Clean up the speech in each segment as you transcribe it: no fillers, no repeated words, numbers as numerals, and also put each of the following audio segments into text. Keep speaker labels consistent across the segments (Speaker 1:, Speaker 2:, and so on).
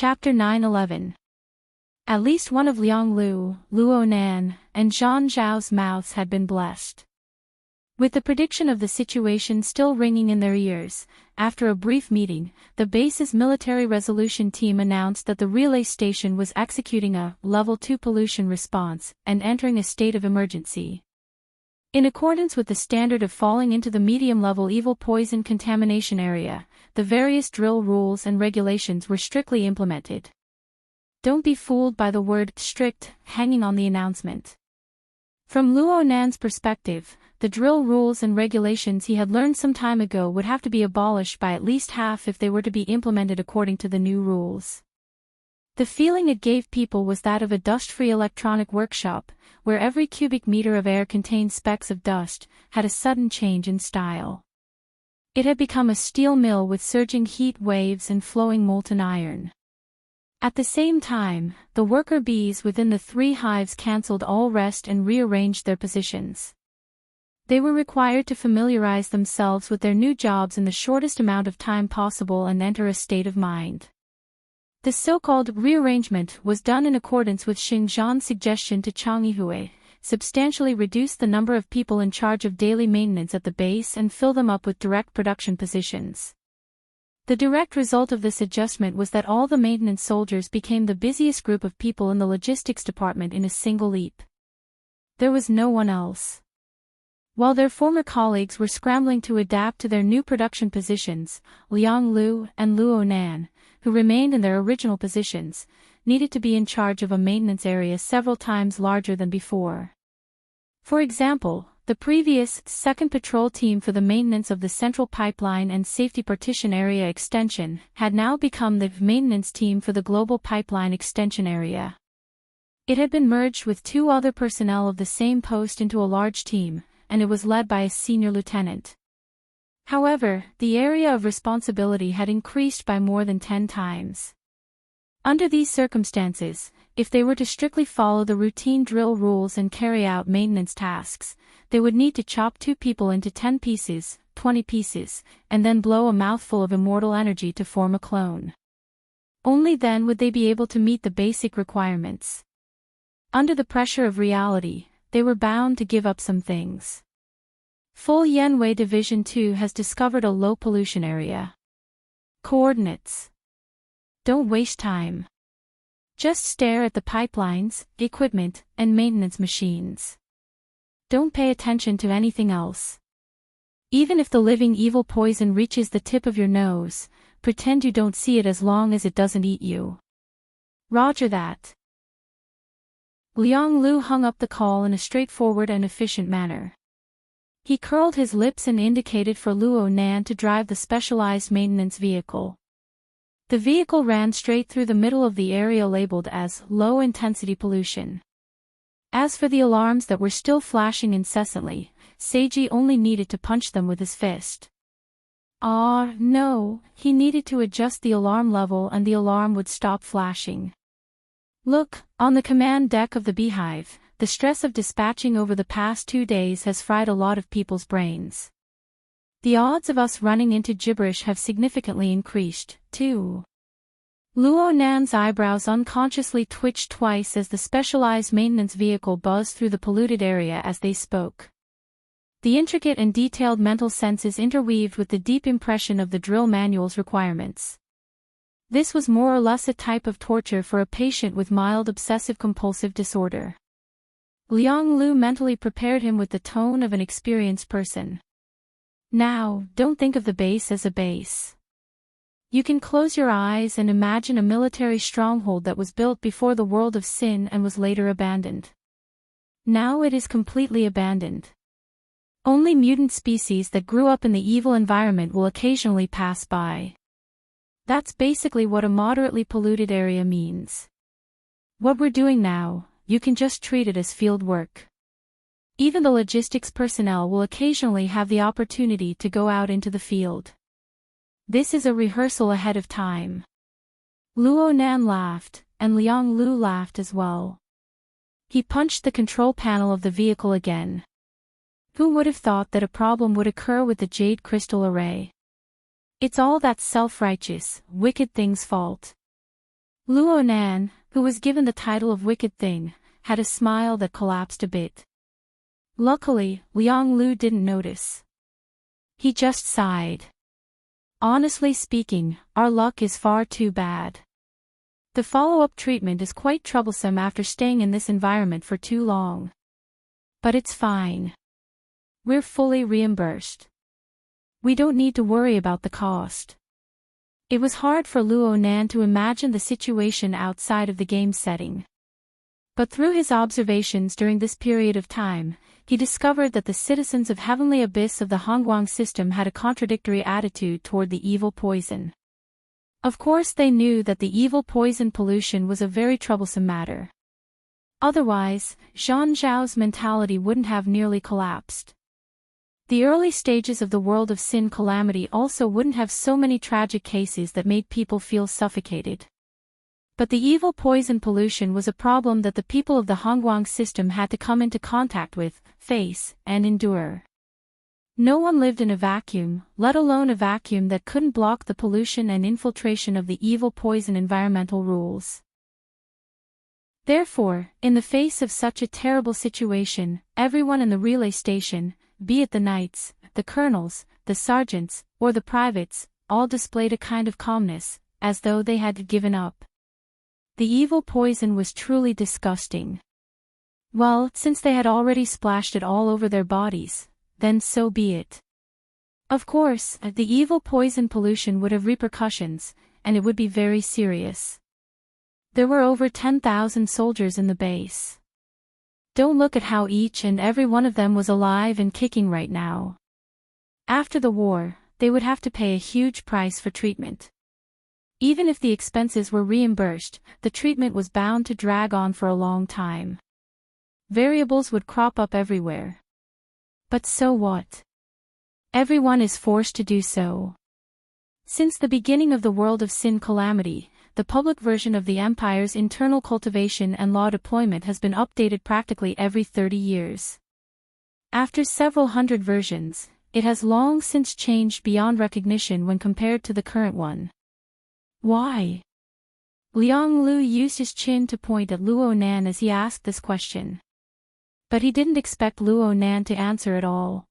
Speaker 1: Chapter 9-11. At least one of Liang Lu, Luo Nan, and Zhang Zhao's mouths had been blessed. With the prediction of the situation still ringing in their ears, after a brief meeting, the base's military resolution team announced that the relay station was executing a Level 2 pollution response and entering a state of emergency. In accordance with the standard of falling into the medium-level evil poison contamination area, the various drill rules and regulations were strictly implemented. Don't be fooled by the word strict hanging on the announcement. From Luo Nan's perspective, the drill rules and regulations he had learned some time ago would have to be abolished by at least half if they were to be implemented according to the new rules. The feeling it gave people was that of a dust-free electronic workshop, where every cubic meter of air contained specks of dust, had a sudden change in style. It had become a steel mill with surging heat waves and flowing molten iron. At the same time, the worker bees within the 3 hives cancelled all rest and rearranged their positions. They were required to familiarize themselves with their new jobs in the shortest amount of time possible and enter a state of mind. The so-called rearrangement was done in accordance with Xing Zhan's suggestion to Chang Yihue, substantially reduce the number of people in charge of daily maintenance at the base and fill them up with direct production positions. The direct result of this adjustment was that all the maintenance soldiers became the busiest group of people in the logistics department in a single leap. There was no one else. While their former colleagues were scrambling to adapt to their new production positions, Liang Lu and Luo Nan, who remained in their original positions, needed to be in charge of a maintenance area several times larger than before. For example, the previous 2nd Patrol Team for the maintenance of the Central Pipeline and Safety Partition Area Extension had now become the Maintenance Team for the Global Pipeline Extension Area. It had been merged with 2 other personnel of the same post into a large team, and it was led by a senior lieutenant. However, the area of responsibility had increased by more than 10 times. Under these circumstances, if they were to strictly follow the routine drill rules and carry out maintenance tasks, they would need to chop 2 people into 10 pieces, 20 pieces, and then blow a mouthful of immortal energy to form a clone. Only then would they be able to meet the basic requirements. Under the pressure of reality, they were bound to give up some things. Full Yanwei Division 2 has discovered a low pollution area. Coordinates. Don't waste time. Just stare at the pipelines, equipment, and maintenance machines. Don't pay attention to anything else. Even if the living evil poison reaches the tip of your nose, pretend you don't see it as long as it doesn't eat you. Roger that. Liang Lu hung up the call in a straightforward and efficient manner. He curled his lips and indicated for Luo Nan to drive the specialized maintenance vehicle. The vehicle ran straight through the middle of the area labeled as low-intensity pollution. As for the alarms that were still flashing incessantly, Seiji only needed to punch them with his fist. No, he needed to adjust the alarm level and the alarm would stop flashing. Look, on the command deck of the Beehive, the stress of dispatching over the past 2 days has fried a lot of people's brains. The odds of us running into gibberish have significantly increased, too. Luo Nan's eyebrows unconsciously twitched twice as the specialized maintenance vehicle buzzed through the polluted area as they spoke. The intricate and detailed mental senses interweaved with the deep impression of the drill manual's requirements. This was more or less a type of torture for a patient with mild obsessive-compulsive disorder. Liang Lu mentally prepared him with the tone of an experienced person. Now, don't think of the base as a base. You can close your eyes and imagine a military stronghold that was built before the world of sin and was later abandoned. Now it is completely abandoned. Only mutant species that grew up in the evil environment will occasionally pass by. That's basically what a moderately polluted area means. What we're doing now, you can just treat it as field work. Even the logistics personnel will occasionally have the opportunity to go out into the field. This is a rehearsal ahead of time. Luo Nan laughed, and Liang Lu laughed as well. He punched the control panel of the vehicle again. Who would have thought that a problem would occur with the jade crystal array? It's all that self-righteous, wicked thing's fault. Luo Nan, who was given the title of Wicked Thing, had a smile that collapsed a bit. Luckily, Liang Lu didn't notice. He just sighed. Honestly speaking, our luck is far too bad. The follow-up treatment is quite troublesome after staying in this environment for too long. But it's fine. We're fully reimbursed. We don't need to worry about the cost. It was hard for Luo Nan to imagine the situation outside of the game setting. But through his observations during this period of time, he discovered that the citizens of Heavenly Abyss of the Hongguang system had a contradictory attitude toward the evil poison. Of course they knew that the evil poison pollution was a very troublesome matter. Otherwise, Zhang Zhao's mentality wouldn't have nearly collapsed. The early stages of the world of sin calamity also wouldn't have so many tragic cases that made people feel suffocated. But the evil poison pollution was a problem that the people of the Hongguang system had to come into contact with, face, and endure. No one lived in a vacuum, let alone a vacuum that couldn't block the pollution and infiltration of the evil poison environmental rules. Therefore, in the face of such a terrible situation, everyone in the relay station, be it the knights, the colonels, the sergeants, or the privates, all displayed a kind of calmness, as though they had given up. The evil poison was truly disgusting. Well, since they had already splashed it all over their bodies, then so be it. Of course, the evil poison pollution would have repercussions, and it would be very serious. There were over 10,000 soldiers in the base. Don't look at how each and every one of them was alive and kicking right now. After the war, they would have to pay a huge price for treatment. Even if the expenses were reimbursed, the treatment was bound to drag on for a long time. Variables would crop up everywhere. But so what? Everyone is forced to do so. Since the beginning of the world of sin calamity, the public version of the Empire's internal cultivation and law deployment has been updated practically every 30 years. After several hundred versions, it has long since changed beyond recognition when compared to the current one. Why? Liang Lu used his chin to point at Luo Nan as he asked this question. But he didn't expect Luo Nan to answer at all.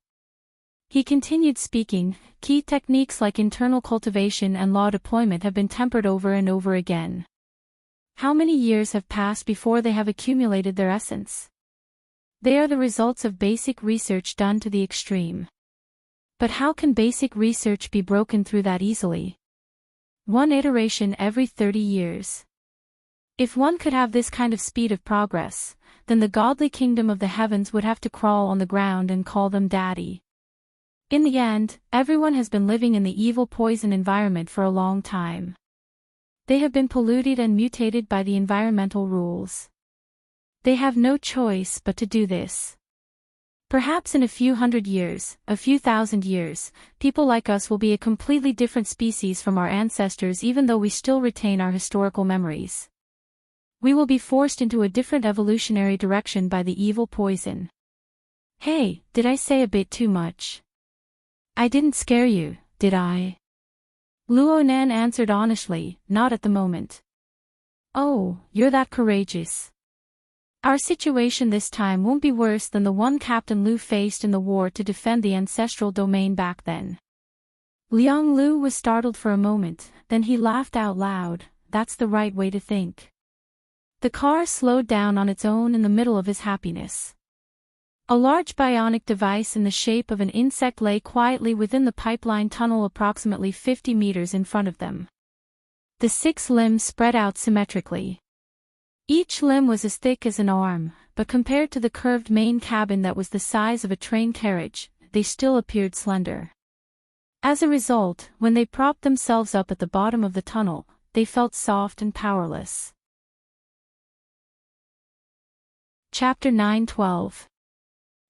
Speaker 1: He continued speaking, key techniques like internal cultivation and law deployment have been tempered over and over again. How many years have passed before they have accumulated their essence? They are the results of basic research done to the extreme. But how can basic research be broken through that easily? One iteration every 30 years. If one could have this kind of speed of progress, then the godly kingdom of the heavens would have to crawl on the ground and call them daddy. In the end, everyone has been living in the evil poison environment for a long time. They have been polluted and mutated by the environmental rules. They have no choice but to do this. Perhaps in a few hundred years, a few thousand years, people like us will be a completely different species from our ancestors even though we still retain our historical memories. We will be forced into a different evolutionary direction by the evil poison. Hey, did I say a bit too much? I didn't scare you, did I? Luo Nan answered honestly, not at the moment. Oh, you're that courageous. Our situation this time won't be worse than the one Captain Lu faced in the war to defend the ancestral domain back then. Liang Lu was startled for a moment, then he laughed out loud. That's the right way to think. The car slowed down on its own in the middle of his happiness. A large bionic device in the shape of an insect lay quietly within the pipeline tunnel approximately 50 meters in front of them. The 6 limbs spread out symmetrically. Each limb was as thick as an arm, but compared to the curved main cabin that was the size of a train carriage, they still appeared slender. As a result, when they propped themselves up at the bottom of the tunnel, they felt soft and powerless. Chapter 9:12.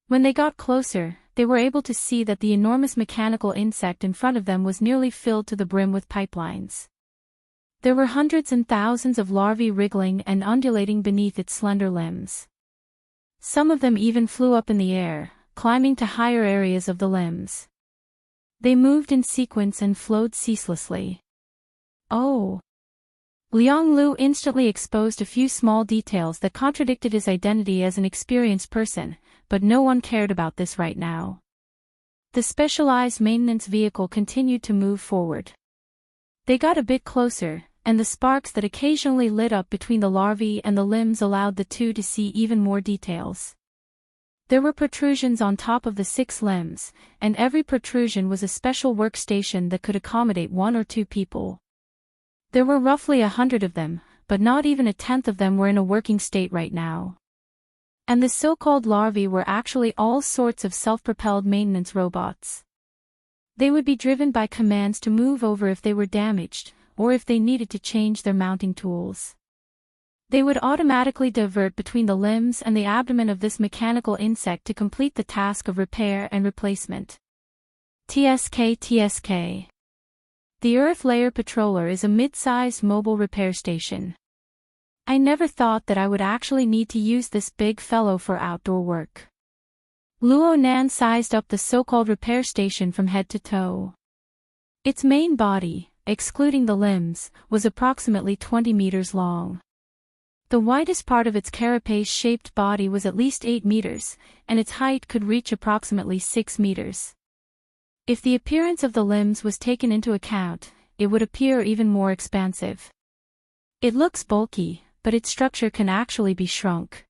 Speaker 1: When they got closer, they were able to see that the enormous mechanical insect in front of them was nearly filled to the brim with pipelines. There were hundreds and thousands of larvae wriggling and undulating beneath its slender limbs. Some of them even flew up in the air, climbing to higher areas of the limbs. They moved in sequence and flowed ceaselessly. Oh! Liang Lu instantly exposed a few small details that contradicted his identity as an experienced person, but no one cared about this right now. The specialized maintenance vehicle continued to move forward. They got a bit closer, and the sparks that occasionally lit up between the larvae and the limbs allowed the two to see even more details. There were protrusions on top of the 6 limbs, and every protrusion was a special workstation that could accommodate 1 or 2 people. There were roughly 100 of them, but not even a tenth of them were in a working state right now. And the so-called larvae were actually all sorts of self-propelled maintenance robots. They would be driven by commands to move over if they were damaged, or if they needed to change their mounting tools. They would automatically divert between the limbs and the abdomen of this mechanical insect to complete the task of repair and replacement. TSK. The Earth Layer Patroller is a mid-sized mobile repair station. I never thought that I would actually need to use this big fellow for outdoor work. Luo Nan sized up the so-called repair station from head to toe. Its main body, excluding the limbs, was approximately 20 meters long. The widest part of its carapace-shaped body was at least 8 meters, and its height could reach approximately 6 meters. If the appearance of the limbs was taken into account, it would appear even more expansive. It looks bulky, but its structure can actually be shrunk.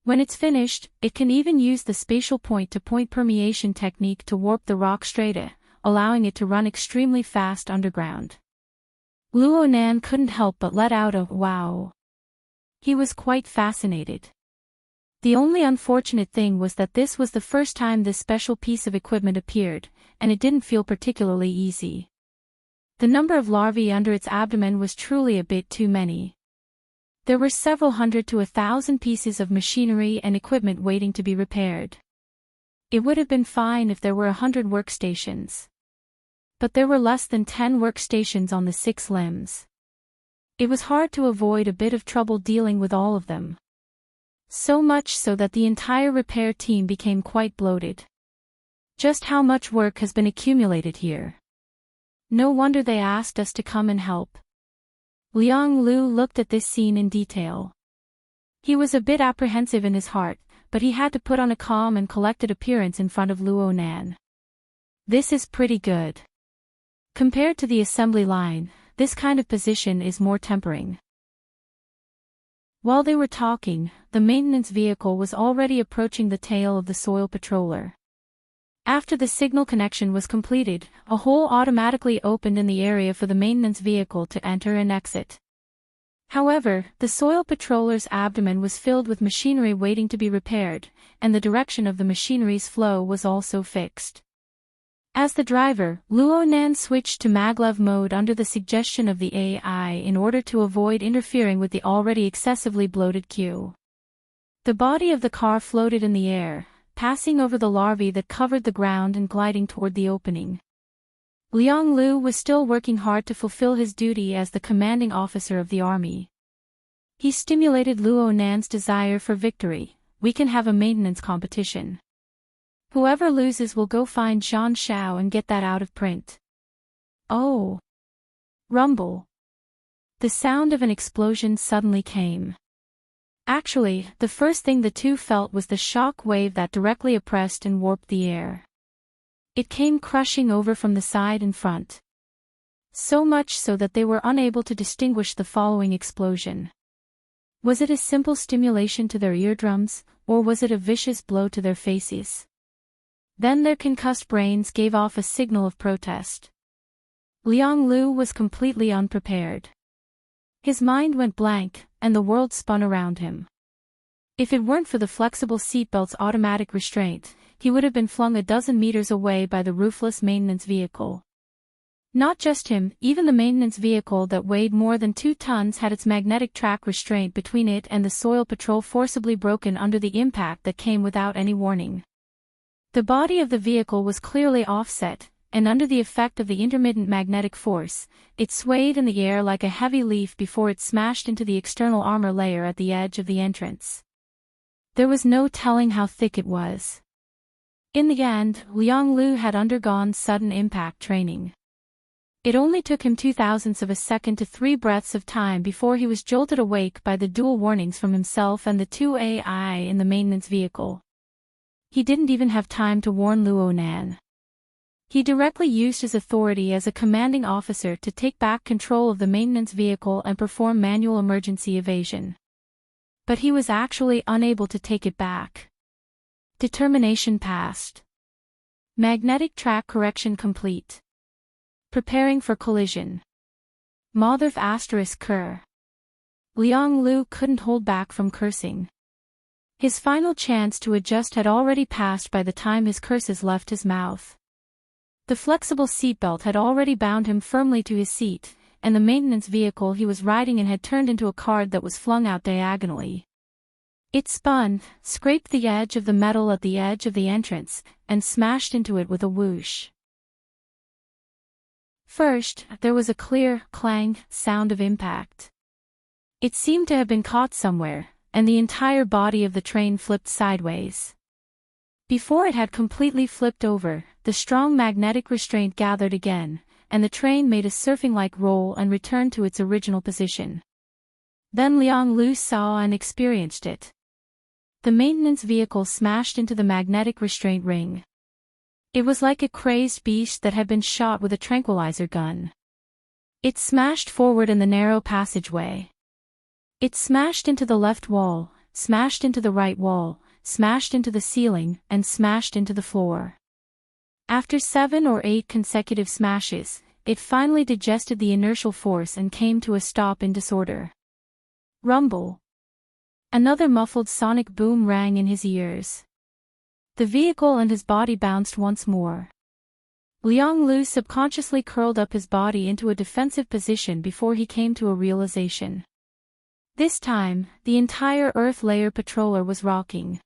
Speaker 1: When it's finished, it can even use the spatial point-to-point permeation technique to warp the rock strata, allowing it to run extremely fast underground. Luo Nan couldn't help but let out a wow. He was quite fascinated. The only unfortunate thing was that this was the first time this special piece of equipment appeared, and it didn't feel particularly easy. The number of larvae under its abdomen was truly a bit too many. There were several hundred to 1,000 pieces of machinery and equipment waiting to be repaired. It would have been fine if there were 100 workstations. But there were less than 10 workstations on the 6 limbs. It was hard to avoid a bit of trouble dealing with all of them. So much so that the entire repair team became quite bloated. Just how much work has been accumulated here? No wonder they asked us to come and help. Liang Lu looked at this scene in detail. He was a bit apprehensive in his heart, but he had to put on a calm and collected appearance in front of Luo Nan. This is pretty good. Compared to the assembly line, this kind of position is more tempering. While they were talking, the maintenance vehicle was already approaching the tail of the soil patroller. After the signal connection was completed, a hole automatically opened in the area for the maintenance vehicle to enter and exit. However, the soil patroller's abdomen was filled with machinery waiting to be repaired, and the direction of the machinery's flow was also fixed. As the driver, Luo Nan switched to maglev mode under the suggestion of the AI in order to avoid interfering with the already excessively bloated queue. The body of the car floated in the air, passing over the larvae that covered the ground and gliding toward the opening. Liang Lu was still working hard to fulfill his duty as the commanding officer of the army. He stimulated Luo Nan's desire for victory. We can have a maintenance competition. Whoever loses will go find Zhan Xiao and get that out of print. Oh! Rumble! The sound of an explosion suddenly came. Actually, the first thing the two felt was the shock wave that directly oppressed and warped the air. It came crushing over from the side and front. So much so that they were unable to distinguish the following explosion. Was it a simple stimulation to their eardrums, or was it a vicious blow to their faces? Then their concussed brains gave off a signal of protest. Liang Lu was completely unprepared. His mind went blank, and the world spun around him. If it weren't for the flexible seatbelt's automatic restraint, he would have been flung a dozen meters away by the ruthless maintenance vehicle. Not just him, even the maintenance vehicle that weighed more than 2 tons had its magnetic track restraint between it and the soil patrol forcibly broken under the impact that came without any warning. The body of the vehicle was clearly offset, and under the effect of the intermittent magnetic force, it swayed in the air like a heavy leaf before it smashed into the external armor layer at the edge of the entrance. There was no telling how thick it was. In the end, Liang Lu had undergone sudden impact training. It only took him 0.02 of a second to 3 breaths of time before he was jolted awake by the dual warnings from himself and the 2 AI in the maintenance vehicle. He didn't even have time to warn Luo Nan. He directly used his authority as a commanding officer to take back control of the maintenance vehicle and perform manual emergency evasion. But he was actually unable to take it back. Determination passed. Magnetic track correction complete. Preparing for collision. Motherf asterisk cur. Liang Lu couldn't hold back from cursing. His final chance to adjust had already passed by the time his curses left his mouth. The flexible seatbelt had already bound him firmly to his seat, and the maintenance vehicle he was riding in had turned into a card that was flung out diagonally. It spun, scraped the edge of the metal at the edge of the entrance, and smashed into it with a whoosh. First, there was a clear, clang, sound of impact. It seemed to have been caught somewhere, and the entire body of the train flipped sideways. Before it had completely flipped over, the strong magnetic restraint gathered again, and the train made a surfing-like roll and returned to its original position. Then Liang Lu saw and experienced it. The maintenance vehicle smashed into the magnetic restraint ring. It was like a crazed beast that had been shot with a tranquilizer gun. It smashed forward in the narrow passageway. It smashed into the left wall, smashed into the right wall, smashed into the ceiling, and smashed into the floor. After 7 or 8 consecutive smashes, it finally digested the inertial force and came to a stop in disorder. Rumble. Another muffled sonic boom rang in his ears. The vehicle and his body bounced once more. Liang Lu subconsciously curled up his body into a defensive position before he came to a realization. This time, the entire Earth Layer Patroller was rocking.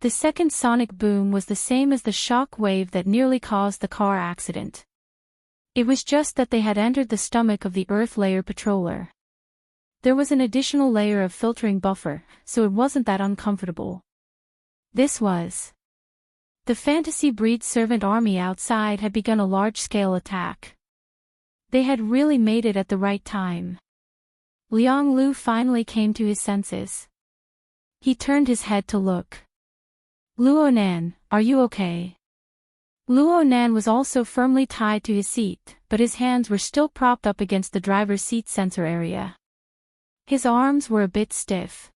Speaker 1: The second sonic boom was the same as the shock wave that nearly caused the car accident. It was just that they had entered the stomach of the Earth Layer Patroller. There was an additional layer of filtering buffer, so it wasn't that uncomfortable. This was. The fantasy breed servant army outside had begun a large-scale attack. They had really made it at the right time. Liang Lu finally came to his senses. He turned his head to look. Luo Nan, are you okay? Luo Nan was also firmly tied to his seat, but his hands were still propped up against the driver's seat sensor area. His arms were a bit stiff.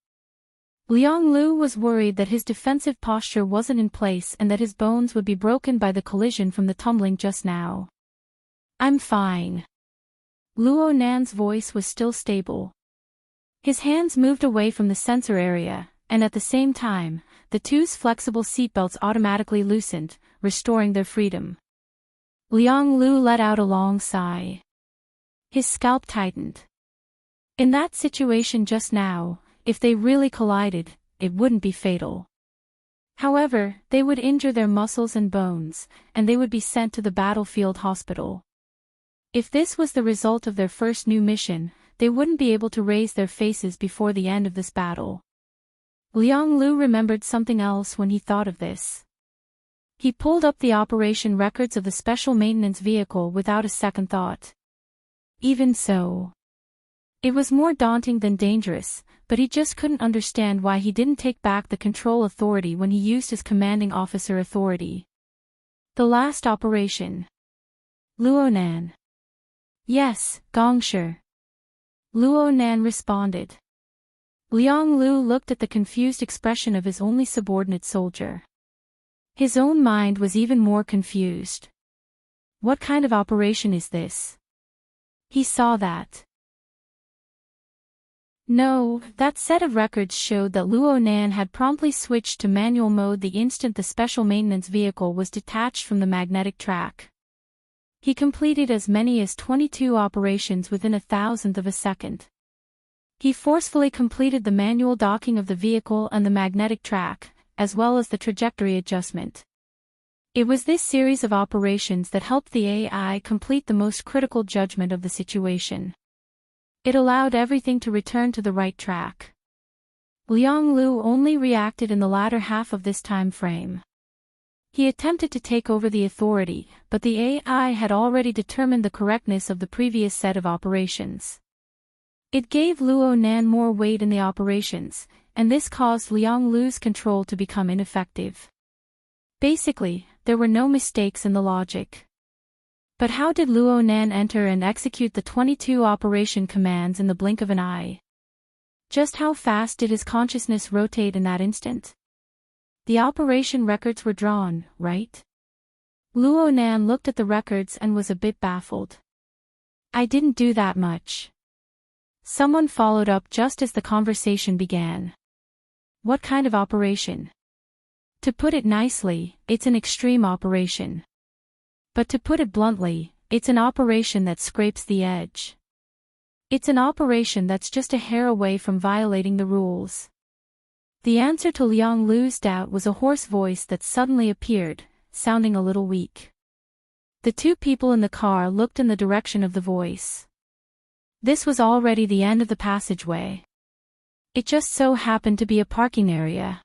Speaker 1: Liang Lu was worried that his defensive posture wasn't in place and that his bones would be broken by the collision from the tumbling just now. I'm fine. Luo Nan's voice was still stable. His hands moved away from the sensor area, and at the same time, the two's flexible seatbelts automatically loosened, restoring their freedom. Liang Lu let out a long sigh. His scalp tightened. In that situation just now, if they really collided, it wouldn't be fatal. However, they would injure their muscles and bones, and they would be sent to the battlefield hospital. If this was the result of their first new mission, they wouldn't be able to raise their faces before the end of this battle. Liang Lu remembered something else when he thought of this. He pulled up the operation records of the special maintenance vehicle without a second thought. Even so, it was more daunting than dangerous, but he just couldn't understand why he didn't take back the control authority when he used his commanding officer authority. The last operation. Luo Nan. Yes, Gongshe. Luo Nan responded. Liang Lu looked at the confused expression of his only subordinate soldier. His own mind was even more confused. What kind of operation is this? He saw that. No, that set of records showed that Luo Nan had promptly switched to manual mode the instant the special maintenance vehicle was detached from the magnetic track. He completed as many as 22 operations within 1,000th of a second. He forcefully completed the manual docking of the vehicle and the magnetic track, as well as the trajectory adjustment. It was this series of operations that helped the AI complete the most critical judgment of the situation. It allowed everything to return to the right track. Liang Lu only reacted in the latter half of this time frame. He attempted to take over the authority, but the AI had already determined the correctness of the previous set of operations. It gave Luo Nan more weight in the operations, and this caused Liang Lu's control to become ineffective. Basically, there were no mistakes in the logic. But how did Luo Nan enter and execute the 22 operation commands in the blink of an eye? Just how fast did his consciousness rotate in that instant? The operation records were drawn, right? Luo Nan looked at the records and was a bit baffled. I didn't do that much. Someone followed up just as the conversation began. What kind of operation? To put it nicely, it's an extreme operation. But to put it bluntly, it's an operation that scrapes the edge. It's an operation that's just a hair away from violating the rules. The answer to Liang Lu's doubt was a hoarse voice that suddenly appeared, sounding a little weak. The two people in the car looked in the direction of the voice. This was already the end of the passageway. It just so happened to be a parking area.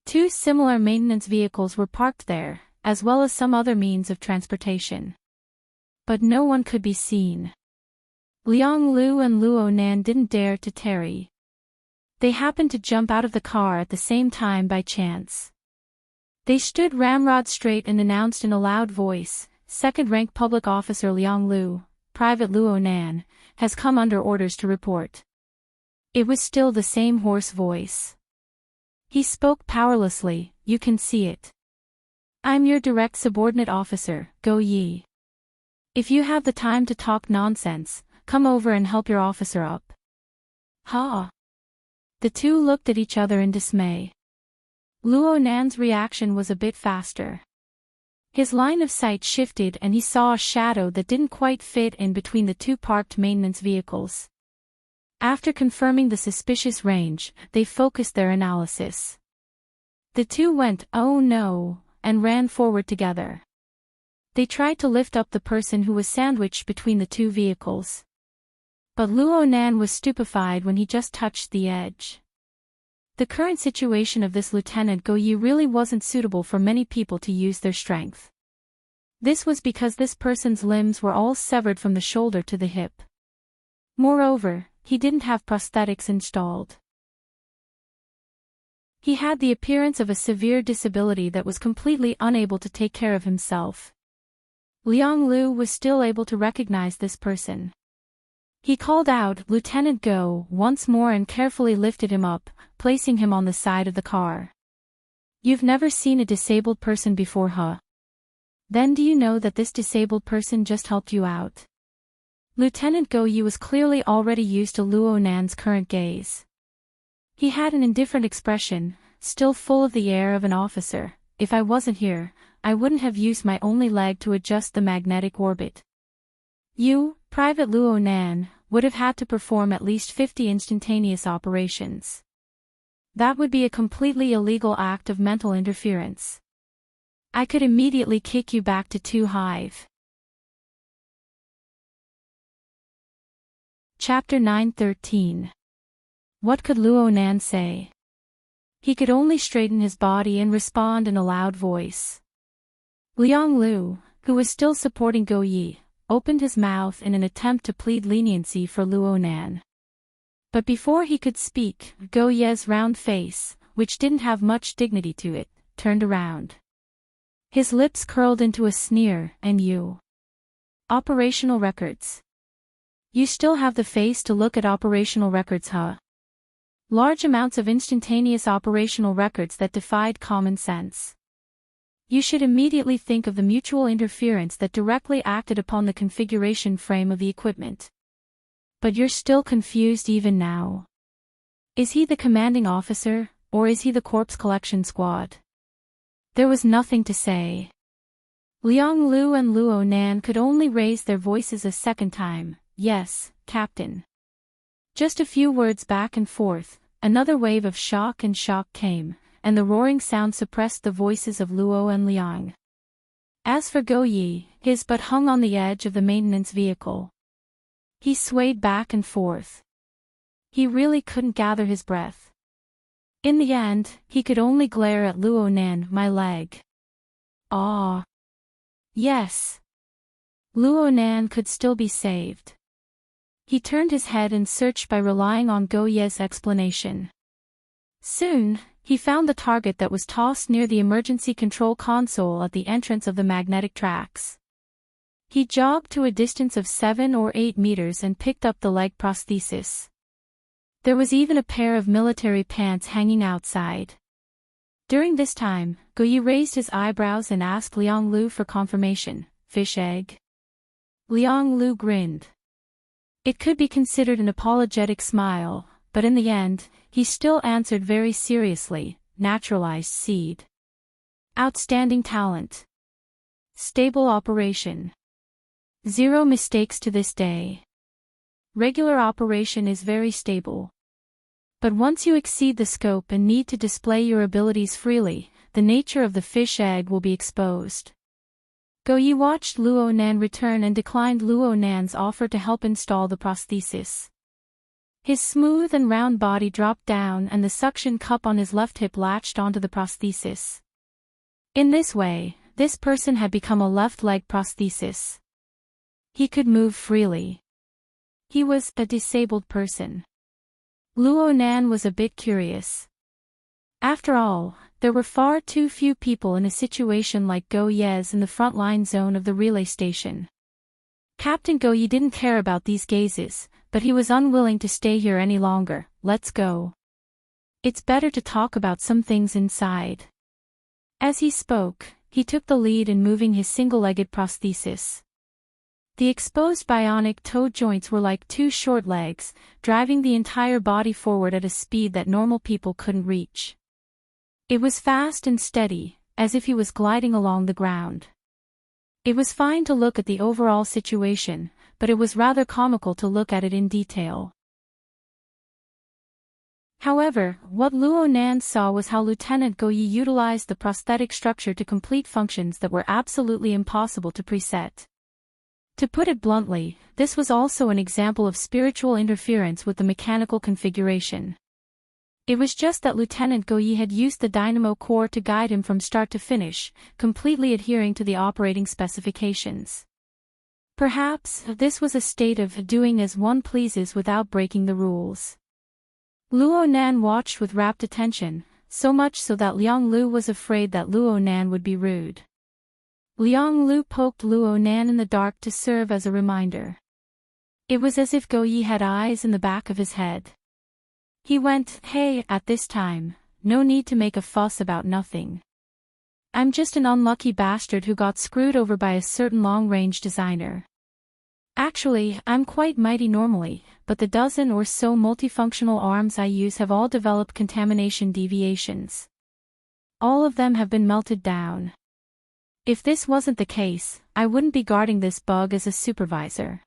Speaker 1: Two similar maintenance vehicles were parked there, as well as some other means of transportation. But no one could be seen. Liang Lu and Luo Nan didn't dare to tarry. They happened to jump out of the car at the same time by chance. They stood ramrod straight and announced in a loud voice, "Second-rank public officer Liang Lu, Private Luo Nan, has come under orders to report." It was still the same hoarse voice. He spoke powerlessly, you can see it. I'm your direct subordinate officer, Go Yi. If you have the time to talk nonsense, come over and help your officer up. Ha! The two looked at each other in dismay. Luo Nan's reaction was a bit faster. His line of sight shifted and he saw a shadow that didn't quite fit in between the two parked maintenance vehicles. After confirming the suspicious range, they focused their analysis. The two went, "Oh no," and ran forward together. They tried to lift up the person who was sandwiched between the two vehicles. But Luo Nan was stupefied when he just touched the edge. The current situation of this Lieutenant Go Yi really wasn't suitable for many people to use their strength. This was because this person's limbs were all severed from the shoulder to the hip. Moreover, he didn't have prosthetics installed. He had the appearance of a severe disability that was completely unable to take care of himself. Liang Lu was still able to recognize this person. He called out, "Lieutenant Go," once more and carefully lifted him up, placing him on the side of the car. You've never seen a disabled person before, huh? Then do you know that this disabled person just helped you out? Lieutenant Go Yi was clearly already used to Luo Nan's current gaze. He had an indifferent expression, still full of the air of an officer. If I wasn't here, I wouldn't have used my only leg to adjust the magnetic orbit. You, Private Luo Nan, would have had to perform at least 50 instantaneous operations. That would be a completely illegal act of mental interference. I could immediately kick you back to 2 Hive. Chapter 9:13. What could Luo Nan say? He could only straighten his body and respond in a loud voice. Liang Lu, who was still supporting Go Yi, opened his mouth in an attempt to plead leniency for Luo Nan. But before he could speak, Go Yi's round face, which didn't have much dignity to it, turned around. His lips curled into a sneer, "And you? Operational records. You still have the face to look at operational records, huh? Large amounts of instantaneous operational records that defied common sense. You should immediately think of the mutual interference that directly acted upon the configuration frame of the equipment. But you're still confused even now. Is he the commanding officer, or is he the corpse collection squad?" There was nothing to say. Liang Lu and Luo Nan could only raise their voices a second time. "Yes, Captain." Just a few words back and forth, another wave of shock came, and the roaring sound suppressed the voices of Luo and Liang. As for Go Yi, his butt hung on the edge of the maintenance vehicle. He swayed back and forth. He really couldn't gather his breath. In the end, he could only glare at Luo Nan, "My leg. Ah. Yes. Luonan could still be saved. He turned his head and searched by relying on Go Ye's explanation. Soon, he found the target that was tossed near the emergency control console at the entrance of the magnetic tracks. He jogged to a distance of 7 or 8 meters and picked up the leg prosthesis. There was even a pair of military pants hanging outside. During this time, Go Ye raised his eyebrows and asked Liang Lu for confirmation. Fish egg? Liang Lu grinned. It could be considered an apologetic smile, but in the end, he still answered very seriously, naturalized seed. Outstanding talent. Stable operation. 0 mistakes to this day. Regular operation is very stable. But once you exceed the scope and need to display your abilities freely, the nature of the fish egg will be exposed. Go Ye watched Luonan return and declined Luonan's offer to help install the prosthesis. His smooth and round body dropped down and the suction cup on his left hip latched onto the prosthesis. In this way, this person had become a left leg prosthesis. He could move freely. He was a disabled person. Luonan was a bit curious. After all, there were far too few people in a situation like Go Ye's in the front-line zone of the relay station. Captain Go Ye didn't care about these gazes, but he was unwilling to stay here any longer. Let's go. It's better to talk about some things inside. As he spoke, he took the lead in moving his single-legged prosthesis. The exposed bionic toe joints were like 2 short legs, driving the entire body forward at a speed that normal people couldn't reach. It was fast and steady, as if he was gliding along the ground. It was fine to look at the overall situation, but it was rather comical to look at it in detail. However, what Luonan saw was how Lieutenant Go Ye utilized the prosthetic structure to complete functions that were absolutely impossible to preset. To put it bluntly, this was also an example of spiritual interference with the mechanical configuration. It was just that Lieutenant Go Ye had used the dynamo core to guide him from start to finish, completely adhering to the operating specifications. Perhaps, this was a state of doing as one pleases without breaking the rules. Luonan watched with rapt attention, so much so that Liang Lu was afraid that Luonan would be rude. Liang Lu poked Luonan in the dark to serve as a reminder. It was as if Go Ye had eyes in the back of his head. He went, "Hey, at this time, no need to make a fuss about nothing. I'm just an unlucky bastard who got screwed over by a certain long-range designer. Actually, I'm quite mighty normally, but the dozen or so multifunctional arms I use have all developed contamination deviations. All of them have been melted down. If this wasn't the case, I wouldn't be guarding this bug as a supervisor.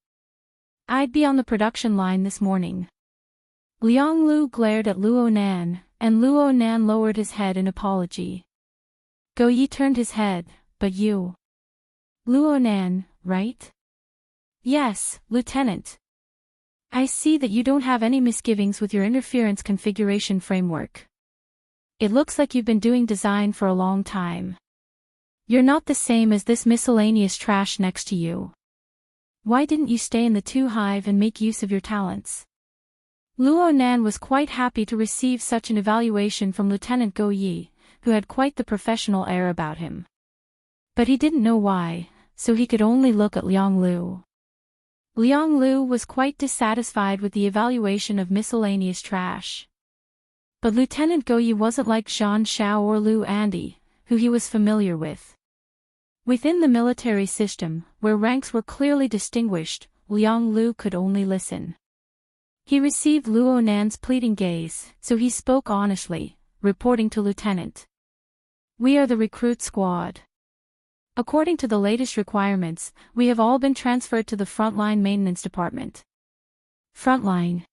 Speaker 1: I'd be on the production line this morning." Liang Lu glared at Luonan, and Luonan lowered his head in apology. Go Ye turned his head, "But you. Luonan, right?" "Yes, Lieutenant. I see that you don't have any misgivings with your interference configuration framework. It looks like you've been doing design for a long time. You're not the same as this miscellaneous trash next to you. Why didn't you stay in the 2 hive and make use of your talents?" Luonan was quite happy to receive such an evaluation from Lieutenant Go Ye, who had quite the professional air about him. But he didn't know why, so he could only look at Liang Lu. Liang Lu was quite dissatisfied with the evaluation of miscellaneous trash. But Lieutenant Go Ye wasn't like Zhan Xiao or Lu Andy, who he was familiar with. Within the military system, where ranks were clearly distinguished, Liang Lu could only listen. He received Luonan's pleading gaze, so he spoke honestly, reporting to Lieutenant. "We are the recruit squad. According to the latest requirements, we have all been transferred to the frontline maintenance department." Frontline?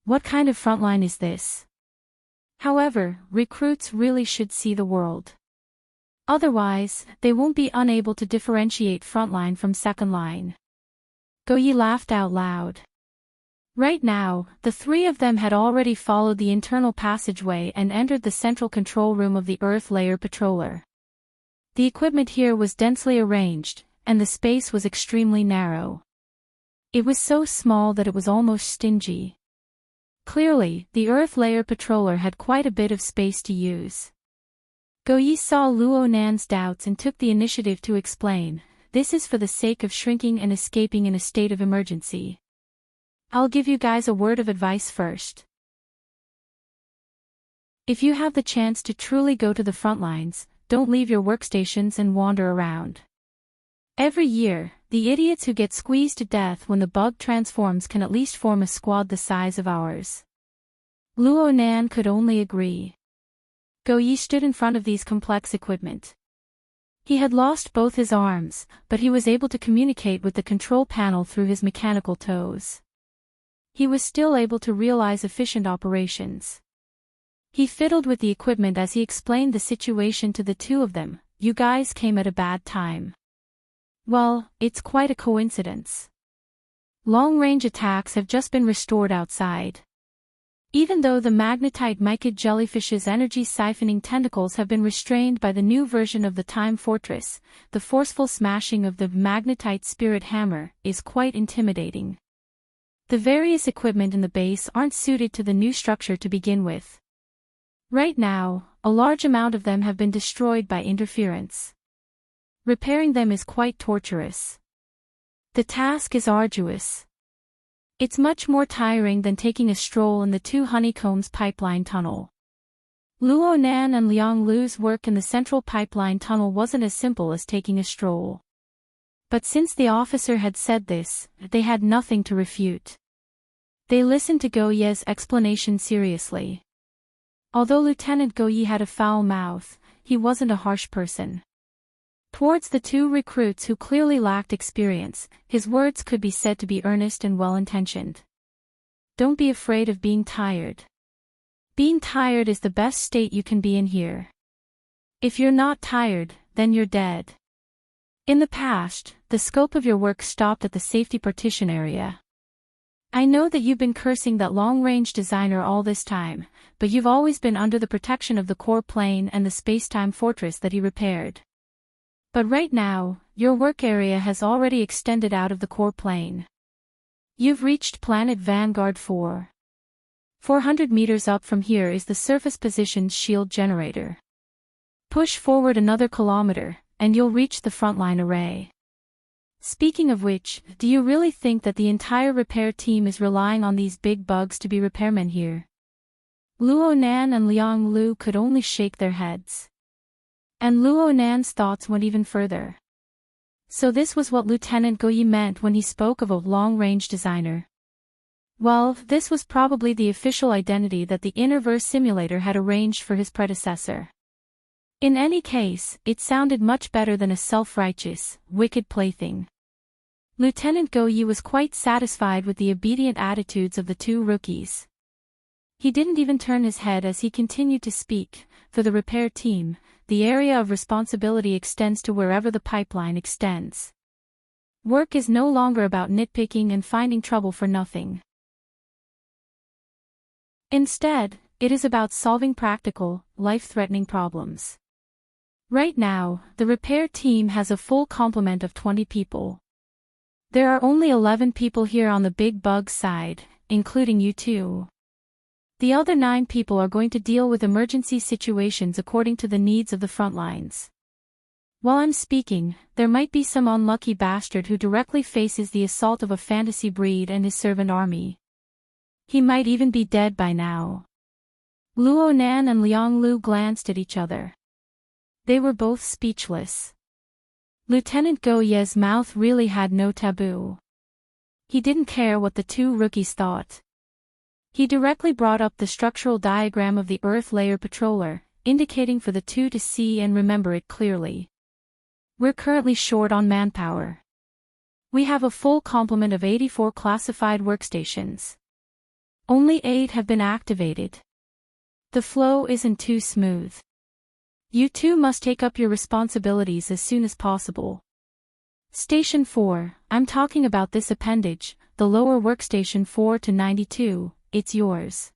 Speaker 1: What kind of frontline is this? However, recruits really should see the world. Otherwise, they won't be unable to differentiate frontline from second line. Go Ye laughed out loud. Right now, the 3 of them had already followed the internal passageway and entered the central control room of the Earth Layer Patroller. The equipment here was densely arranged, and the space was extremely narrow. It was so small that it was almost stingy. Clearly, the Earth Layer Patroller had quite a bit of space to use. Go-yi saw Luo Nan's doubts and took the initiative to explain, "This is for the sake of shrinking and escaping in a state of emergency. I'll give you guys a word of advice first. If you have the chance to truly go to the front lines, don't leave your workstations and wander around. Every year, the idiots who get squeezed to death when the bug transforms can at least form a squad the size of ours." Luo Nan could only agree. Go-yi stood in front of these complex equipment. He had lost both his arms, but he was able to communicate with the control panel through his mechanical toes. He was still able to realize efficient operations. He fiddled with the equipment as he explained the situation to the two of them. "You guys came at a bad time. Well, it's quite a coincidence. Long-range attacks have just been restored outside. Even though the magnetite mycid jellyfish's energy siphoning tentacles have been restrained by the new version of the Time Fortress, the forceful smashing of the magnetite spirit hammer is quite intimidating. The various equipment in the base aren't suited to the new structure to begin with. Right now, a large amount of them have been destroyed by interference. Repairing them is quite torturous. The task is arduous. It's much more tiring than taking a stroll in the two honeycombs pipeline tunnel." Luo Nan and Liang Lu's work in the central pipeline tunnel wasn't as simple as taking a stroll. But since the officer had said this, they had nothing to refute. They listened to Go-ye's explanation seriously. Although Lieutenant Go-ye had a foul mouth, he wasn't a harsh person. Towards the two recruits who clearly lacked experience, his words could be said to be earnest and well-intentioned. "Don't be afraid of being tired. Being tired is the best state you can be in here. If you're not tired, then you're dead. In the past, the scope of your work stopped at the safety partition area. I know that you've been cursing that long-range designer all this time, but you've always been under the protection of the core plane and the space-time fortress that he repaired. But right now, your work area has already extended out of the core plane. You've reached planet Vanguard 4. 400 meters up from here is the surface positioned shield generator. Push forward another kilometer, and you'll reach the frontline array. Speaking of which, do you really think that the entire repair team is relying on these big bugs to be repairmen here?" Luo Nan and Liang Lu could only shake their heads. And Luo Nan's thoughts went even further. So this was what Lieutenant Go-ye meant when he spoke of a long-range designer. Well, this was probably the official identity that the Innerverse simulator had arranged for his predecessor. In any case, it sounded much better than a self-righteous, wicked plaything. Lieutenant Go-ye was quite satisfied with the obedient attitudes of the two rookies. He didn't even turn his head as he continued to speak. "For the repair team, the area of responsibility extends to wherever the pipeline extends. Work is no longer about nitpicking and finding trouble for nothing. Instead, it is about solving practical, life-threatening problems. Right now, the repair team has a full complement of 20 people. There are only 11 people here on the big bug side, including you two. The other 9 people are going to deal with emergency situations according to the needs of the front lines. While I'm speaking, there might be some unlucky bastard who directly faces the assault of a fantasy breed and his servant army. He might even be dead by now." Luo Nan and Liang Lu glanced at each other. They were both speechless. Lieutenant Go-ye's mouth really had no taboo. He didn't care what the two rookies thought. He directly brought up the structural diagram of the Earth Layer Patroller, indicating for the two to see and remember it clearly. "We're currently short on manpower. We have a full complement of 84 classified workstations. Only 8 have been activated. The flow isn't too smooth. You two must take up your responsibilities as soon as possible. Station 4, I'm talking about this appendage, the lower workstation 4 to 92, it's yours.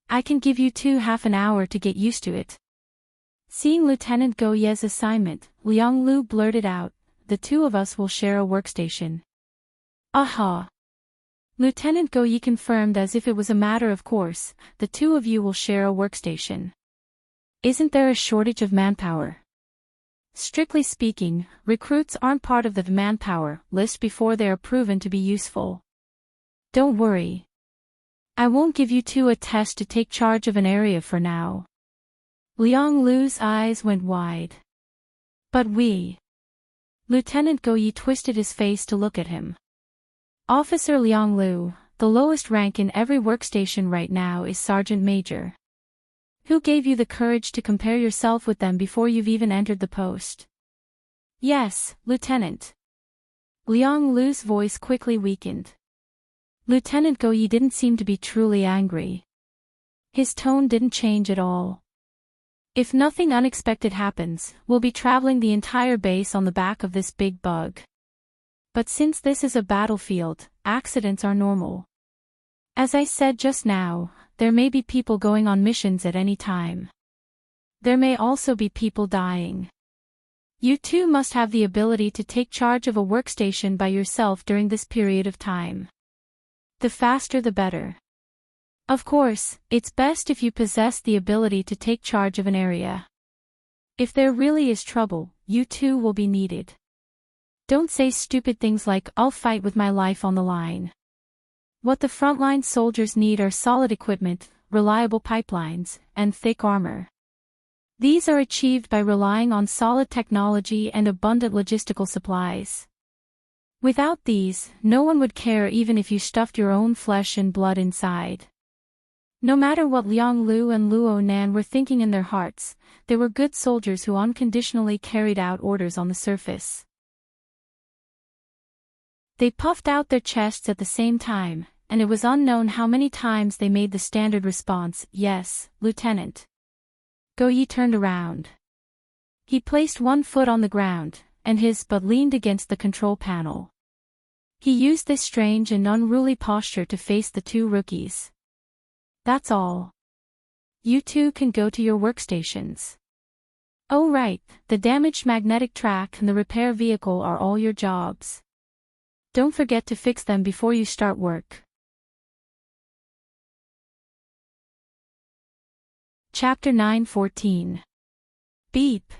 Speaker 1: I can give you two half an hour to get used to it. Seeing Lieutenant Go Ye's assignment, Liang Lu blurted out, "The two of us will share a workstation." Aha! Lieutenant Go Ye confirmed as if it was a matter of course, "The two of you will share a workstation. Isn't there a shortage of manpower?" Strictly speaking, recruits aren't part of the manpower list before they are proven to be useful. Don't worry. I won't give you two a test to take charge of an area for now. Liang Lu's eyes went wide. But we. Lieutenant Go Ye twisted his face to look at him. Officer Liang Lu, the lowest rank in every workstation right now is Sergeant Major. Who gave you the courage to compare yourself with them before you've even entered the post? Yes, Lieutenant. Liang Lu's voice quickly weakened. Lieutenant Go Ye didn't seem to be truly angry. His tone didn't change at all. If nothing unexpected happens, we'll be traveling the entire base on the back of this big bug. But since this is a battlefield, accidents are normal. As I said just now, there may be people going on missions at any time. There may also be people dying. You too must have the ability to take charge of a workstation by yourself during this period of time. The faster the better. Of course, it's best if you possess the ability to take charge of an area. If there really is trouble, you too will be needed. Don't say stupid things like, "I'll fight with my life on the line." What the frontline soldiers need are solid equipment, reliable pipelines, and thick armor. These are achieved by relying on solid technology and abundant logistical supplies. Without these, no one would care even if you stuffed your own flesh and blood inside. No matter what Liang Lu and Luo Nan were thinking in their hearts, they were good soldiers who unconditionally carried out orders on the surface. They puffed out their chests at the same time, and it was unknown how many times they made the standard response, "Yes, Lieutenant." Go Ye turned around. He placed one foot on the ground, and his butt leaned against the control panel. He used this strange and unruly posture to face the two rookies. "That's all. You two can go to your workstations. Oh right, the damaged magnetic track and the repair vehicle are all your jobs. Don't forget to fix them before you start work." Chapter 9:14. Beep.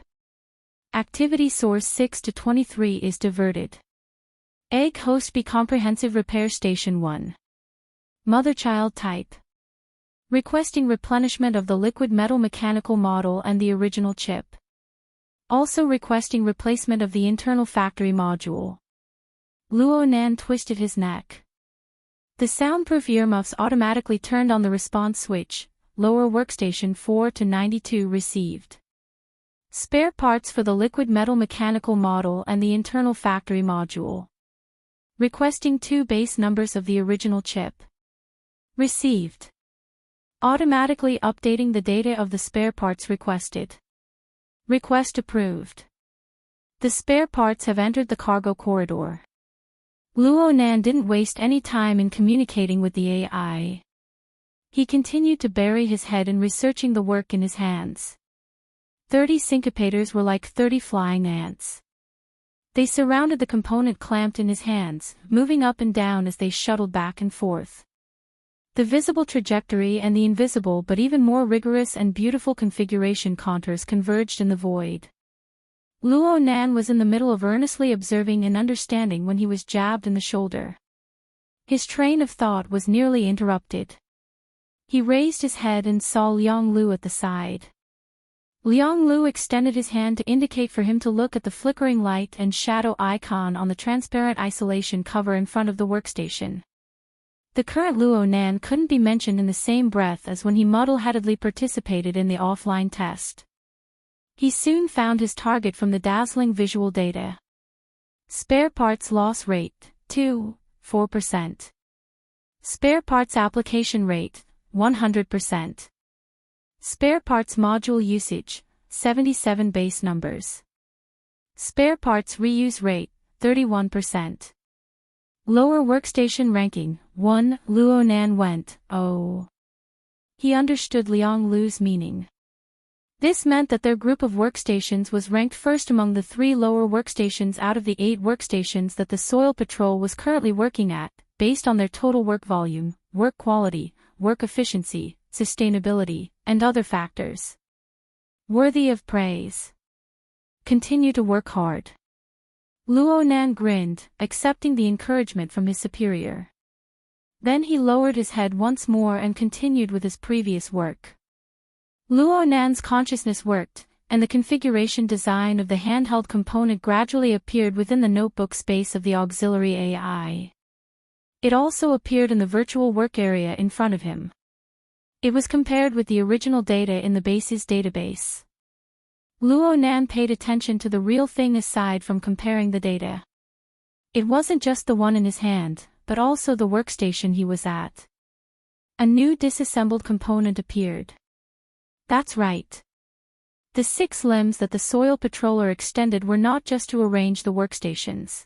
Speaker 1: Activity source 6 to 23 is diverted. Egg host B comprehensive repair station 1. Mother-child type. Requesting replenishment of the liquid metal mechanical model and the original chip. Also requesting replacement of the internal factory module. Luo Nan twisted his neck. The soundproof earmuffs automatically turned on the response switch. Lower workstation 4 to 92 received. Spare parts for the liquid metal mechanical model and the internal factory module. Requesting 2 base numbers of the original chip. Received. Automatically updating the data of the spare parts requested. Request approved. The spare parts have entered the cargo corridor. Luo Nan didn't waste any time in communicating with the AI. He continued to bury his head in researching the work in his hands. 30 syncopators were like 30 flying ants. They surrounded the component clamped in his hands, moving up and down as they shuttled back and forth. The visible trajectory and the invisible but even more rigorous and beautiful configuration contours converged in the void. Luo Nan was in the middle of earnestly observing and understanding when he was jabbed in the shoulder. His train of thought was nearly interrupted. He raised his head and saw Liang Lu at the side. Liang Lu extended his hand to indicate for him to look at the flickering light and shadow icon on the transparent isolation cover in front of the workstation. The current Luo Nan couldn't be mentioned in the same breath as when he muddle-headedly participated in the offline test. He soon found his target from the dazzling visual data. Spare parts loss rate, 4%. Spare parts application rate, 100%. Spare parts module usage, 77 base numbers. Spare parts reuse rate, 31%. Lower workstation ranking, 1. Luo Nan went, "Oh." He understood Liang Lu's meaning. This meant that their group of workstations was ranked first among the 3 lower workstations out of the 8 workstations that the Soil Patrol was currently working at, based on their total work volume, work quality, work efficiency, sustainability, and other factors. Worthy of praise. Continue to work hard. Luo Nan grinned, accepting the encouragement from his superior. Then he lowered his head once more and continued with his previous work. Luo Nan's consciousness worked, and the configuration design of the handheld component gradually appeared within the notebook space of the auxiliary AI. It also appeared in the virtual work area in front of him. It was compared with the original data in the base's database. Luo Nan paid attention to the real thing aside from comparing the data. It wasn't just the one in his hand, but also the workstation he was at. A new disassembled component appeared. That's right. The 6 limbs that the Soil Patroller extended were not just to arrange the workstations.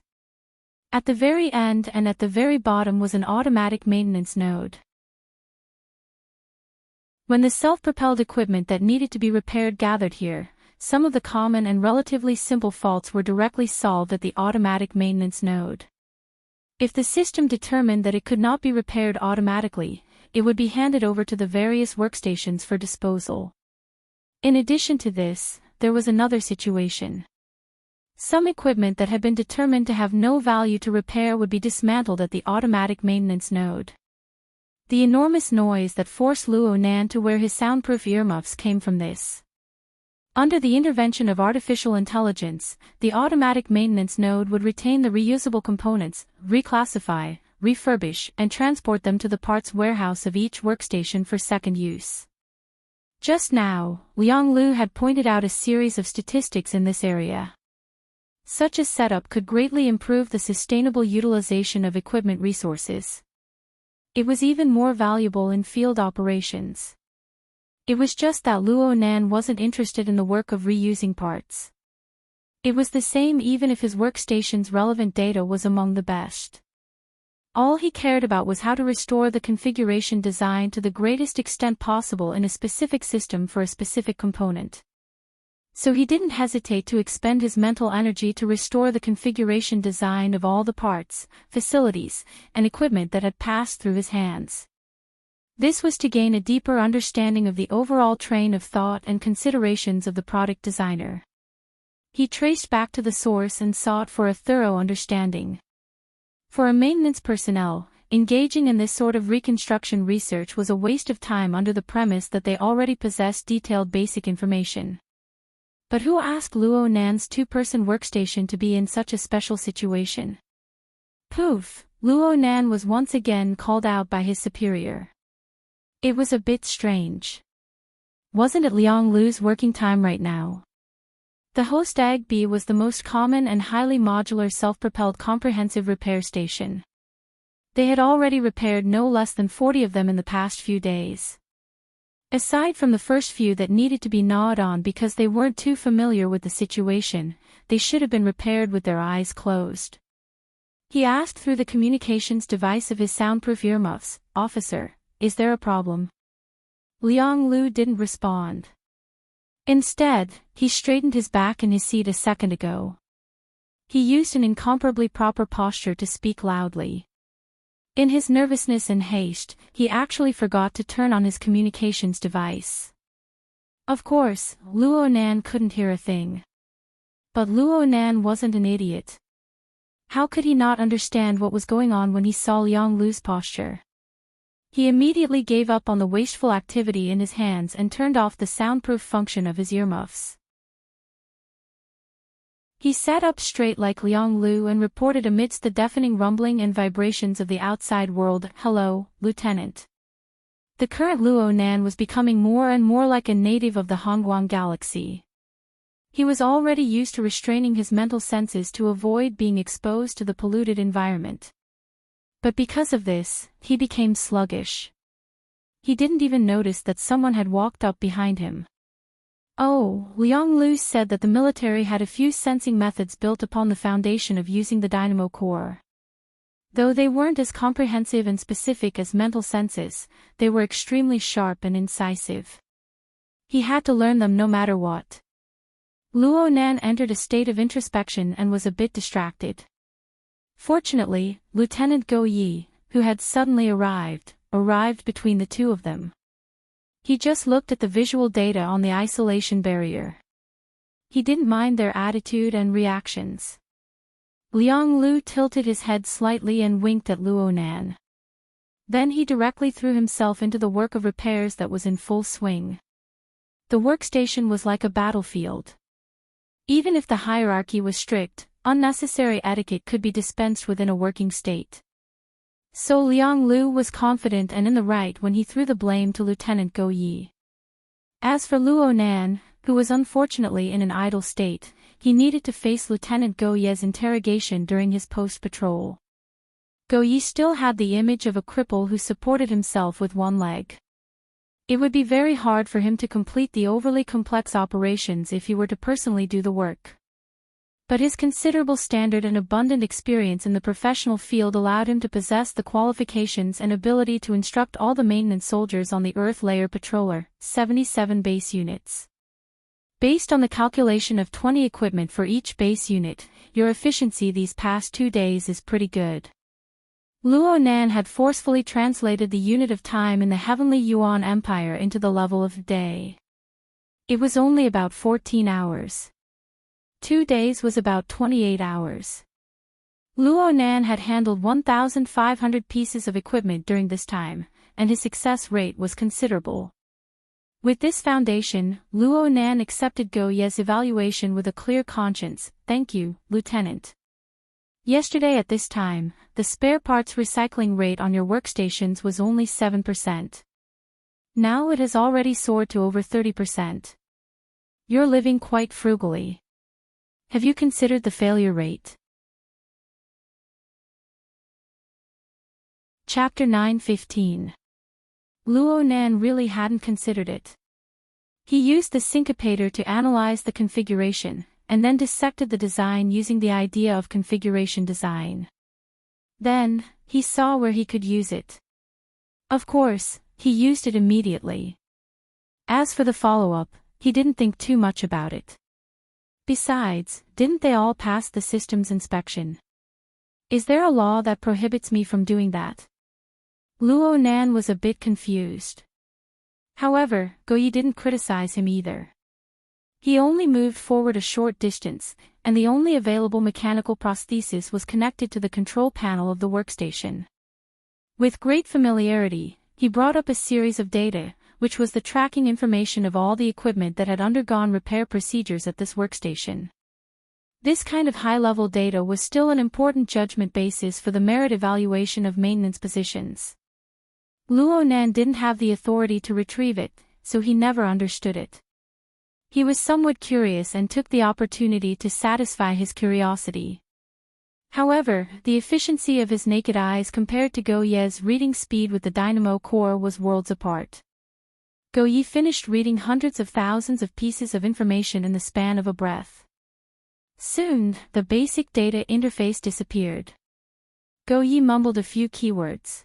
Speaker 1: At the very end and at the very bottom was an automatic maintenance node. When the self-propelled equipment that needed to be repaired gathered here, some of the common and relatively simple faults were directly solved at the automatic maintenance node. If the system determined that it could not be repaired automatically, it would be handed over to the various workstations for disposal. In addition to this, there was another situation. Some equipment that had been determined to have no value to repair would be dismantled at the automatic maintenance node. The enormous noise that forced Luo Nan to wear his soundproof earmuffs came from this. Under the intervention of artificial intelligence, the automatic maintenance node would retain the reusable components, reclassify, refurbish, and transport them to the parts warehouse of each workstation for second use. Just now, Liang Lu had pointed out a series of statistics in this area. Such a setup could greatly improve the sustainable utilization of equipment resources. It was even more valuable in field operations. It was just that Luo Nan wasn't interested in the work of reusing parts. It was the same even if his workstation's relevant data was among the best. All he cared about was how to restore the configuration design to the greatest extent possible in a specific system for a specific component. So he didn't hesitate to expend his mental energy to restore the configuration design of all the parts, facilities, and equipment that had passed through his hands. This was to gain a deeper understanding of the overall train of thought and considerations of the product designer. He traced back to the source and sought for a thorough understanding. For a maintenance personnel, engaging in this sort of reconstruction research was a waste of time under the premise that they already possessed detailed basic information. But who asked Luo Nan's 2-person workstation to be in such a special situation? Poof! Luo Nan was once again called out by his superior. It was a bit strange. Wasn't it Liang Lu's working time right now? The host AGB was the most common and highly modular self-propelled comprehensive repair station. They had already repaired no less than 40 of them in the past few days. Aside from the first few that needed to be gnawed on because they weren't too familiar with the situation, they should have been repaired with their eyes closed. He asked through the communications device of his soundproof earmuffs, "Officer, is there a problem?" Liang Lu didn't respond. Instead, he straightened his back in his seat a second ago. He used an incomparably proper posture to speak loudly. In his nervousness and haste, he actually forgot to turn on his communications device. Of course, Luo Nan couldn't hear a thing. But Luo Nan wasn't an idiot. How could he not understand what was going on when he saw Liang Lu's posture? He immediately gave up on the wasteful activity in his hands and turned off the soundproof function of his earmuffs. He sat up straight like Liang Lu and reported amidst the deafening rumbling and vibrations of the outside world, "Hello, Lieutenant." The current Luo Nan was becoming more and more like a native of the Hongguang galaxy. He was already used to restraining his mental senses to avoid being exposed to the polluted environment. But because of this, he became sluggish. He didn't even notice that someone had walked up behind him. Oh, Liang Lu said that the military had a few sensing methods built upon the foundation of using the dynamo core. Though they weren't as comprehensive and specific as mental senses, they were extremely sharp and incisive. He had to learn them no matter what. Luo Nan entered a state of introspection and was a bit distracted. Fortunately, Lieutenant Go Yi, who had suddenly arrived between the two of them. He just looked at the visual data on the isolation barrier. He didn't mind their attitude and reactions. Liang Lu tilted his head slightly and winked at Luo Nan. Then he directly threw himself into the work of repairs that was in full swing. The workstation was like a battlefield. Even if the hierarchy was strict, unnecessary etiquette could be dispensed with in a working state. So Liang Lu was confident and in the right when he threw the blame to Lieutenant Go Yi. As for Luo Nan, who was unfortunately in an idle state, he needed to face Lieutenant Go Ye's interrogation during his post-patrol. Go Yi still had the image of a cripple who supported himself with one leg. It would be very hard for him to complete the overly complex operations if he were to personally do the work. But his considerable standard and abundant experience in the professional field allowed him to possess the qualifications and ability to instruct all the maintenance soldiers on the Earth Layer Patroller, 77 base units. Based on the calculation of 20 equipment for each base unit, your efficiency these past 2 days is pretty good. Luo Nan had forcefully translated the unit of time in the Heavenly Yuan Empire into the level of day. It was only about 14 hours. 2 days was about 28 hours. Luo Nan had handled 1,500 pieces of equipment during this time, and his success rate was considerable. With this foundation, Luo Nan accepted Go Ye's evaluation with a clear conscience. Thank you, Lieutenant. Yesterday at this time, the spare parts recycling rate on your workstations was only 7%. Now it has already soared to over 30%. You're living quite frugally. Have you considered the failure rate? Chapter 9:15. Luo Nan really hadn't considered it. He used the syncopator to analyze the configuration, and then dissected the design using the idea of configuration design. Then, he saw where he could use it. Of course, he used it immediately. As for the follow-up, he didn't think too much about it. Besides, didn't they all pass the systems inspection? Is there a law that prohibits me from doing that? Luo Nan was a bit confused. However, Go Yi didn't criticize him either. He only moved forward a short distance, and the only available mechanical prosthesis was connected to the control panel of the workstation. With great familiarity, he brought up a series of data, which was the tracking information of all the equipment that had undergone repair procedures at this workstation. This kind of high-level data was still an important judgment basis for the merit evaluation of maintenance positions. Luo Nan didn't have the authority to retrieve it, so he never understood it. He was somewhat curious and took the opportunity to satisfy his curiosity. However, the efficiency of his naked eyes compared to Go Ye's reading speed with the dynamo core was worlds apart. Go Yi finished reading hundreds of thousands of pieces of information in the span of a breath. Soon, the basic data interface disappeared. Go Yi mumbled a few keywords.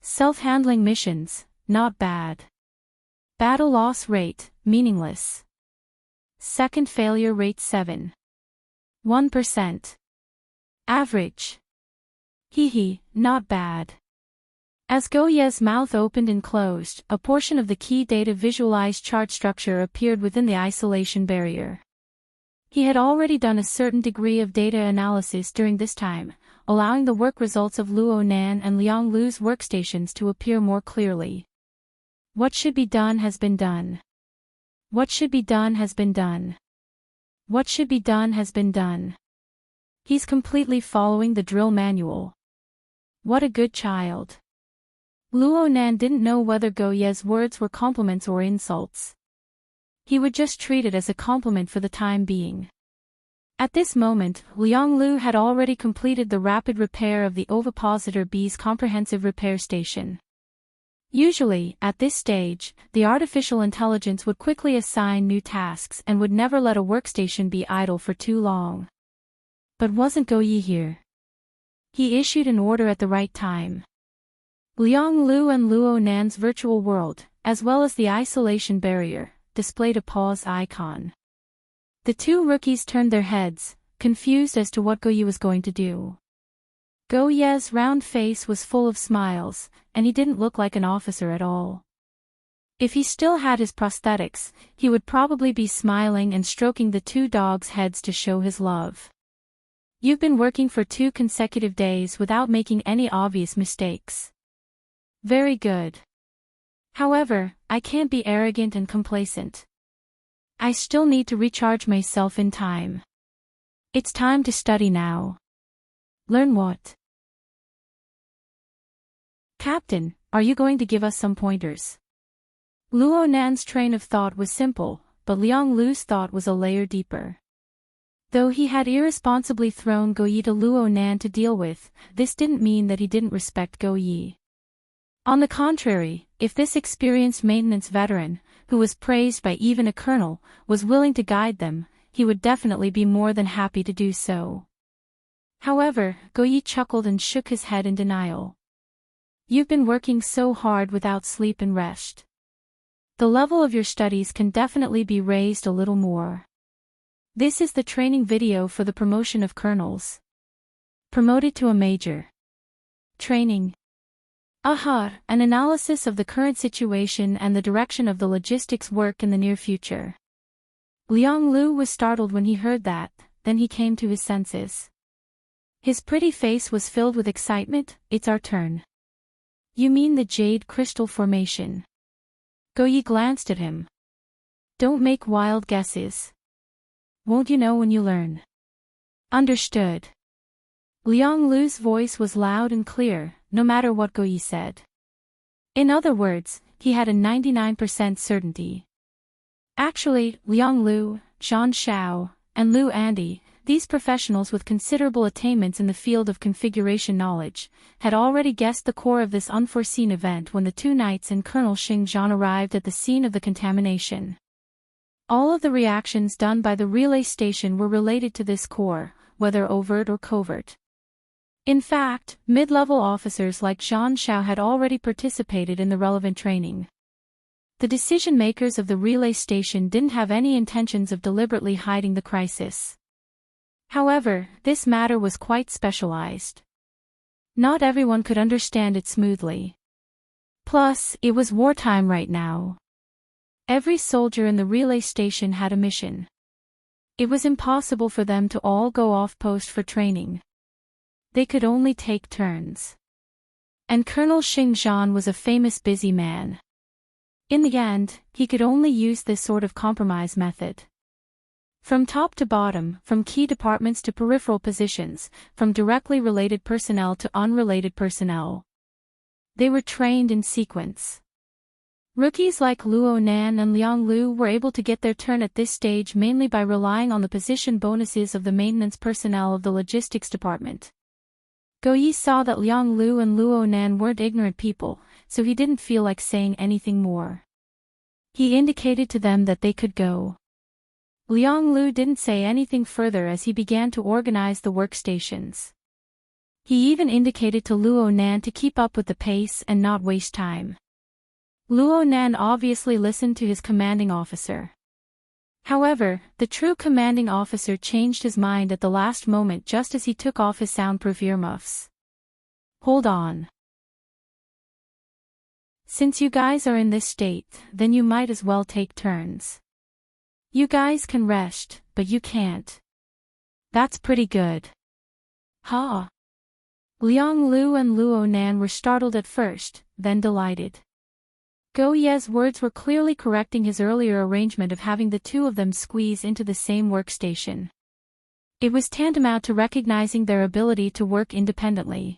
Speaker 1: Self-handling missions, not bad. Battle loss rate, meaningless. Second failure rate 7.1%. Average. Hee, not bad. As Go Ye's mouth opened and closed, a portion of the key data visualized chart structure appeared within the isolation barrier. He had already done a certain degree of data analysis during this time, allowing the work results of Luo Nan and Liang Lu's workstations to appear more clearly. What should be done has been done. What should be done has been done. What should be done has been done. He's completely following the drill manual. What a good child. Luo Nan didn't know whether Go Ye's words were compliments or insults. He would just treat it as a compliment for the time being. At this moment, Liang Lu had already completed the rapid repair of the Ovipositor B's comprehensive repair station. Usually, at this stage, the artificial intelligence would quickly assign new tasks and would never let a workstation be idle for too long. But wasn't Go Yi here? He issued an order at the right time. Liang Lu and Luo Nan's virtual world, as well as the isolation barrier, displayed a pause icon. The two rookies turned their heads, confused as to what Go Yi was going to do. Go Ye's round face was full of smiles, and he didn't look like an officer at all. If he still had his prosthetics, he would probably be smiling and stroking the two dogs' heads to show his love. You've been working for 2 consecutive days without making any obvious mistakes. Very good. However, I can't be arrogant and complacent. I still need to recharge myself in time. It's time to study now. Learn what? Captain, are you going to give us some pointers? Luo Nan's train of thought was simple, but Liang Lu's thought was a layer deeper. Though he had irresponsibly thrown Go Yi to Luo Nan to deal with, this didn't mean that he didn't respect Go Yi. On the contrary, if this experienced maintenance veteran, who was praised by even a colonel, was willing to guide them, he would definitely be more than happy to do so. However, Go Yi chuckled and shook his head in denial. You've been working so hard without sleep and rest. The level of your studies can definitely be raised a little more. This is the training video for the promotion of colonels. Promoted to a major. Training. An analysis of the current situation and the direction of the logistics work in the near future. Liang Lu was startled when he heard that, then he came to his senses. His pretty face was filled with excitement. It's our turn. You mean the Jade Crystal Formation? Go Yi glanced at him. Don't make wild guesses. Won't you know when you learn? Understood. Liang Lu's voice was loud and clear, no matter what Go Yi said. In other words, he had a 99% certainty. Actually, Liang Lu, Zhang Xiao, and Lu Andy, these professionals with considerable attainments in the field of configuration knowledge, had already guessed the core of this unforeseen event when the two knights and Colonel Xingzhan arrived at the scene of the contamination. All of the reactions done by the relay station were related to this core, whether overt or covert. In fact, mid-level officers like Zhang Xiao had already participated in the relevant training. The decision-makers of the relay station didn't have any intentions of deliberately hiding the crisis. However, this matter was quite specialized. Not everyone could understand it smoothly. Plus, it was wartime right now. Every soldier in the relay station had a mission. It was impossible for them to all go off post for training. They could only take turns. And Colonel Xingzhan was a famous busy man. In the end, he could only use this sort of compromise method. From top to bottom, from key departments to peripheral positions, from directly related personnel to unrelated personnel. They were trained in sequence. Rookies like Luo Nan and Liang Lu were able to get their turn at this stage mainly by relying on the position bonuses of the maintenance personnel of the logistics department. Go Yi saw that Liang Lu and Luo Nan weren't ignorant people, so he didn't feel like saying anything more. He indicated to them that they could go. Liang Lu didn't say anything further as he began to organize the workstations. He even indicated to Luo Nan to keep up with the pace and not waste time. Luo Nan obviously listened to his commanding officer. However, the true commanding officer changed his mind at the last moment just as he took off his soundproof earmuffs. Hold on. Since you guys are in this state, then you might as well take turns. You guys can rest, but you can't. That's pretty good. Ha! Liang Lu and Luo Nan were startled at first, then delighted. Go Ye's words were clearly correcting his earlier arrangement of having the two of them squeeze into the same workstation. It was tantamount to recognizing their ability to work independently.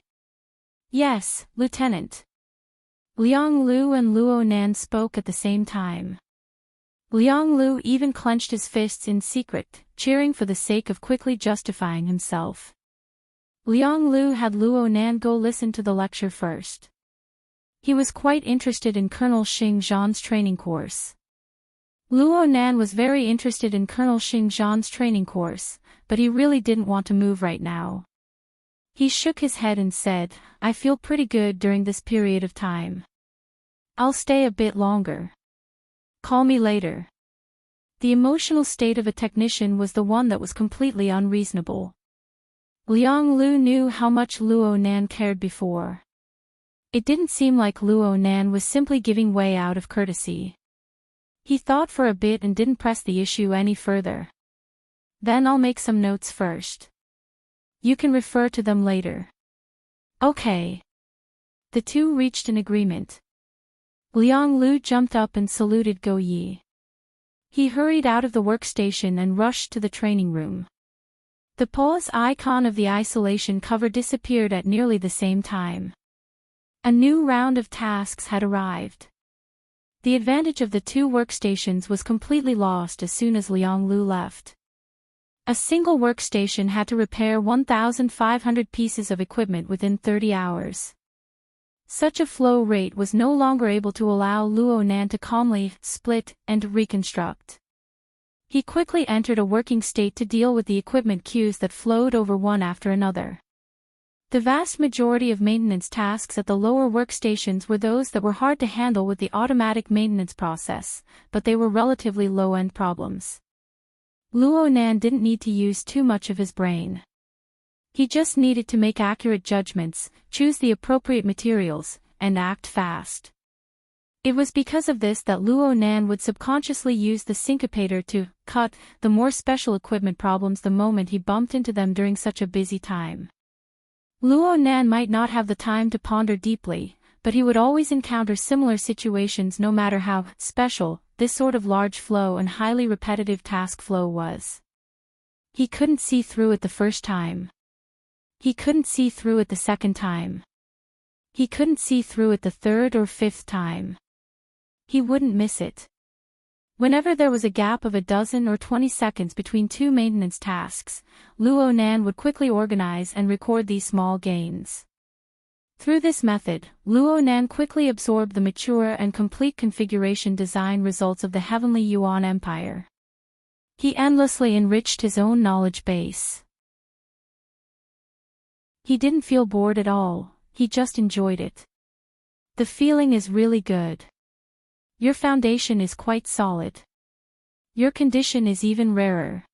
Speaker 1: Yes, Lieutenant. Liang Lu and Luo Nan spoke at the same time. Liang Lu even clenched his fists in secret, cheering for the sake of quickly justifying himself. Liang Lu had Luo Nan go listen to the lecture first. He was quite interested in Colonel Xingzhan's training course. Luo Nan was very interested in Colonel Xingzhan's training course, but he really didn't want to move right now. He shook his head and said, I feel pretty good during this period of time. I'll stay a bit longer. Call me later. The emotional state of a technician was the one that was completely unreasonable. Liang Lu knew how much Luo Nan cared before. It didn't seem like Luo Nan was simply giving way out of courtesy. He thought for a bit and didn't press the issue any further. Then I'll make some notes first. You can refer to them later. Okay. The two reached an agreement. Liang Lu jumped up and saluted Go Yi. He hurried out of the workstation and rushed to the training room. The pause icon of the isolation cover disappeared at nearly the same time. A new round of tasks had arrived. The advantage of the two workstations was completely lost as soon as Liang Lu left. A single workstation had to repair 1,500 pieces of equipment within 30 hours. Such a flow rate was no longer able to allow Luo Nan to calmly split and reconstruct. He quickly entered a working state to deal with the equipment queues that flowed over one after another. The vast majority of maintenance tasks at the lower workstations were those that were hard to handle with the automatic maintenance process, but they were relatively low-end problems. Luo Nan didn't need to use too much of his brain. He just needed to make accurate judgments, choose the appropriate materials, and act fast. It was because of this that Luo Nan would subconsciously use the syncopator to cut the more special equipment problems the moment he bumped into them during such a busy time. Luo Nan might not have the time to ponder deeply, but he would always encounter similar situations no matter how special this sort of large flow and highly repetitive task flow was. He couldn't see through it the first time. He couldn't see through it the second time. He couldn't see through it the third or fifth time. He wouldn't miss it. Whenever there was a gap of a dozen or 20 seconds between two maintenance tasks, Luo Nan would quickly organize and record these small gains. Through this method, Luo Nan quickly absorbed the mature and complete configuration design results of the Heavenly Yuan Empire. He endlessly enriched his own knowledge base. He didn't feel bored at all, he just enjoyed it. The feeling is really good. Your foundation is quite solid. Your condition is even rarer.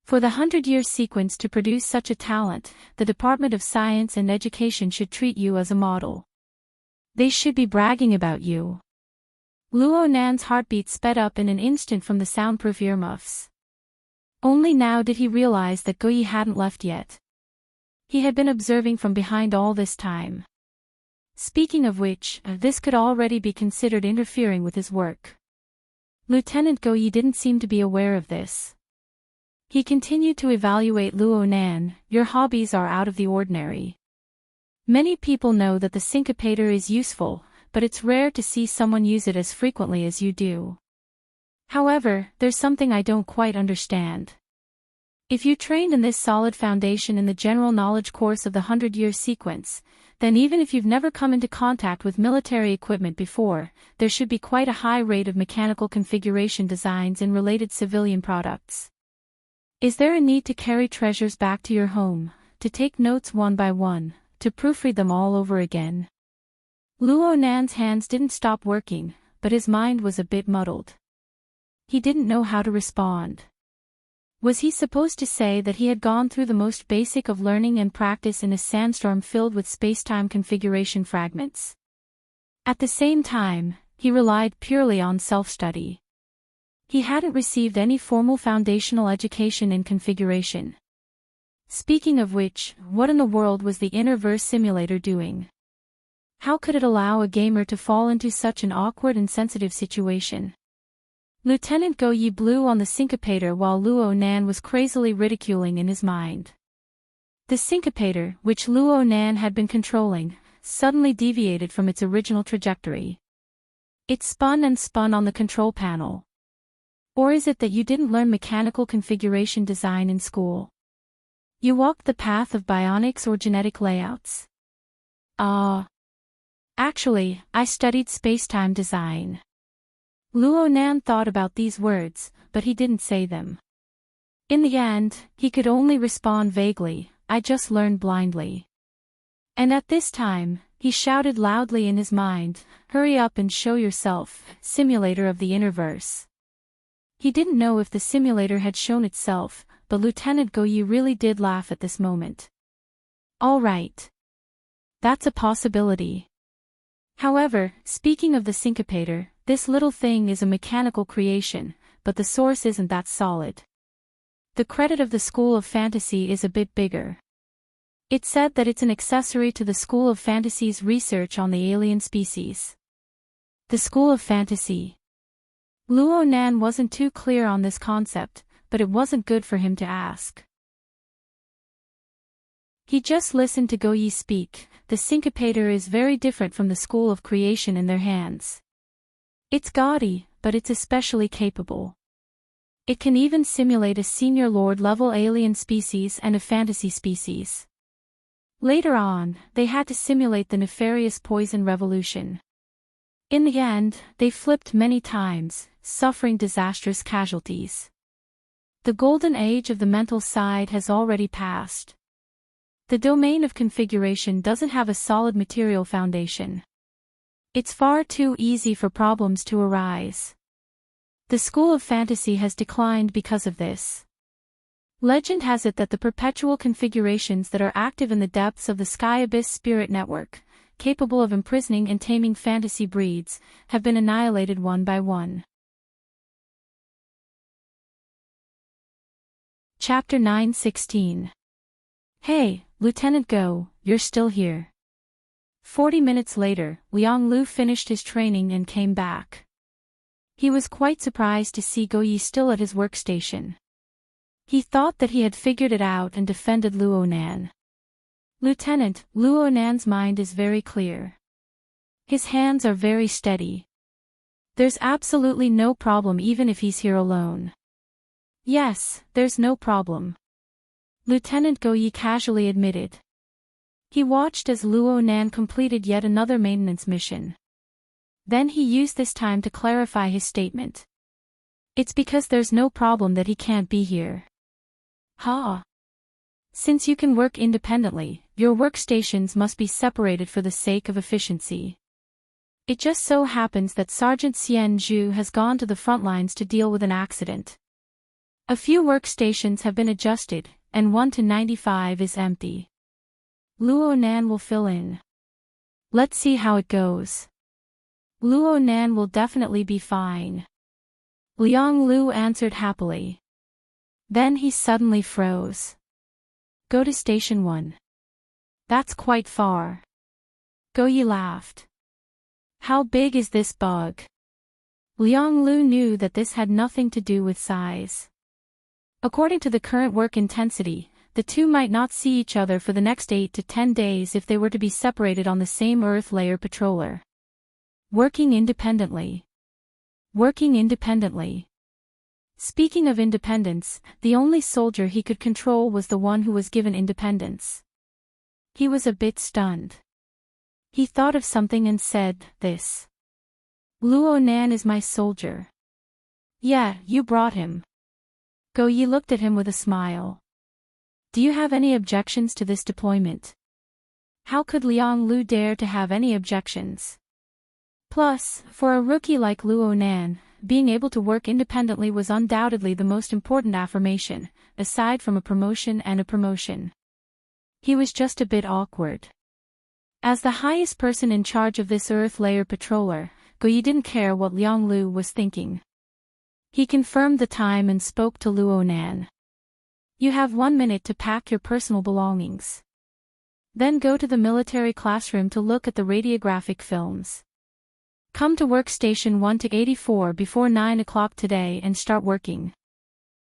Speaker 1: For the 100-year sequence to produce such a talent, the Department of Science and Education should treat you as a model. They should be bragging about you. Luo Nan's heartbeat sped up in an instant from the soundproof earmuffs. Only now did he realize that Go Yi hadn't left yet. He had been observing from behind all this time. Speaking of which, this could already be considered interfering with his work. Lieutenant Go Yi didn't seem to be aware of this. He continued to evaluate Luo Nan. Your hobbies are out of the ordinary. Many people know that the syncopator is useful, but it's rare to see someone use it as frequently as you do. However, there's something I don't quite understand. If you trained in this solid foundation in the general knowledge course of the 100-year sequence, then even if you've never come into contact with military equipment before, there should be quite a high rate of mechanical configuration designs in related civilian products. Is there a need to carry treasures back to your home, to take notes one by one, to proofread them all over again? Luo Nan's hands didn't stop working, but his mind was a bit muddled. He didn't know how to respond. Was he supposed to say that he had gone through the most basic of learning and practice in a sandstorm filled with spacetime configuration fragments? At the same time, he relied purely on self-study. He hadn't received any formal foundational education in configuration. Speaking of which, what in the world was the Innerverse simulator doing? How could it allow a gamer to fall into such an awkward and sensitive situation? Lieutenant Go Yi blew on the syncopator while Luo Nan was crazily ridiculing in his mind. The syncopator, which Luo Nan had been controlling, suddenly deviated from its original trajectory. It spun and spun on the control panel. Or is it that you didn't learn mechanical configuration design in school? You walked the path of bionics or genetic layouts? Actually, I studied spacetime design. Luo Nan thought about these words, but he didn't say them. In the end, he could only respond vaguely, I just learned blindly. And at this time, he shouted loudly in his mind, hurry up and show yourself, simulator of the Innerverse. He didn't know if the simulator had shown itself, but Lieutenant Go Yi really did laugh at this moment. All right. That's a possibility. However, speaking of the syncopator, this little thing is a mechanical creation, but the source isn't that solid. The credit of the School of Fantasy is a bit bigger. It said that it's an accessory to the School of Fantasy's research on the alien species. The School of Fantasy. Luo Nan wasn't too clear on this concept, but it wasn't good for him to ask. He just listened to Go Yi speak. The syncopator is very different from the School of Creation in their hands. It's gaudy, but it's especially capable. It can even simulate a senior lord-level alien species and a fantasy species. Later on, they had to simulate the nefarious poison revolution. In the end, they flipped many times, suffering disastrous casualties. The golden age of the mental side has already passed. The domain of configuration doesn't have a solid material foundation. It's far too easy for problems to arise. The School of Fantasy has declined because of this. Legend has it that the perpetual configurations that are active in the depths of the Sky Abyss spirit network, capable of imprisoning and taming fantasy breeds, have been annihilated one by one. Chapter 9:16. Hey, Lieutenant Go, you're still here. 40 minutes later, Liang Lu finished his training and came back. He was quite surprised to see Go Yi still at his workstation. He thought that he had figured it out and defended Luo Nan. Lieutenant, Luo Nan's mind is very clear. His hands are very steady. There's absolutely no problem even if he's here alone. Yes, there's no problem. Lieutenant Go Yi casually admitted. He watched as Luo Nan completed yet another maintenance mission. Then he used this time to clarify his statement. It's because there's no problem that he can't be here. Ha! Since you can work independently, your workstations must be separated for the sake of efficiency. It just so happens that Sergeant Xian Zhu has gone to the front lines to deal with an accident. A few workstations have been adjusted, and 1 to 95 is empty. Luo Nan will fill in. Let's see how it goes. Luo Nan will definitely be fine. Liang Lu answered happily. Then he suddenly froze. Go to Station 1. That's quite far. Go Yi laughed. How big is this bug? Liang Lu knew that this had nothing to do with size. According to the current work intensity, the two might not see each other for the next 8 to 10 days if they were to be separated on the same Earth layer patroller. Working independently. Working independently. Speaking of independence, the only soldier he could control was the one who was given independence. He was a bit stunned. He thought of something and said, "This. Luo Nan is my soldier." Yeah, you brought him. Go Yi looked at him with a smile. Do you have any objections to this deployment? How could Liang Lu dare to have any objections? Plus, for a rookie like Luo Nan, being able to work independently was undoubtedly the most important affirmation, aside from a promotion and a promotion. He was just a bit awkward. As the highest person in charge of this Earth layer patroller, Go Yi didn't care what Liang Lu was thinking. He confirmed the time and spoke to Luo Nan. You have 1 minute to pack your personal belongings. Then go to the military classroom to look at the radiographic films. Come to workstation 1 to 84 before 9 o'clock today and start working.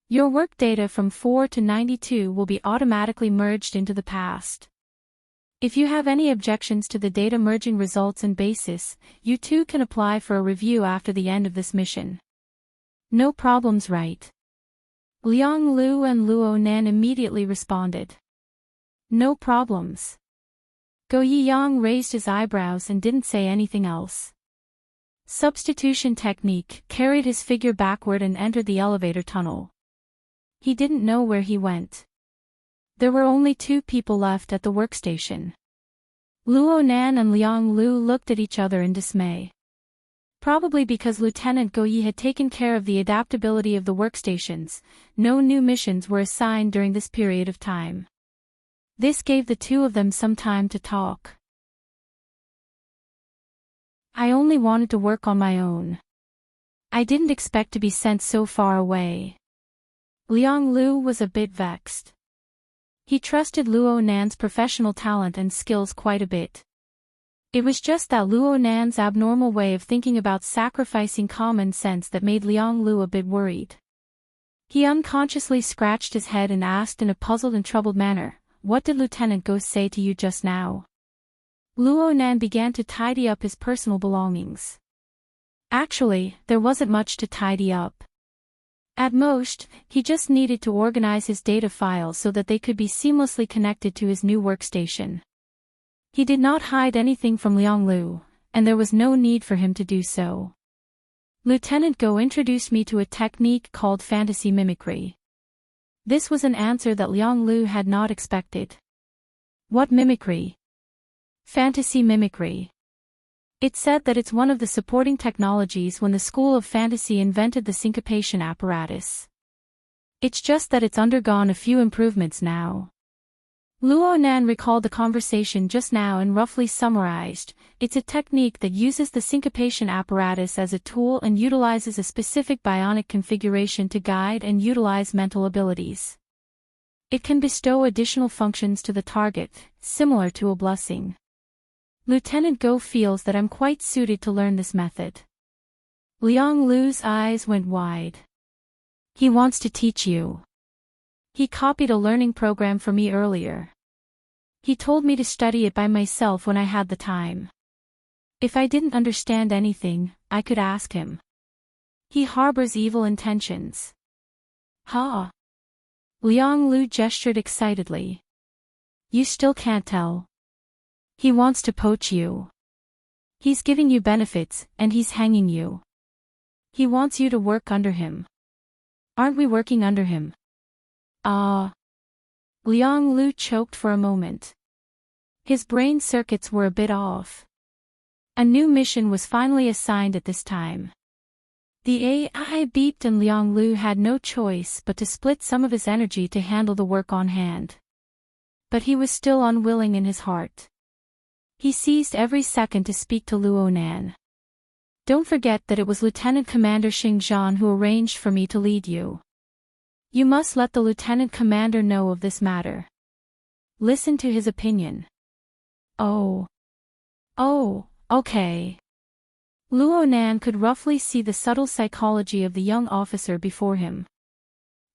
Speaker 1: Your work data from 4 to 92 will be automatically merged into the past. If you have any objections to the data merging results and basis, you too can apply for a review after the end of this mission. No problems, right? Liang Lu and Luo Nan immediately responded. No problems. Go Yi Yang raised his eyebrows and didn't say anything else. Substitution technique carried his figure backward and entered the elevator tunnel. He didn't know where he went. There were only 2 people left at the workstation. Luo Nan and Liang Lu looked at each other in dismay. Probably because Lieutenant Go Yi had taken care of the adaptability of the workstations, no new missions were assigned during this period of time. This gave the two of them some time to talk. I only wanted to work on my own. I didn't expect to be sent so far away. Liang Lu was a bit vexed. He trusted Luo Nan's professional talent and skills quite a bit. It was just that Luo Nan's abnormal way of thinking about sacrificing common sense that made Liang Lu a bit worried. He unconsciously scratched his head and asked in a puzzled and troubled manner, "What did Lieutenant Go say to you just now?" Luo Nan began to tidy up his personal belongings. Actually, there wasn't much to tidy up. At most, he just needed to organize his data files so that they could be seamlessly connected to his new workstation. He did not hide anything from Liang Lu, and there was no need for him to do so. Lieutenant Go introduced me to a technique called fantasy mimicry. This was an answer that Liang Lu had not expected. What mimicry? Fantasy mimicry. It said that it's one of the supporting technologies when the School of Fantasy invented the syncopation apparatus. It's just that it's undergone a few improvements now. Luo Nan recalled the conversation just now and roughly summarized, it's a technique that uses the syncopation apparatus as a tool and utilizes a specific bionic configuration to guide and utilize mental abilities. It can bestow additional functions to the target, similar to a blessing. Lieutenant Go feels that I'm quite suited to learn this method. Liang Lu's eyes went wide. He wants to teach you. He copied a learning program for me earlier. He told me to study it by myself when I had the time. If I didn't understand anything, I could ask him. He harbors evil intentions. Ha! Liang Lu gestured excitedly. You still can't tell. He wants to poach you. He's giving you benefits, and he's hanging you. He wants you to work under him. Aren't we working under him? Ah. Liang Lu choked for a moment. His brain circuits were a bit off. A new mission was finally assigned at this time. The AI beeped and Liang Lu had no choice but to split some of his energy to handle the work on hand. But he was still unwilling in his heart. He seized every second to speak to Luo Nan. Don't forget that it was Lieutenant Commander Xing Zhan who arranged for me to lead you. You must let the Lieutenant Commander know of this matter. Listen to his opinion. Oh, okay. Luo Nan could roughly see the subtle psychology of the young officer before him.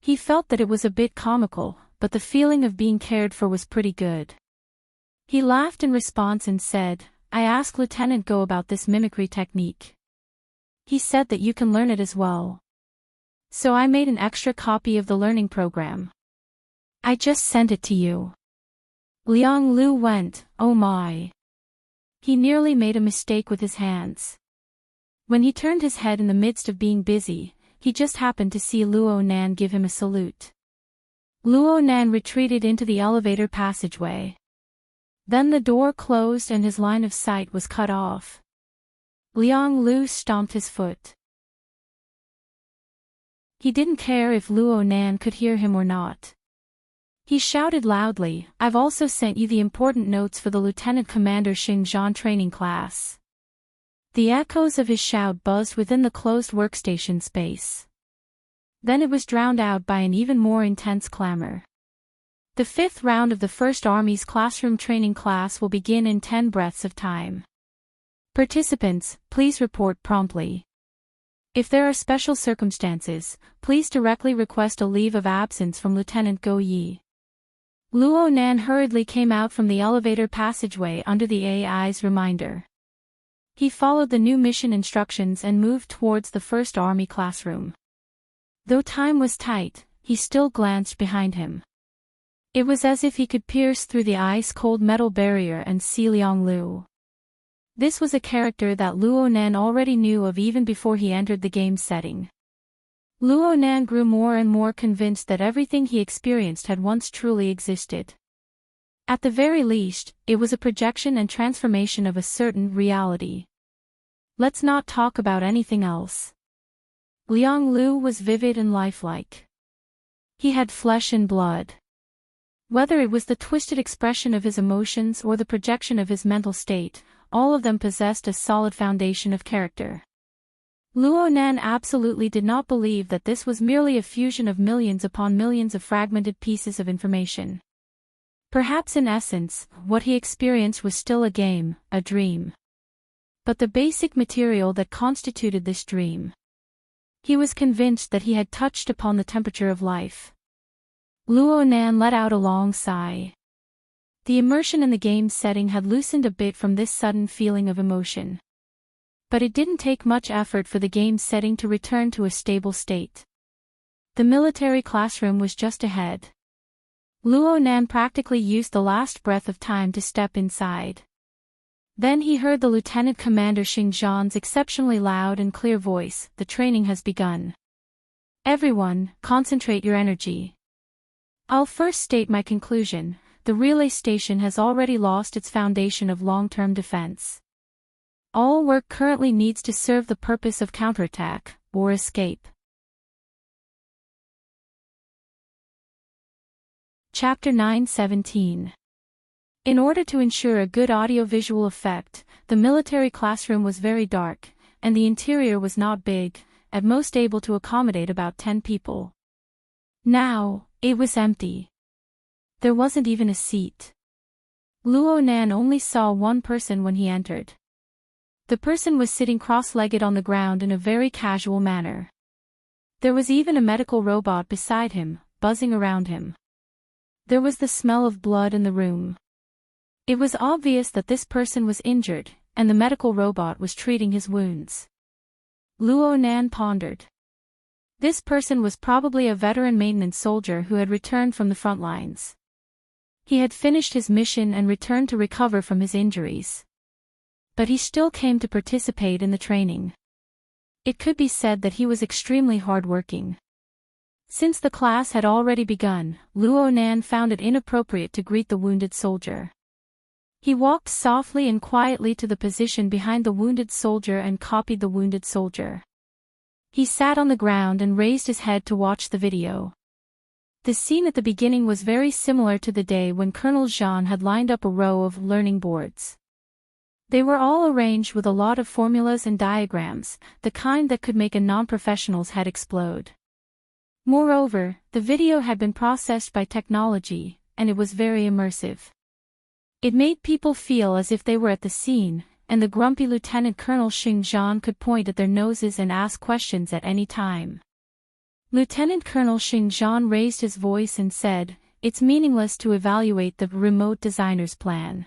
Speaker 1: He felt that it was a bit comical, but the feeling of being cared for was pretty good. He laughed in response and said, I asked Lieutenant Go about this mimicry technique. He said that you can learn it as well. So I made an extra copy of the learning program. I just sent it to you. Liang Lu went, oh my. He nearly made a mistake with his hands. When he turned his head in the midst of being busy, he just happened to see Luo Nan give him a salute. Luo Nan retreated into the elevator passageway. Then the door closed and his line of sight was cut off. Liang Lu stomped his foot. He didn't care if Luo Nan could hear him or not. He shouted loudly, I've also sent you the important notes for the Lieutenant Commander Xing Zhan training class. The echoes of his shout buzzed within the closed workstation space. Then it was drowned out by an even more intense clamor. The 5th round of the 1st Army's classroom training class will begin in 10 breaths of time. Participants, please report promptly. If there are special circumstances, please directly request a leave of absence from Lieutenant Go Yi. Luo Nan hurriedly came out from the elevator passageway under the AI's reminder. He followed the new mission instructions and moved towards the 1st Army classroom. Though time was tight, he still glanced behind him. It was as if he could pierce through the ice-cold metal barrier and see Liang Lu. This was a character that Luo Nan already knew of even before he entered the game setting. Luo Nan grew more and more convinced that everything he experienced had once truly existed. At the very least, it was a projection and transformation of a certain reality. Let's not talk about anything else. Liang Lu was vivid and lifelike. He had flesh and blood. Whether it was the twisted expression of his emotions or the projection of his mental state, all of them possessed a solid foundation of character. Luo Nan absolutely did not believe that this was merely a fusion of millions upon millions of fragmented pieces of information. Perhaps in essence, what he experienced was still a game, a dream. But the basic material that constituted this dream. He was convinced that he had touched upon the temperature of life. Luo Nan let out a long sigh. The immersion in the game's setting had loosened a bit from this sudden feeling of emotion. But it didn't take much effort for the game's setting to return to a stable state. The military classroom was just ahead. Luo Nan practically used the last breath of time to step inside. Then he heard the Lieutenant Commander Xing Zhan's exceptionally loud and clear voice, "The training has begun. Everyone, concentrate your energy. I'll first state my conclusion. The relay station has already lost its foundation of long-term defense. All work currently needs to serve the purpose of counterattack, or escape." Chapter 9:17. In order to ensure a good audiovisual effect, the military classroom was very dark, and the interior was not big, at most able to accommodate about 10 people. Now, it was empty. There wasn't even a seat. Luo Nan only saw one person when he entered. The person was sitting cross-legged on the ground in a very casual manner. There was even a medical robot beside him, buzzing around him. There was the smell of blood in the room. It was obvious that this person was injured, and the medical robot was treating his wounds. Luo Nan pondered. This person was probably a veteran maintenance soldier who had returned from the front lines. He had finished his mission and returned to recover from his injuries. But he still came to participate in the training. It could be said that he was extremely hard-working. Since the class had already begun, Luo Nan found it inappropriate to greet the wounded soldier. He walked softly and quietly to the position behind the wounded soldier and copied the wounded soldier. He sat on the ground and raised his head to watch the video. The scene at the beginning was very similar to the day when Colonel Zhan had lined up a row of learning boards. They were all arranged with a lot of formulas and diagrams, the kind that could make a non-professional's head explode. Moreover, the video had been processed by technology, and it was very immersive. It made people feel as if they were at the scene, and the grumpy Lieutenant Colonel Xing Zhan could point at their noses and ask questions at any time. Lieutenant Colonel Xing Zhan raised his voice and said, "It's meaningless to evaluate the remote designer's plan.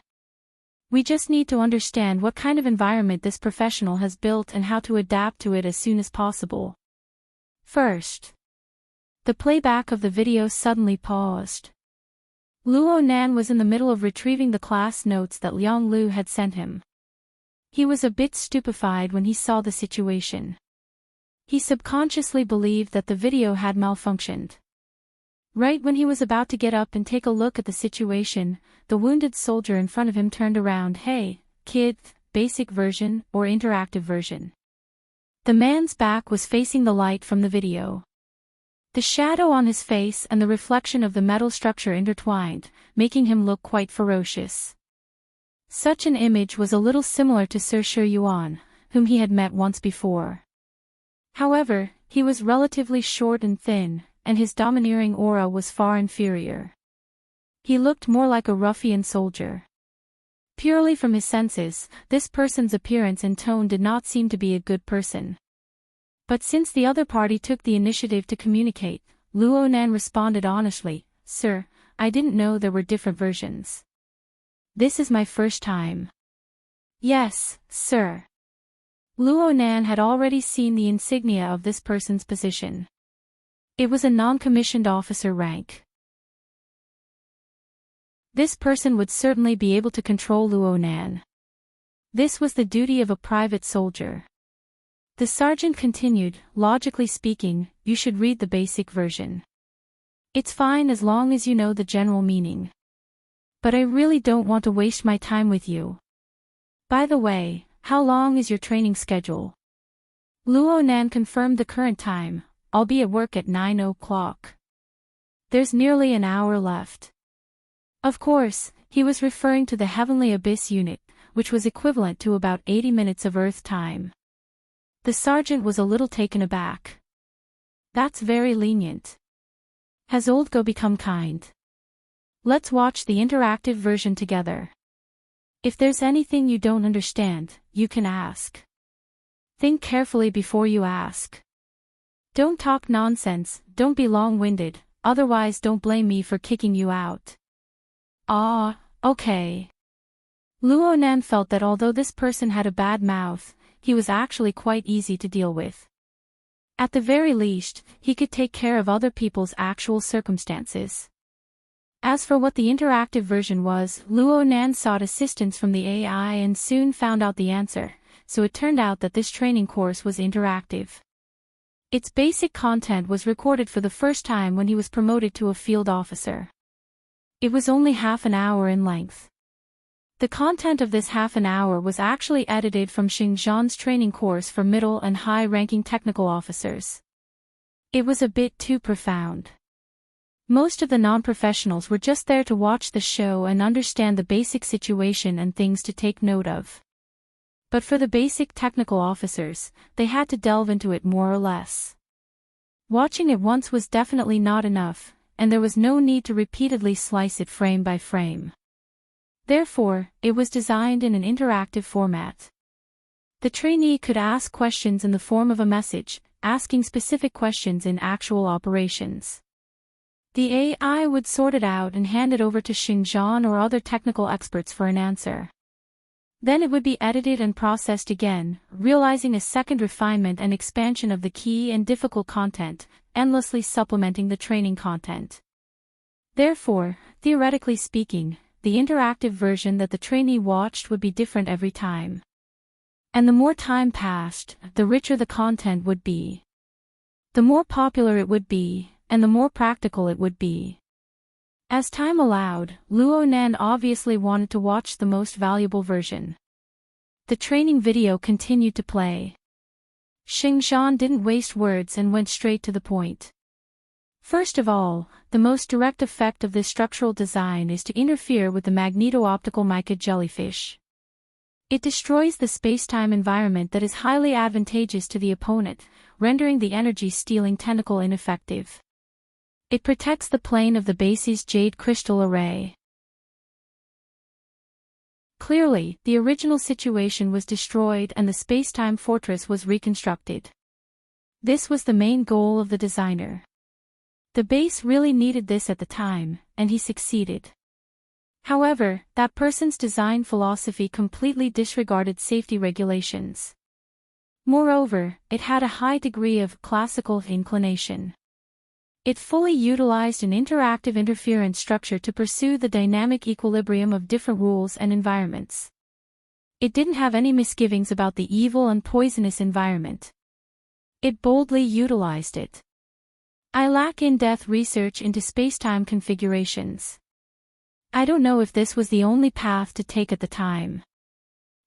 Speaker 1: We just need to understand what kind of environment this professional has built and how to adapt to it as soon as possible." First. The playback of the video suddenly paused. Luo Nan was in the middle of retrieving the class notes that Liang Lu had sent him. He was a bit stupefied when he saw the situation. He subconsciously believed that the video had malfunctioned. Right when he was about to get up and take a look at the situation, the wounded soldier in front of him turned around. "Hey, kid, basic version or interactive version?" The man's back was facing the light from the video. The shadow on his face and the reflection of the metal structure intertwined, making him look quite ferocious. Such an image was a little similar to Sir Shi Yuan, whom he had met once before. However, he was relatively short and thin, and his domineering aura was far inferior. He looked more like a ruffian soldier. Purely from his senses, this person's appearance and tone did not seem to be a good person. But since the other party took the initiative to communicate, Luo Nan responded honestly, "Sir, I didn't know there were different versions. This is my first time." "Yes, sir." Luo Nan had already seen the insignia of this person's position. It was a non-commissioned officer rank. This person would certainly be able to control Luo Nan. This was the duty of a private soldier. The sergeant continued, "Logically speaking, you should read the basic version. It's fine as long as you know the general meaning. But I really don't want to waste my time with you. By the way, How long is your training schedule? Luo Nan confirmed the current time. I'll be at work at 9 o'clock. There's nearly an hour left. Of course, he was referring to the Heavenly Abyss unit, which was equivalent to about 80 minutes of Earth time. The sergeant was a little taken aback. That's very lenient. Has old Go become kind? Let's watch the interactive version together. If there's anything you don't understand, you can ask. Think carefully before you ask. Don't talk nonsense, don't be long-winded, otherwise don't blame me for kicking you out. Ah, okay. Luo Nan felt that although this person had a bad mouth, he was actually quite easy to deal with. At the very least, he could take care of other people's actual circumstances. As for what the interactive version was, Luo Nan sought assistance from the AI and soon found out the answer, so it turned out that this training course was interactive. Its basic content was recorded for the first time when he was promoted to a field officer. It was only half an hour in length. The content of this half an hour was actually edited from Xingzhan's training course for middle and high-ranking technical officers. It was a bit too profound. Most of the non-professionals were just there to watch the show and understand the basic situation and things to take note of. But for the basic technical officers, they had to delve into it more or less. Watching it once was definitely not enough, and there was no need to repeatedly slice it frame by frame. Therefore, it was designed in an interactive format. The trainee could ask questions in the form of a message, asking specific questions in actual operations. The AI would sort it out and hand it over to Xingzhan or other technical experts for an answer. Then it would be edited and processed again, realizing a second refinement and expansion of the key and difficult content, endlessly supplementing the training content. Therefore, theoretically speaking, the interactive version that the trainee watched would be different every time. And the more time passed, the richer the content would be. The more popular it would be, and the more practical it would be. As time allowed, Luo Nan obviously wanted to watch the most valuable version. The training video continued to play. Xingzhan didn't waste words and went straight to the point. First of all, the most direct effect of this structural design is to interfere with the magneto-optical mica jellyfish. It destroys the space-time environment that is highly advantageous to the opponent, rendering the energy-stealing tentacle ineffective. It protects the plane of the base's jade crystal array. Clearly, the original situation was destroyed and the space-time fortress was reconstructed. This was the main goal of the designer. The base really needed this at the time, and he succeeded. However, that person's design philosophy completely disregarded safety regulations. Moreover, it had a high degree of classical inclination. It fully utilized an interactive interference structure to pursue the dynamic equilibrium of different rules and environments. It didn't have any misgivings about the evil and poisonous environment. It boldly utilized it. I lack in-depth research into spacetime configurations. I don't know if this was the only path to take at the time.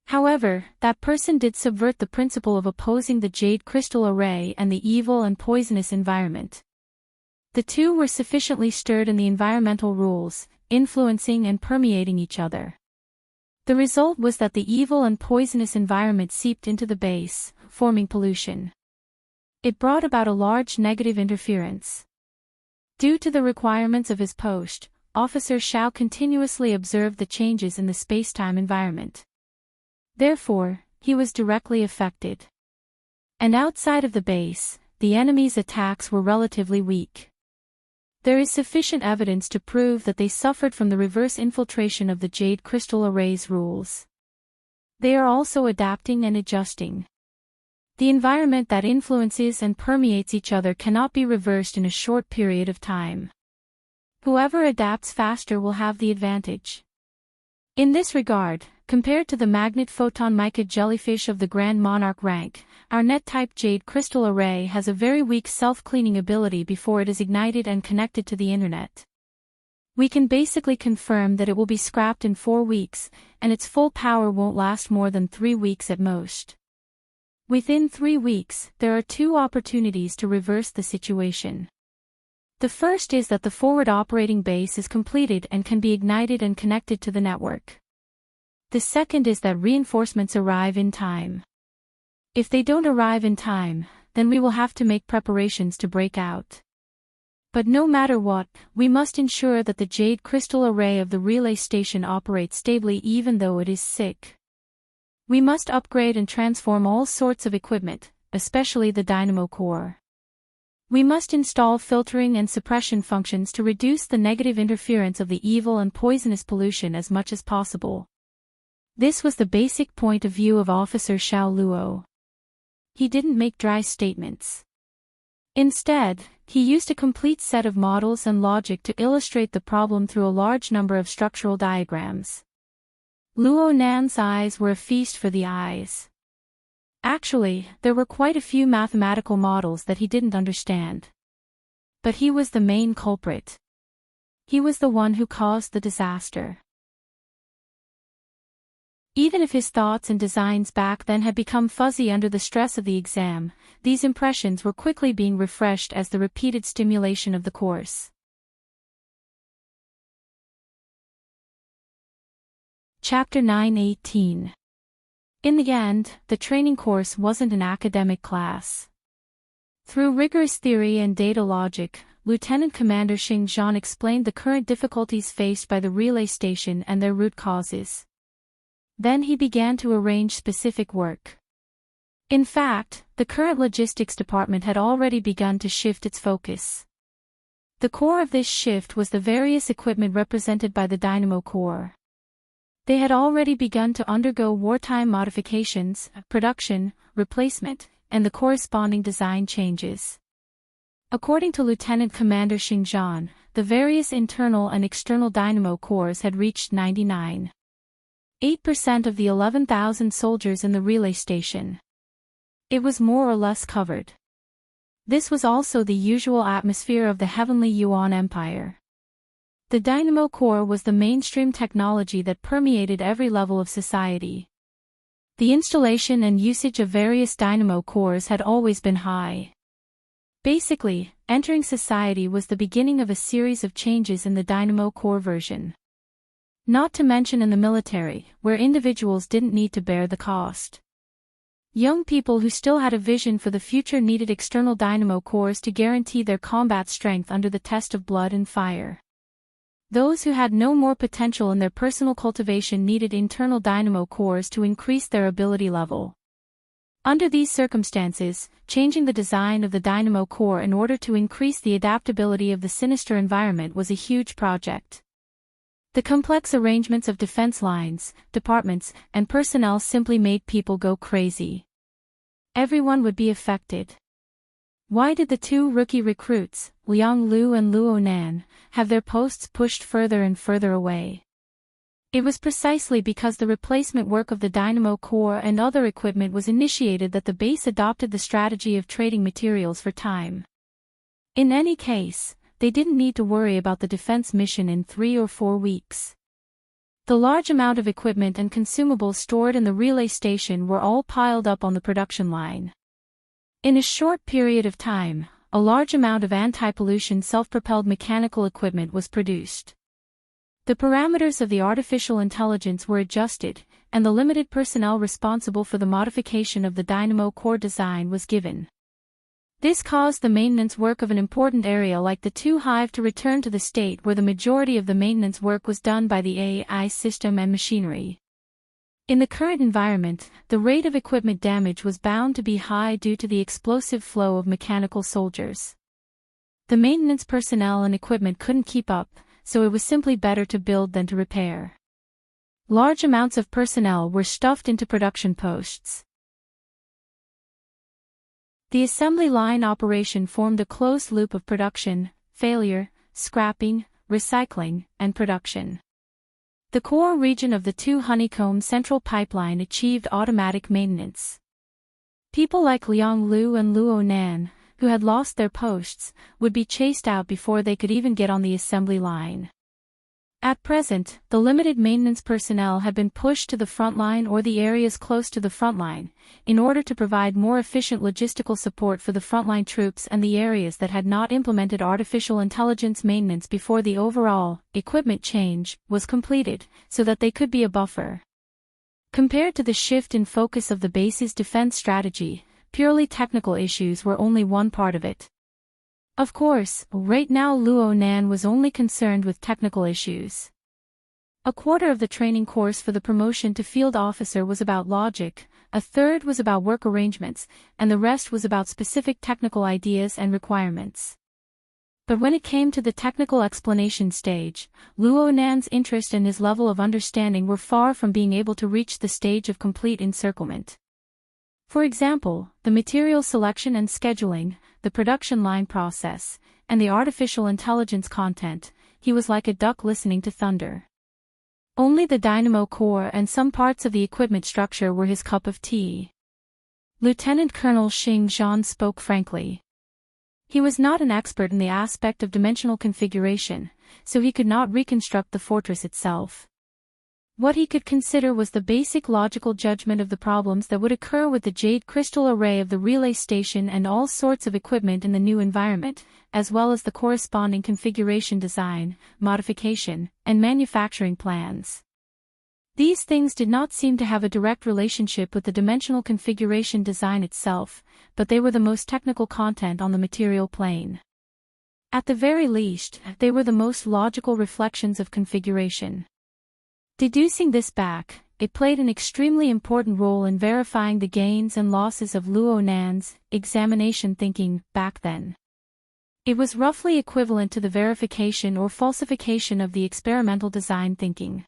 Speaker 1: However, that person did subvert the principle of opposing the jade crystal array and the evil and poisonous environment. The two were sufficiently stirred in the environmental rules, influencing and permeating each other. The result was that the evil and poisonous environment seeped into the base, forming pollution. It brought about a large negative interference. Due to the requirements of his post, Officer Xiao continuously observed the changes in the spacetime environment. Therefore, he was directly affected. And outside of the base, the enemy's attacks were relatively weak. There is sufficient evidence to prove that they suffered from the reverse infiltration of the jade crystal array's rules. They are also adapting and adjusting. The environment that influences and permeates each other cannot be reversed in a short period of time. Whoever adapts faster will have the advantage. In this regard, compared to the magnet photon mica jellyfish of the Grand Monarch rank, our net-type jade crystal array has a very weak self-cleaning ability before it is ignited and connected to the internet. We can basically confirm that it will be scrapped in 4 weeks, and its full power won't last more than 3 weeks at most. Within 3 weeks, there are 2 opportunities to reverse the situation. The first is that the forward operating base is completed and can be ignited and connected to the network. The second is that reinforcements arrive in time. If they don't arrive in time, then we will have to make preparations to break out. But no matter what, we must ensure that the jade crystal array of the relay station operates stably even though it is sick. We must upgrade and transform all sorts of equipment, especially the dynamo core. We must install filtering and suppression functions to reduce the negative interference of the evil and poisonous pollution as much as possible. This was the basic point of view of Officer Xiao Luo. He didn't make dry statements. Instead, he used a complete set of models and logic to illustrate the problem through a large number of structural diagrams. Luo Nan's eyes were a feast for the eyes. Actually, there were quite a few mathematical models that he didn't understand. But he was the main culprit. He was the one who caused the disaster. Even if his thoughts and designs back then had become fuzzy under the stress of the exam, these impressions were quickly being refreshed as the repeated stimulation of the course. Chapter 9:18. In the end, the training course wasn't an academic class. Through rigorous theory and data logic, Lieutenant Commander Xing Zhan explained the current difficulties faced by the relay station and their root causes. Then he began to arrange specific work. In fact, the current logistics department had already begun to shift its focus. The core of this shift was the various equipment represented by the dynamo core. They had already begun to undergo wartime modifications, production, replacement, and the corresponding design changes. According to Lieutenant Commander Xing Zhan, the various internal and external dynamo cores had reached 99.8% of the 11,000 soldiers in the relay station. It was more or less covered. This was also the usual atmosphere of the Heavenly Yuan Empire. The dynamo core was the mainstream technology that permeated every level of society. The installation and usage of various dynamo cores had always been high. Basically, entering society was the beginning of a series of changes in the dynamo core version. Not to mention in the military, where individuals didn't need to bear the cost. Young people who still had a vision for the future needed external dynamo cores to guarantee their combat strength under the test of blood and fire. Those who had no more potential in their personal cultivation needed internal dynamo cores to increase their ability level. Under these circumstances, changing the design of the dynamo core in order to increase the adaptability of the sinister environment was a huge project. The complex arrangements of defense lines, departments, and personnel simply made people go crazy. Everyone would be affected. Why did the 2 rookie recruits, Liang Lu and Luo Nan, have their posts pushed further and further away? It was precisely because the replacement work of the dynamo core and other equipment was initiated that the base adopted the strategy of trading materials for time. In any case, they didn't need to worry about the defense mission in 3 or 4 weeks. The large amount of equipment and consumables stored in the relay station were all piled up on the production line. In a short period of time, a large amount of anti-pollution self-propelled mechanical equipment was produced. The parameters of the artificial intelligence were adjusted, and the limited personnel responsible for the modification of the dynamo core design was given. This caused the maintenance work of an important area like the 2 hive to return to the state where the majority of the maintenance work was done by the AI system and machinery. In the current environment, the rate of equipment damage was bound to be high due to the explosive flow of mechanical soldiers. The maintenance personnel and equipment couldn't keep up, so it was simply better to build than to repair. Large amounts of personnel were stuffed into production posts. The assembly line operation formed a closed loop of production, failure, scrapping, recycling, and production. The core region of the 2 honeycomb central pipeline achieved automatic maintenance. People like Liang Lu and Luo Nan, who had lost their posts, would be chased out before they could even get on the assembly line. At present, the limited maintenance personnel had been pushed to the front line or the areas close to the front line, in order to provide more efficient logistical support for the frontline troops and the areas that had not implemented artificial intelligence maintenance before the overall equipment change was completed, so that they could be a buffer. Compared to the shift in focus of the base's defense strategy, purely technical issues were only one part of it. Of course, right now Luo Nan was only concerned with technical issues. A quarter of the training course for the promotion to field officer was about logic, a third was about work arrangements, and the rest was about specific technical ideas and requirements. But when it came to the technical explanation stage, Luo Nan's interest and his level of understanding were far from being able to reach the stage of complete encirclement. For example, the material selection and scheduling, the production line process, and the artificial intelligence content, he was like a duck listening to thunder. Only the dynamo core and some parts of the equipment structure were his cup of tea. Lieutenant Colonel Xing Zhan spoke frankly. He was not an expert in the aspect of dimensional configuration, so he could not reconstruct the fortress itself. What he could consider was the basic logical judgment of the problems that would occur with the jade crystal array of the relay station and all sorts of equipment in the new environment, as well as the corresponding configuration design, modification, and manufacturing plans. These things did not seem to have a direct relationship with the dimensional configuration design itself, but they were the most technical content on the material plane. At the very least, they were the most logical reflections of configuration. Deducing this back, it played an extremely important role in verifying the gains and losses of Luo Nan's examination thinking back then. It was roughly equivalent to the verification or falsification of the experimental design thinking.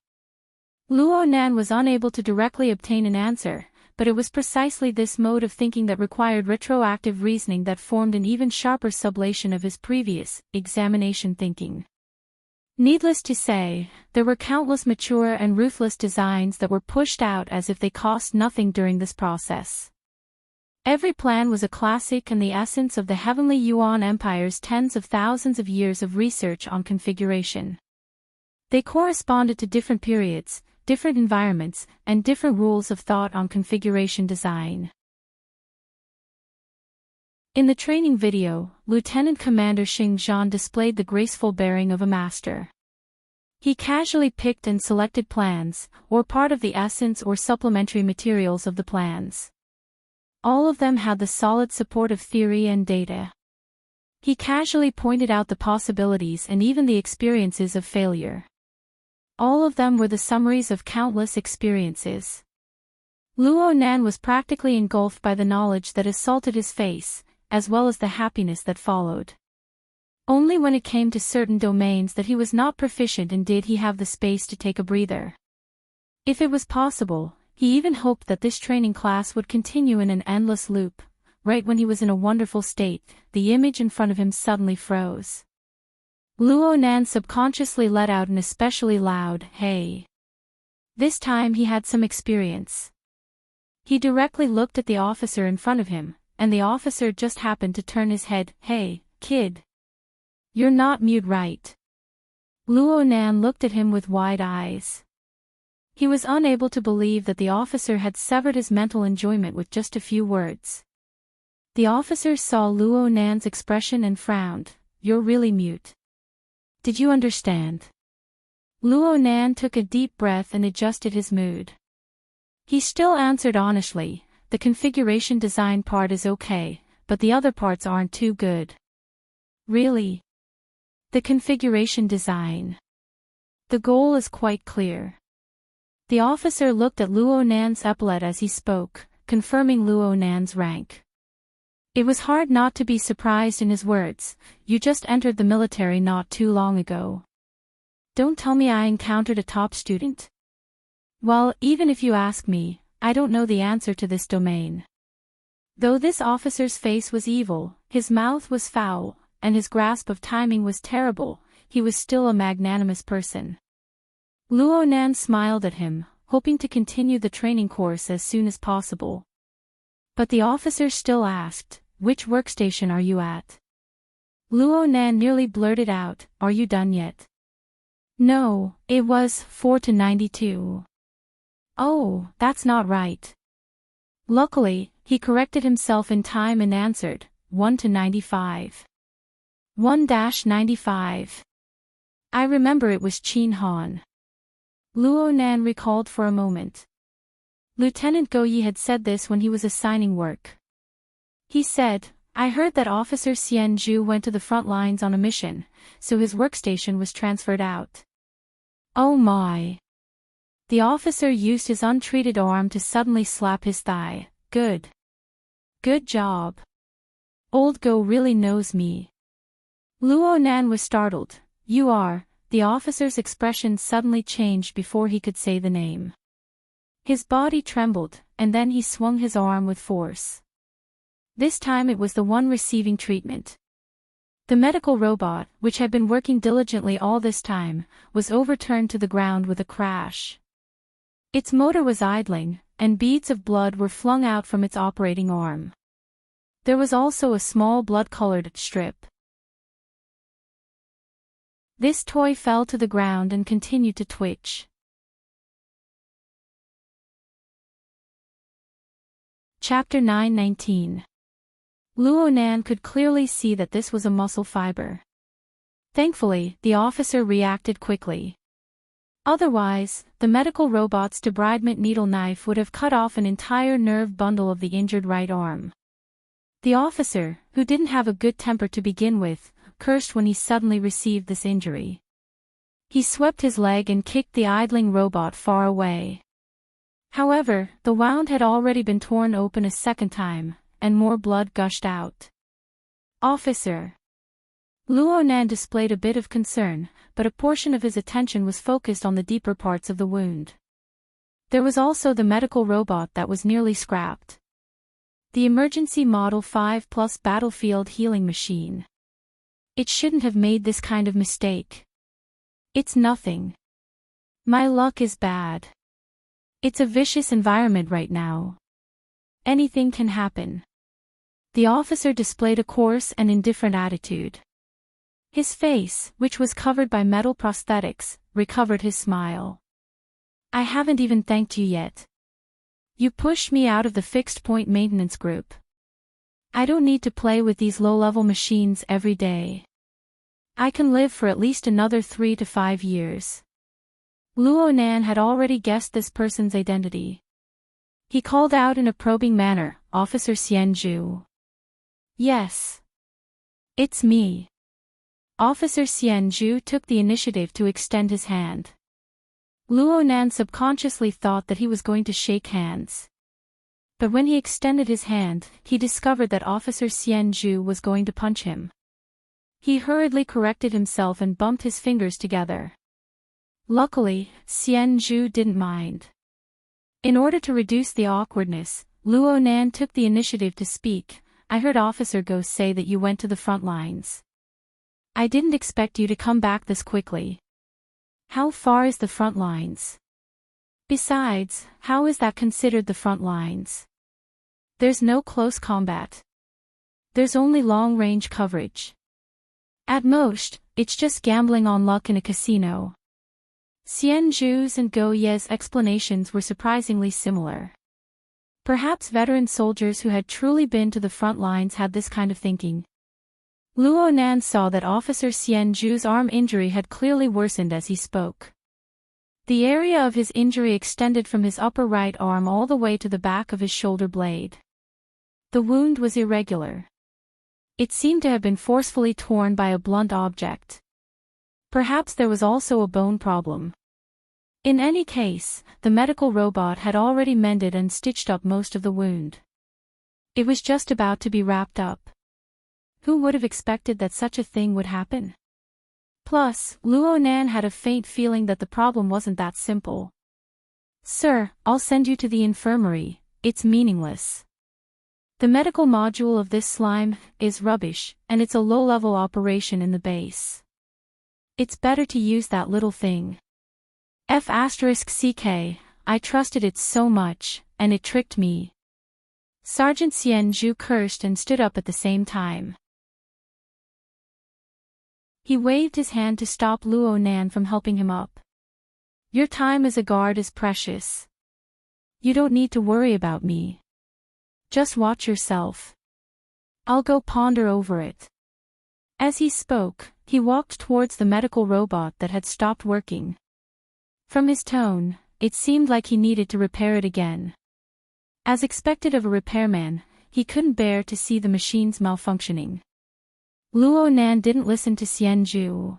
Speaker 1: Luo Nan was unable to directly obtain an answer, but it was precisely this mode of thinking that required retroactive reasoning that formed an even sharper sublation of his previous examination thinking. Needless to say, there were countless mature and ruthless designs that were pushed out as if they cost nothing during this process. Every plan was a classic and the essence of the Heavenly Yuan Empire's tens of thousands of years of research on configuration. They corresponded to different periods, different environments, and different rules of thought on configuration design. In the training video, Lieutenant Commander Xing Zhan displayed the graceful bearing of a master. He casually picked and selected plans, or part of the essence or supplementary materials of the plans. All of them had the solid support of theory and data. He casually pointed out the possibilities and even the experiences of failure. All of them were the summaries of countless experiences. Luo Nan was practically engulfed by the knowledge that assaulted his face, as well as the happiness that followed. Only when it came to certain domains that he was not proficient in did he have the space to take a breather. If it was possible, he even hoped that this training class would continue in an endless loop. Right when he was in a wonderful state, the image in front of him suddenly froze. Luo Nan subconsciously let out an especially loud "hey." This time he had some experience. He directly looked at the officer in front of him, and the officer just happened to turn his head. "Hey, kid. You're not mute, right?" Luo Nan looked at him with wide eyes. He was unable to believe that the officer had severed his mental enjoyment with just a few words. The officer saw Luo Nan's expression and frowned. "You're really mute. Did you understand?" Luo Nan took a deep breath and adjusted his mood. He still answered honestly, "The configuration design part is okay, but the other parts aren't too good." "Really? The configuration design. The goal is quite clear." The officer looked at Luo Nan's epaulette as he spoke, confirming Luo Nan's rank. It was hard not to be surprised in his words. "You just entered the military not too long ago. Don't tell me I encountered a top student." "Well, even if you ask me, I don't know the answer to this domain." Though this officer's face was evil, his mouth was foul, and his grasp of timing was terrible, he was still a magnanimous person. Luo Nan smiled at him, hoping to continue the training course as soon as possible. But the officer still asked, "Which workstation are you at?" Luo Nan nearly blurted out, "Are you done yet?" No, it was 4 to 92. Oh, that's not right. Luckily, he corrected himself in time and answered, 1 to 95. 1-95. I remember it was Chin Han. Luo Nan recalled for a moment. Lieutenant Go Yi had said this when he was assigning work. He said, I heard that Officer Xian Zhu went to the front lines on a mission, so his workstation was transferred out. Oh my. The officer used his untreated arm to suddenly slap his thigh. Good. Good job. Old Go really knows me. Luo Nan was startled. You are. The officer's expression suddenly changed before he could say the name. His body trembled, and then he swung his arm with force. This time it was the one receiving treatment. The medical robot, which had been working diligently all this time, was overturned to the ground with a crash. Its motor was idling, and beads of blood were flung out from its operating arm. There was also a small blood-colored strip. This toy fell to the ground and continued to twitch. Chapter 9:19. Luo Nan could clearly see that this was a muscle fiber. Thankfully, the officer reacted quickly. Otherwise, the medical robot's debridement needle knife would have cut off an entire nerve bundle of the injured right arm. The officer, who didn't have a good temper to begin with, cursed when he suddenly received this injury. He swept his leg and kicked the idling robot far away. However, the wound had already been torn open a second time, and more blood gushed out. Officer. Luo Nan displayed a bit of concern, but a portion of his attention was focused on the deeper parts of the wound. There was also the medical robot that was nearly scrapped. The emergency Model 5 Plus battlefield healing machine. It shouldn't have made this kind of mistake. It's nothing. My luck is bad. It's a vicious environment right now. Anything can happen. The officer displayed a coarse and indifferent attitude. His face, which was covered by metal prosthetics, recovered his smile. I haven't even thanked you yet. You pushed me out of the fixed-point maintenance group. I don't need to play with these low-level machines every day. I can live for at least another 3 to 5 years. Luo Nan had already guessed this person's identity. He called out in a probing manner, Officer Xian Zhu. Yes. It's me. Officer Xian Zhu took the initiative to extend his hand. Luo Nan subconsciously thought that he was going to shake hands. But when he extended his hand, he discovered that Officer Xian Zhu was going to punch him. He hurriedly corrected himself and bumped his fingers together. Luckily, Xian Zhu didn't mind. In order to reduce the awkwardness, Luo Nan took the initiative to speak. I heard Officer Go say that you went to the front lines. I didn't expect you to come back this quickly. How far is the front lines? Besides, how is that considered the front lines? There's no close combat. There's only long-range coverage. At most, it's just gambling on luck in a casino. Xian Zhu's and Go Ye's explanations were surprisingly similar. Perhaps veteran soldiers who had truly been to the front lines had this kind of thinking. Luo Nan saw that Officer Xian Zhu's arm injury had clearly worsened as he spoke. The area of his injury extended from his upper right arm all the way to the back of his shoulder blade. The wound was irregular. It seemed to have been forcefully torn by a blunt object. Perhaps there was also a bone problem. In any case, the medical robot had already mended and stitched up most of the wound. It was just about to be wrapped up. Who would have expected that such a thing would happen? Plus, Luo Nan had a faint feeling that the problem wasn't that simple. Sir, I'll send you to the infirmary. It's meaningless. The medical module of this slime is rubbish, and it's a low-level operation in the base. It's better to use that little thing. F***ck, I trusted it so much, and it tricked me. Sergeant Xian Zhu cursed and stood up at the same time. He waved his hand to stop Luo Nan from helping him up. Your time as a guard is precious. You don't need to worry about me. Just watch yourself. I'll go ponder over it. As he spoke, he walked towards the medical robot that had stopped working. From his tone, it seemed like he needed to repair it again. As expected of a repairman, he couldn't bear to see the machines malfunctioning. Luo Nan didn't listen to Xianju.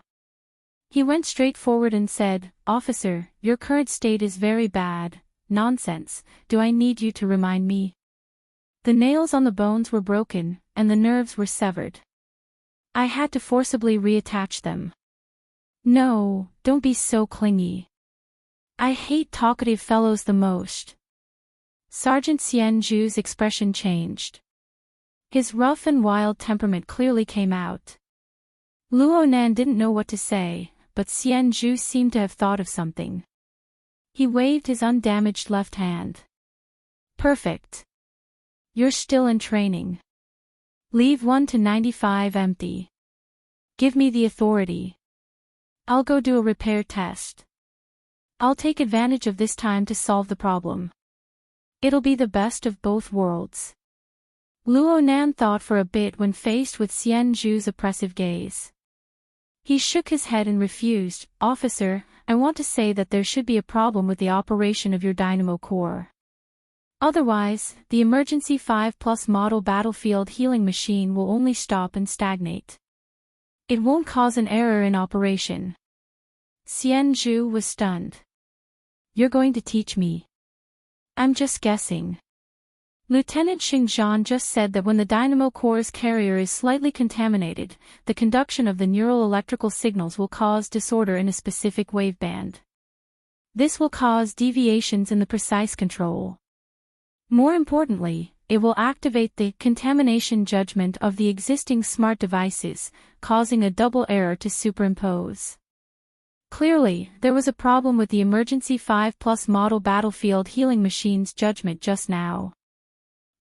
Speaker 1: He went straight forward and said, "Officer, your current state is very bad." "Nonsense, do I need you to remind me?" The nails on the bones were broken, and the nerves were severed. I had to forcibly reattach them. No, don't be so clingy. I hate talkative fellows the most. Sergeant Xianju's expression changed. His rough and wild temperament clearly came out. Luo Nan didn't know what to say, but Xianju seemed to have thought of something. He waved his undamaged left hand. Perfect. You're still in training. Leave 1 to 95 empty. Give me the authority. I'll go do a repair test. I'll take advantage of this time to solve the problem. It'll be the best of both worlds. Luo Nan thought for a bit when faced with Xianju's oppressive gaze. He shook his head and refused. "Officer, I want to say that there should be a problem with the operation of your dynamo core. Otherwise, the emergency 5+ model battlefield healing machine will only stop and stagnate. It won't cause an error in operation." Xianju was stunned. "You're going to teach me?" "I'm just guessing. Lieutenant Xingzhan just said that when the dynamo core's carrier is slightly contaminated, the conduction of the neural electrical signals will cause disorder in a specific waveband. This will cause deviations in the precise control. More importantly, it will activate the contamination judgment of the existing smart devices, causing a double error to superimpose." Clearly, there was a problem with the emergency 5+ model battlefield healing machine's judgment just now.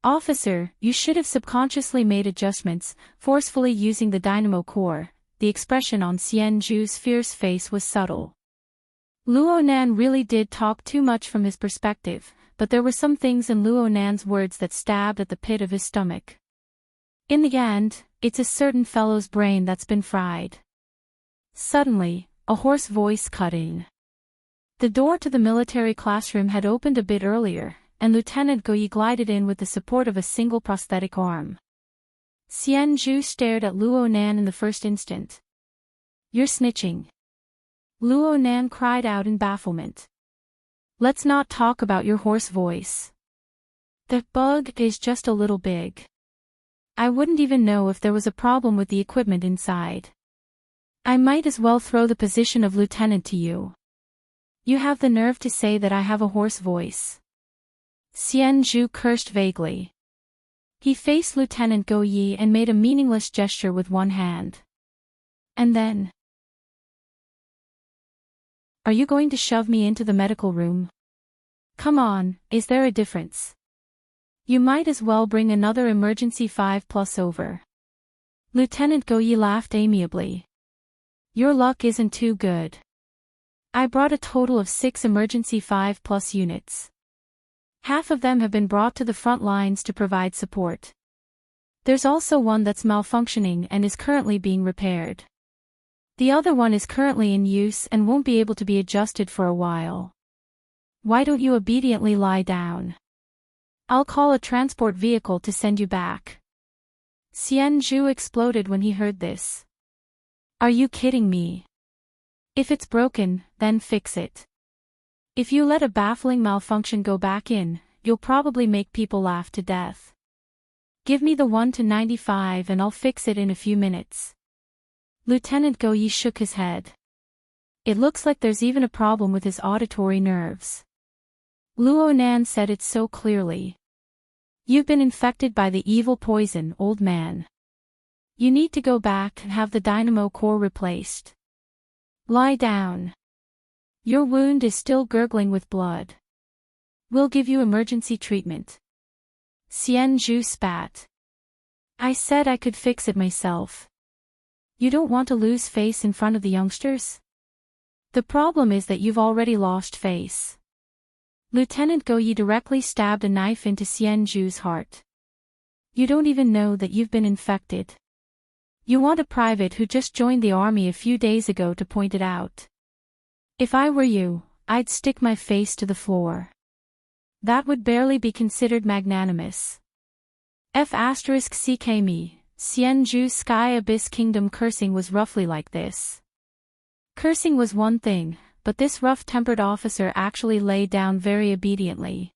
Speaker 1: "Officer, you should have subconsciously made adjustments, forcefully using the dynamo core." The expression on Xianju's fierce face was subtle. Luo Nan really did talk too much from his perspective, but there were some things in Luo Nan's words that stabbed at the pit of his stomach. In the end, it's a certain fellow's brain that's been fried. Suddenly, a hoarse voice cut in. The door to the military classroom had opened a bit earlier, and Lieutenant Goyi glided in with the support of a single prosthetic arm. Xianju stared at Luo Nan in the first instant. "You're snitching." Luo Nan cried out in bafflement. "Let's not talk about your hoarse voice. The bug is just a little big. I wouldn't even know if there was a problem with the equipment inside. I might as well throw the position of lieutenant to you. You have the nerve to say that I have a hoarse voice." Xianju cursed vaguely. He faced Lieutenant Goyi and made a meaningless gesture with one hand. And then, "Are you going to shove me into the medical room? Come on, is there a difference? You might as well bring another emergency 5+ over." Lieutenant Goyi laughed amiably. "Your luck isn't too good. I brought a total of 6 emergency 5+ units. Half of them have been brought to the front lines to provide support. There's also one that's malfunctioning and is currently being repaired. The other one is currently in use and won't be able to be adjusted for a while. Why don't you obediently lie down? I'll call a transport vehicle to send you back." Xianju exploded when he heard this. "Are you kidding me? If it's broken, then fix it. If you let a baffling malfunction go back in, you'll probably make people laugh to death. Give me the 1 to 95 and I'll fix it in a few minutes." Lieutenant Goyi shook his head. "It looks like there's even a problem with his auditory nerves." Luo Nan said it so clearly. "You've been infected by the evil poison, old man. You need to go back and have the dynamo core replaced. Lie down. Your wound is still gurgling with blood. We'll give you emergency treatment." Xianju spat. "I said I could fix it myself. You don't want to lose face in front of the youngsters? The problem is that you've already lost face. Lieutenant Go Yi directly stabbed a knife into Xian Zhu's heart. You don't even know that you've been infected. You want a private who just joined the army a few days ago to point it out. If I were you, I'd stick my face to the floor. That would barely be considered magnanimous. F*ck me, Xian Zhu's Sky Abyss Kingdom cursing was roughly like this. Cursing was one thing, but this rough-tempered officer actually lay down very obediently.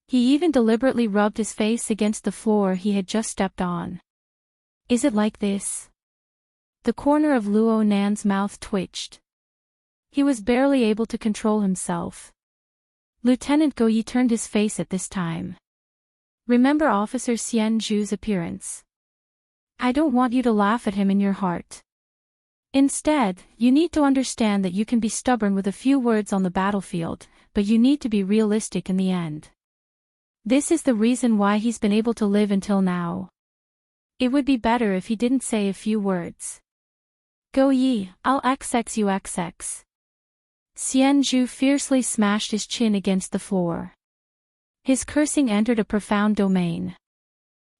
Speaker 1: He even deliberately rubbed his face against the floor he had just stepped on. Is it like this? The corner of Luo Nan's mouth twitched. He was barely able to control himself. Lieutenant Go Yi turned his face at this time. Remember Officer Xian Zhu's appearance. I don't want you to laugh at him in your heart. Instead, you need to understand that you can be stubborn with a few words on the battlefield, but you need to be realistic in the end. This is the reason why he's been able to live until now. It would be better if he didn't say a few words. Go Yi, I'll XX you XX. Xian Zhu fiercely smashed his chin against the floor. His cursing entered a profound domain.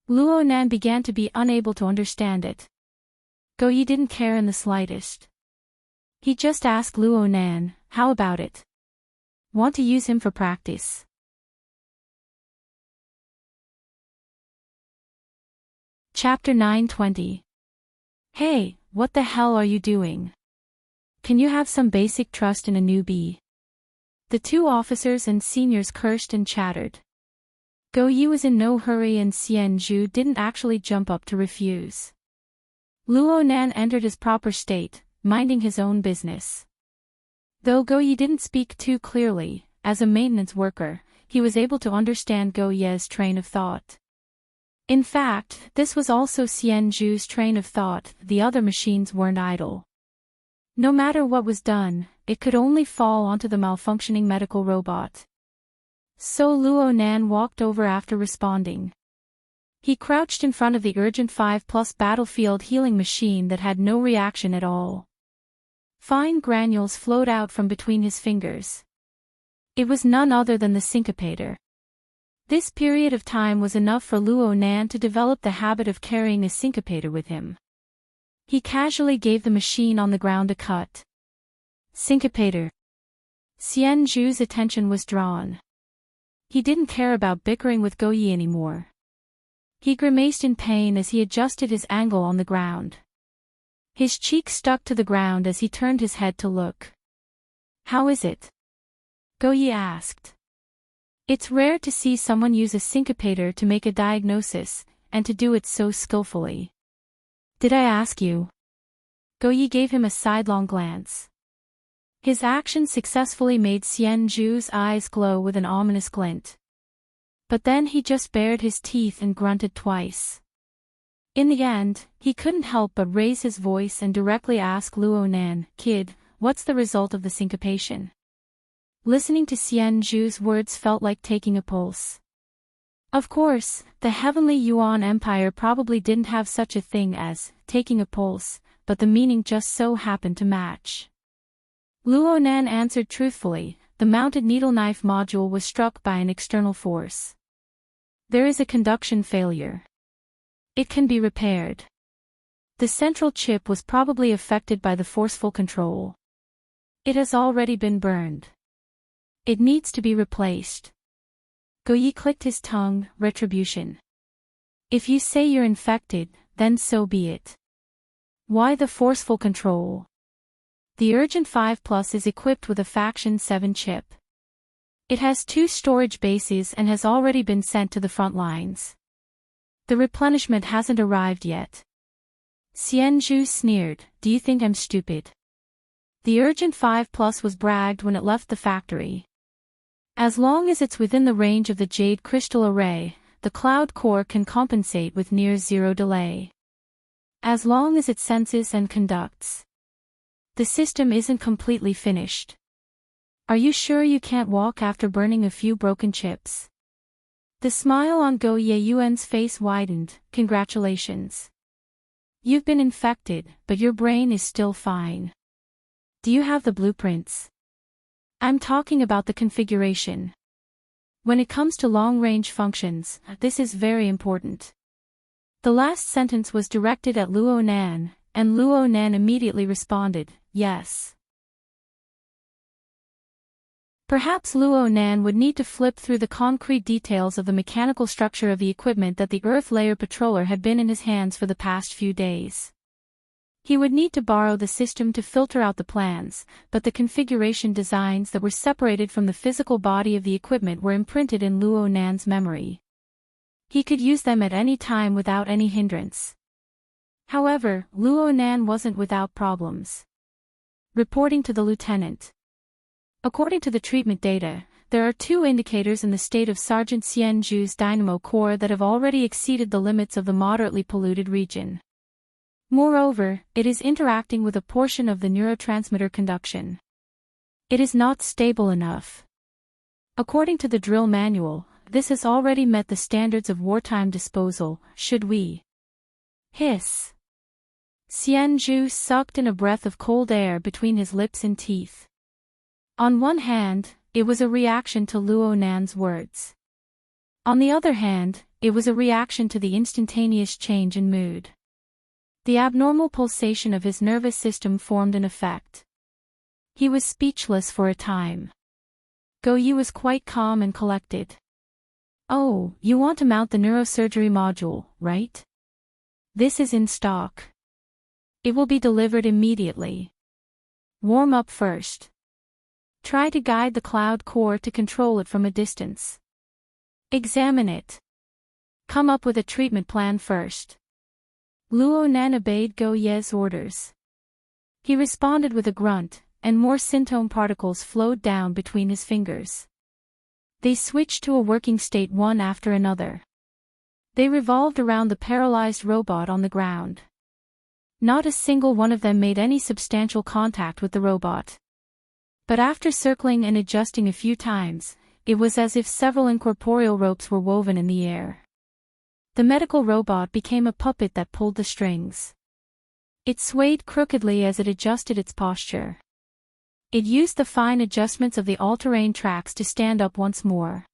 Speaker 1: Luo Nan began to be unable to understand it. Go Yi didn't care in the slightest. He just asked Luo Nan, how about it? Want to use him for practice? Chapter 920. Hey, what the hell are you doing? Can you have some basic trust in a newbie? The two officers and seniors cursed and chattered. Go Yi was in no hurry and Xian Zhu didn't actually jump up to refuse. Luo Nan entered his proper state, minding his own business. Though Go Yi didn't speak too clearly, as a maintenance worker, he was able to understand Go Ye's train of thought. In fact, this was also Xian Zhu's train of thought, the other machines weren't idle. No matter what was done, it could only fall onto the malfunctioning medical robot. So Luo Nan walked over after responding. He crouched in front of the Urgent 5+ battlefield healing machine that had no reaction at all. Fine granules flowed out from between his fingers. It was none other than the syncopator. This period of time was enough for Luo Nan to develop the habit of carrying a syncopator with him. He casually gave the machine on the ground a cut. Syncopator. Xian Zhu's attention was drawn. He didn't care about bickering with Go Yi anymore. He grimaced in pain as he adjusted his angle on the ground. His cheek stuck to the ground as he turned his head to look. How is it? Go Yi asked. It's rare to see someone use a syncopator to make a diagnosis, and to do it so skillfully. Did I ask you? Go Yi gave him a sidelong glance. His action successfully made Xian Zhu's eyes glow with an ominous glint. But then he just bared his teeth and grunted twice. In the end, he couldn't help but raise his voice and directly ask Luo Nan, "Kid, what's the result of the syncopation?" Listening to Xian Zhu's words felt like taking a pulse. Of course, the Heavenly Yuan Empire probably didn't have such a thing as taking a pulse, but the meaning just so happened to match. Luo Nan answered truthfully, the mounted needle knife module was struck by an external force. There is a conduction failure. It can be repaired. The central chip was probably affected by the forceful control. It has already been burned. It needs to be replaced. Go Yi clicked his tongue, retribution. If you say you're infected, then so be it. Why the forceful control? The Urgent 5+ is equipped with a Faction 7 chip. It has 2 storage bases and has already been sent to the front lines. The replenishment hasn't arrived yet. Xian Zhu sneered, "Do you think I'm stupid?" The Urgent 5+ was bragged when it left the factory. As long as it's within the range of the Jade Crystal Array, the Cloud Core can compensate with near zero delay. As long as it senses and conducts. The system isn't completely finished. Are you sure you can't walk after burning a few broken chips? The smile on Go Ye Yuan's face widened. Congratulations. You've been infected, but your brain is still fine. Do you have the blueprints? I'm talking about the configuration. When it comes to long-range functions, this is very important. The last sentence was directed at Luo Nan, and Luo Nan immediately responded, yes. Perhaps Luo Nan would need to flip through the concrete details of the mechanical structure of the equipment that the Earth Layer Patroller had been in his hands for the past few days. He would need to borrow the system to filter out the plans, but the configuration designs that were separated from the physical body of the equipment were imprinted in Luo Nan's memory. He could use them at any time without any hindrance. However, Luo Nan wasn't without problems. Reporting to the lieutenant. According to the treatment data, there are 2 indicators in the state of Sergeant Xian Zhu's dynamo core that have already exceeded the limits of the moderately polluted region. Moreover, it is interacting with a portion of the neurotransmitter conduction. It is not stable enough. According to the drill manual, this has already met the standards of wartime disposal, should we? Hiss. Xian Zhu sucked in a breath of cold air between his lips and teeth. On one hand, it was a reaction to Luo Nan's words. On the other hand, it was a reaction to the instantaneous change in mood. The abnormal pulsation of his nervous system formed an effect. He was speechless for a time. Go Yu was quite calm and collected. Oh, you want to mount the neurosurgery module, right? This is in stock. It will be delivered immediately. Warm up first. Try to guide the cloud core to control it from a distance. Examine it. Come up with a treatment plan first. Luo Nan obeyed Go Ye's orders. He responded with a grunt, and more syntone particles flowed down between his fingers. They switched to a working state one after another. They revolved around the paralyzed robot on the ground. Not a single one of them made any substantial contact with the robot. But after circling and adjusting a few times, it was as if several incorporeal ropes were woven in the air. The medical robot became a puppet that pulled the strings. It swayed crookedly as it adjusted its posture. It used the fine adjustments of the all-terrain tracks to stand up once more.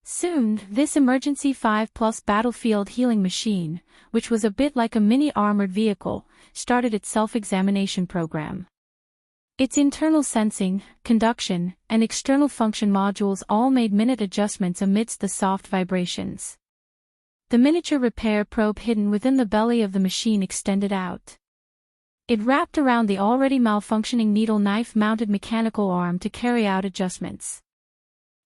Speaker 1: Soon, this emergency 5+ battlefield healing machine, which was a bit like a mini armored vehicle, started its self-examination program. Its internal sensing, conduction, and external function modules all made minute adjustments amidst the soft vibrations. The miniature repair probe hidden within the belly of the machine extended out. It wrapped around the already malfunctioning needle knife-mounted mechanical arm to carry out adjustments.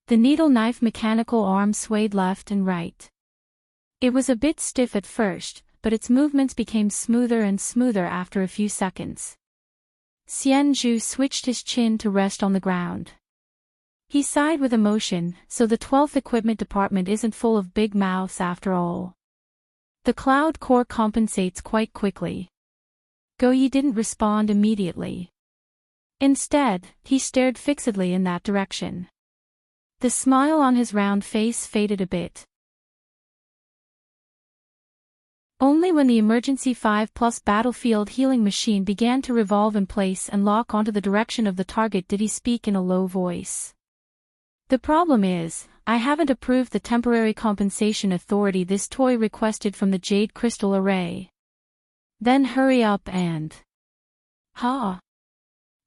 Speaker 1: The needle knife mechanical arm swayed left and right. It was a bit stiff at first, but its movements became smoother and smoother after a few seconds. Xian Zhu switched his chin to rest on the ground. He sighed with emotion, so the 12th Equipment Department isn't full of big mouths after all. The cloud core compensates quite quickly. Go Yi didn't respond immediately. Instead, he stared fixedly in that direction. The smile on his round face faded a bit. Only when the emergency 5+ battlefield healing machine began to revolve in place and lock onto the direction of the target did he speak in a low voice. The problem is, I haven't approved the temporary compensation authority this toy requested from the Jade Crystal Array. Then hurry up and... Ha!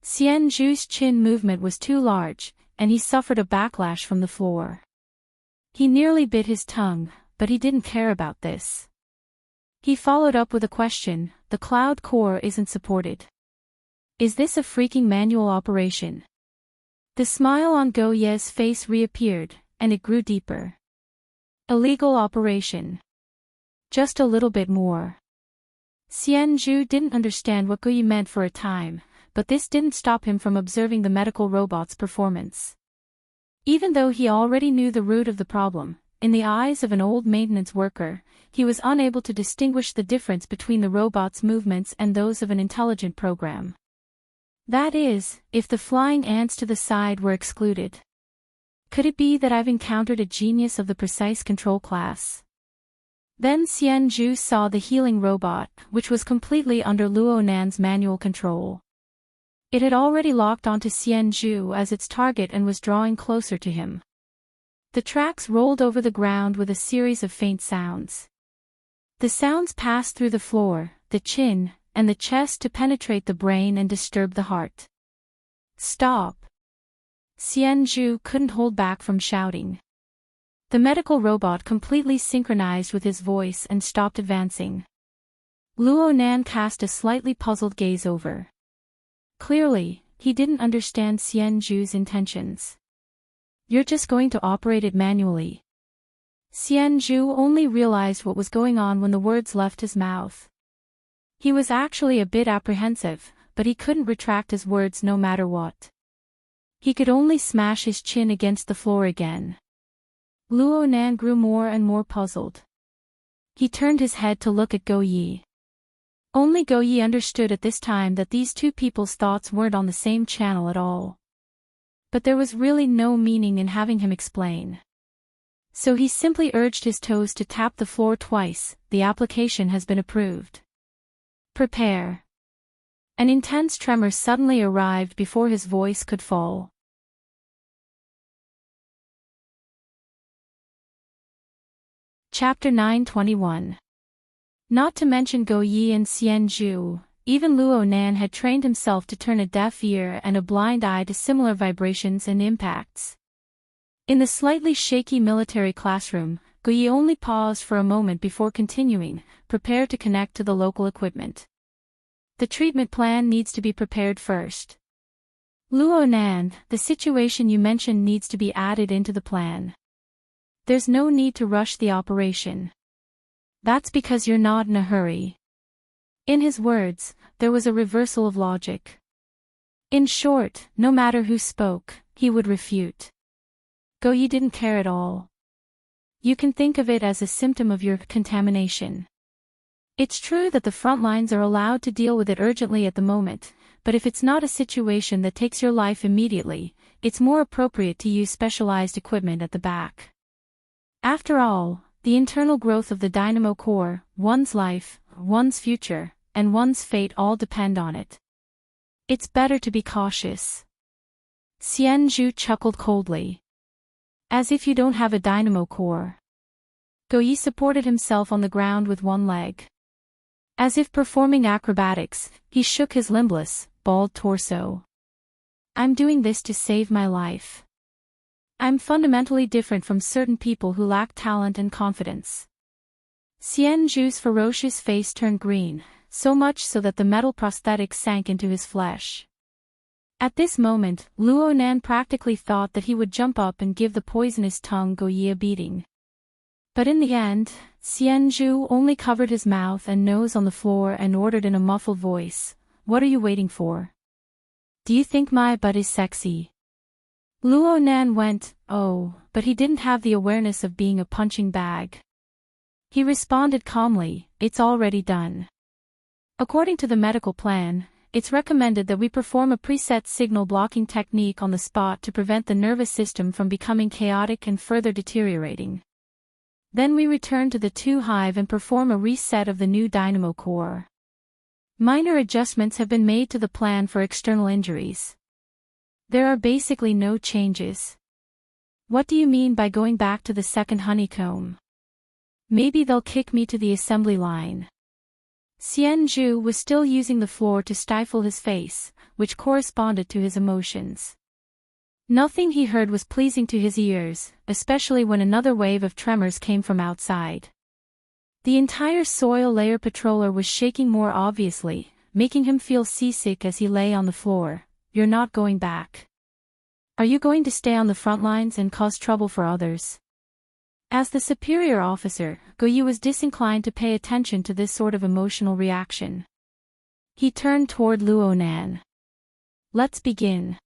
Speaker 1: Xian Zhu's chin movement was too large, and he suffered a backlash from the floor. He nearly bit his tongue, but he didn't care about this. He followed up with a question. The cloud core isn't supported. Is this a freaking manual operation? The smile on Go Ye's face reappeared, and it grew deeper. Illegal operation. Just a little bit more. Xian Zhu didn't understand what Go Ye meant for a time, but this didn't stop him from observing the medical robot's performance. Even though he already knew the root of the problem, in the eyes of an old maintenance worker, he was unable to distinguish the difference between the robot's movements and those of an intelligent program. That is, if the flying ants to the side were excluded. Could it be that I've encountered a genius of the precise control class? Then Xianju saw the healing robot, which was completely under Luo Nan's manual control. It had already locked onto Xianju as its target and was drawing closer to him. The tracks rolled over the ground with a series of faint sounds. The sounds passed through the floor, the chin, and the chest to penetrate the brain and disturb the heart. Stop! Xianju couldn't hold back from shouting. The medical robot completely synchronized with his voice and stopped advancing. Luo Nan cast a slightly puzzled gaze over. Clearly, he didn't understand Xianju's intentions. You're just going to operate it manually. Xianju only realized what was going on when the words left his mouth. He was actually a bit apprehensive, but he couldn't retract his words no matter what. He could only smash his chin against the floor again. Luo Nan grew more and more puzzled. He turned his head to look at Go Yi. Only Go Yi understood at this time that these two people's thoughts weren't on the same channel at all. But there was really no meaning in having him explain. So he simply urged his toes to tap the floor twice. The application has been approved. Prepare. An intense tremor suddenly arrived before his voice could fall. Chapter 921. Not to mention Go Yi and Xianju, even Luo Nan had trained himself to turn a deaf ear and a blind eye to similar vibrations and impacts. In the slightly shaky military classroom, Go Yi only paused for a moment before continuing, prepared to connect to the local equipment. The treatment plan needs to be prepared first. Luo Nan, the situation you mentioned needs to be added into the plan. There's no need to rush the operation. That's because you're not in a hurry. In his words, there was a reversal of logic. In short, no matter who spoke, he would refute. Go Yi didn't care at all. You can think of it as a symptom of your contamination. It's true that the front lines are allowed to deal with it urgently at the moment, but if it's not a situation that takes your life immediately, it's more appropriate to use specialized equipment at the back. After all, the internal growth of the dynamo core, one's life, one's future, and one's fate all depend on it. It's better to be cautious. Xianju chuckled coldly. As if you don't have a dynamo core. Go Yi supported himself on the ground with one leg. As if performing acrobatics, he shook his limbless, bald torso. I'm doing this to save my life. I'm fundamentally different from certain people who lack talent and confidence. Xianju's ferocious face turned green, so much so that the metal prosthetic sank into his flesh. At this moment, Luo Nan practically thought that he would jump up and give the poisonous tongue Go Yi a beating. But in the end, Xianju only covered his mouth and nose on the floor and ordered in a muffled voice, "What are you waiting for? Do you think my butt is sexy?" Luo Nan went, "Oh," but he didn't have the awareness of being a punching bag. He responded calmly, "It's already done. According to the medical plan, it's recommended that we perform a preset signal blocking technique on the spot to prevent the nervous system from becoming chaotic and further deteriorating. Then we return to the 2 hive and perform a reset of the new dynamo core. Minor adjustments have been made to the plan for external injuries. There are basically no changes." "What do you mean by going back to the second honeycomb?" "Maybe they'll kick me to the assembly line." Xianju was still using the floor to stifle his face, which corresponded to his emotions. Nothing he heard was pleasing to his ears, especially when another wave of tremors came from outside. The entire soil layer patroller was shaking more obviously, making him feel seasick as he lay on the floor. "You're not going back. Are you going to stay on the front lines and cause trouble for others?" As the superior officer, Go Yi was disinclined to pay attention to this sort of emotional reaction. He turned toward Luo Nan. "Let's begin.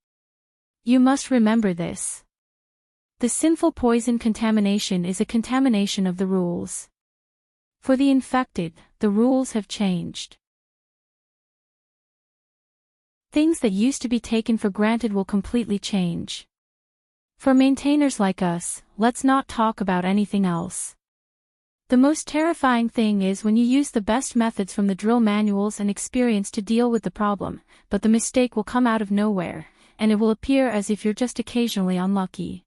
Speaker 1: You must remember this. The sinful poison contamination is a contamination of the rules. For the infected, the rules have changed. Things that used to be taken for granted will completely change. For maintainers like us, let's not talk about anything else. The most terrifying thing is when you use the best methods from the drill manuals and experience to deal with the problem, but the mistake will come out of nowhere, and it will appear as if you're just occasionally unlucky.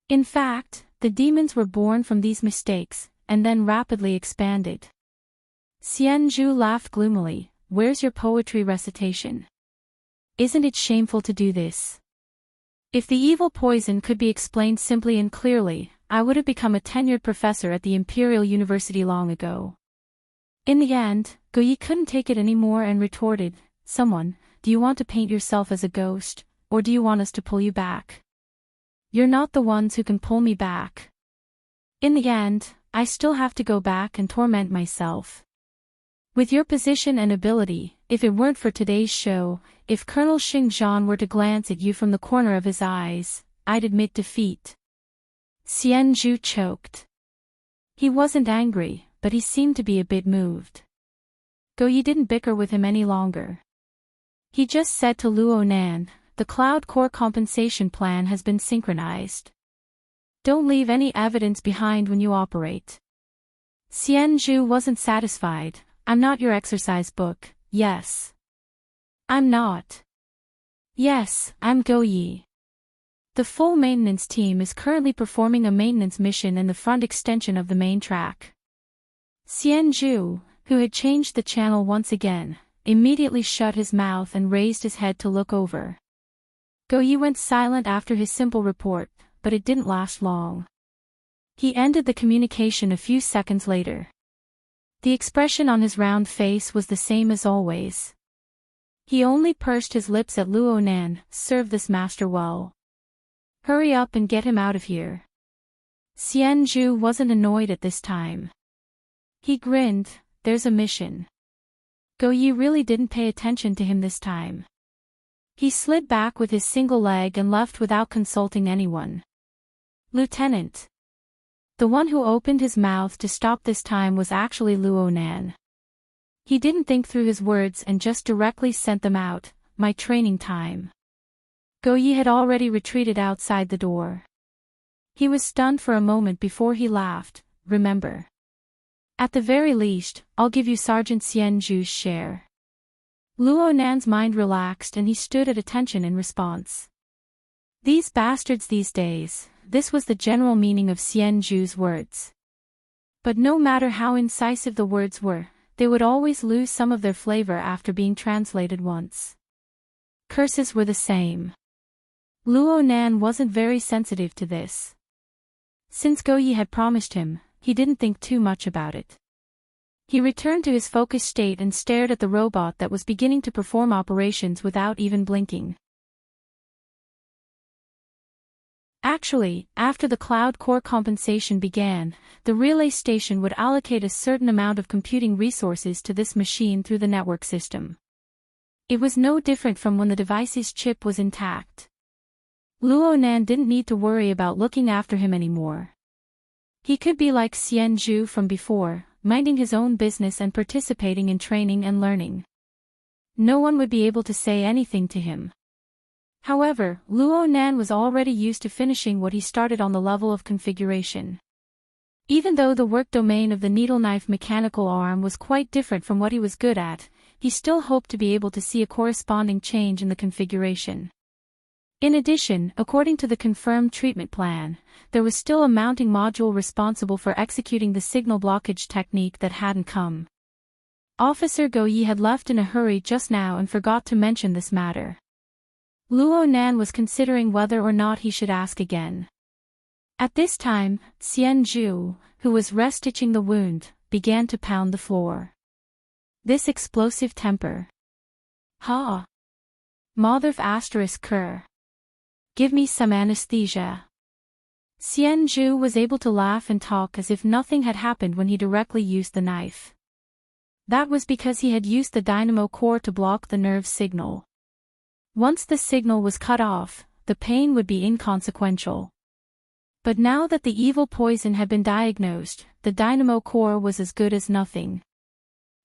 Speaker 1: In fact, the demons were born from these mistakes, and then rapidly expanded. Xianzhu laughed gloomily. Where's your poetry recitation? Isn't it shameful to do this? If the evil poison could be explained simply and clearly, I would have become a tenured professor at the Imperial University long ago. In the end, Guyi couldn't take it anymore and retorted, Someone, do you want to paint yourself as a ghost, or do you want us to pull you back? You're not the ones who can pull me back. In the end, I still have to go back and torment myself. With your position and ability, if it weren't for today's show, if Colonel Xingzhan were to glance at you from the corner of his eyes, I'd admit defeat. Xianzhu choked. He wasn't angry, but he seemed to be a bit moved. Guyi didn't bicker with him any longer. He just said to Luo Nan, the Cloud Core compensation plan has been synchronized. Don't leave any evidence behind when you operate. Xianzhu wasn't satisfied. I'm not your exercise book, yes. I'm not. Yes, I'm Guyi. The full maintenance team is currently performing a maintenance mission in the front extension of the main track. Xianzhu, who had changed the channel once again, immediately shut his mouth and raised his head to look over. Guyi went silent after his simple report, but it didn't last long. He ended the communication a few seconds later. The expression on his round face was the same as always. He only pursed his lips at Luo Nan, serve this master well. Hurry up and get him out of here. Xianzhu wasn't annoyed at this time. He grinned, there's a mission. Guyi really didn't pay attention to him this time. He slid back with his single leg and left without consulting anyone. Lieutenant. The one who opened his mouth to stop this time was actually Luo Nan. He didn't think through his words and just directly sent them out, my training time. Guyi had already retreated outside the door. He was stunned for a moment before he laughed, remember. At the very least, I'll give you Sergeant Xianzhu's share. Luo Nan's mind relaxed and he stood at attention in response. These bastards these days. This was the general meaning of Xianzhu's words. But no matter how incisive the words were, they would always lose some of their flavor after being translated once. Curses were the same. Luo Nan wasn't very sensitive to this. Since Guyi had promised him, he didn't think too much about it. He returned to his focused state and stared at the robot that was beginning to perform operations without even blinking. Actually, after the Cloud Core compensation began, the relay station would allocate a certain amount of computing resources to this machine through the network system. It was no different from when the device's chip was intact. Luo Nan didn't need to worry about looking after him anymore. He could be like Xianzhu from before, minding his own business and participating in training and learning. No one would be able to say anything to him. However, Luo Nan was already used to finishing what he started on the level of configuration. Even though the work domain of the needle knife mechanical arm was quite different from what he was good at, he still hoped to be able to see a corresponding change in the configuration. In addition, according to the confirmed treatment plan, there was still a mounting module responsible for executing the signal blockage technique that hadn't come. Officer Guyi had left in a hurry just now and forgot to mention this matter. Luo Nan was considering whether or not he should ask again. At this time, Xianzhu, who was restitching the wound, began to pound the floor. This explosive temper. Ha! Motherf asterisk cur. Give me some anesthesia. Xianzhu was able to laugh and talk as if nothing had happened when he directly used the knife. That was because he had used the dynamo core to block the nerve signal. Once the signal was cut off, the pain would be inconsequential. But now that the evil poison had been diagnosed, the dynamo core was as good as nothing.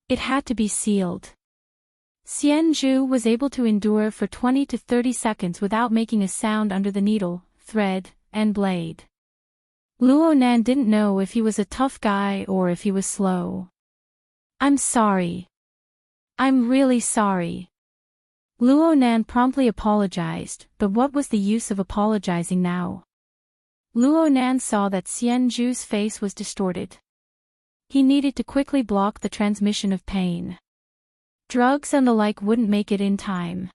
Speaker 1: It had to be sealed. Xianzhu was able to endure for 20 to 30 seconds without making a sound under the needle, thread, and blade. Luo Nan didn't know if he was a tough guy or if he was slow. "I'm sorry. I'm really sorry." Luo Nan promptly apologized, but what was the use of apologizing now? Luo Nan saw that Xian Zhu's face was distorted. He needed to quickly block the transmission of pain. Drugs and the like wouldn't make it in time.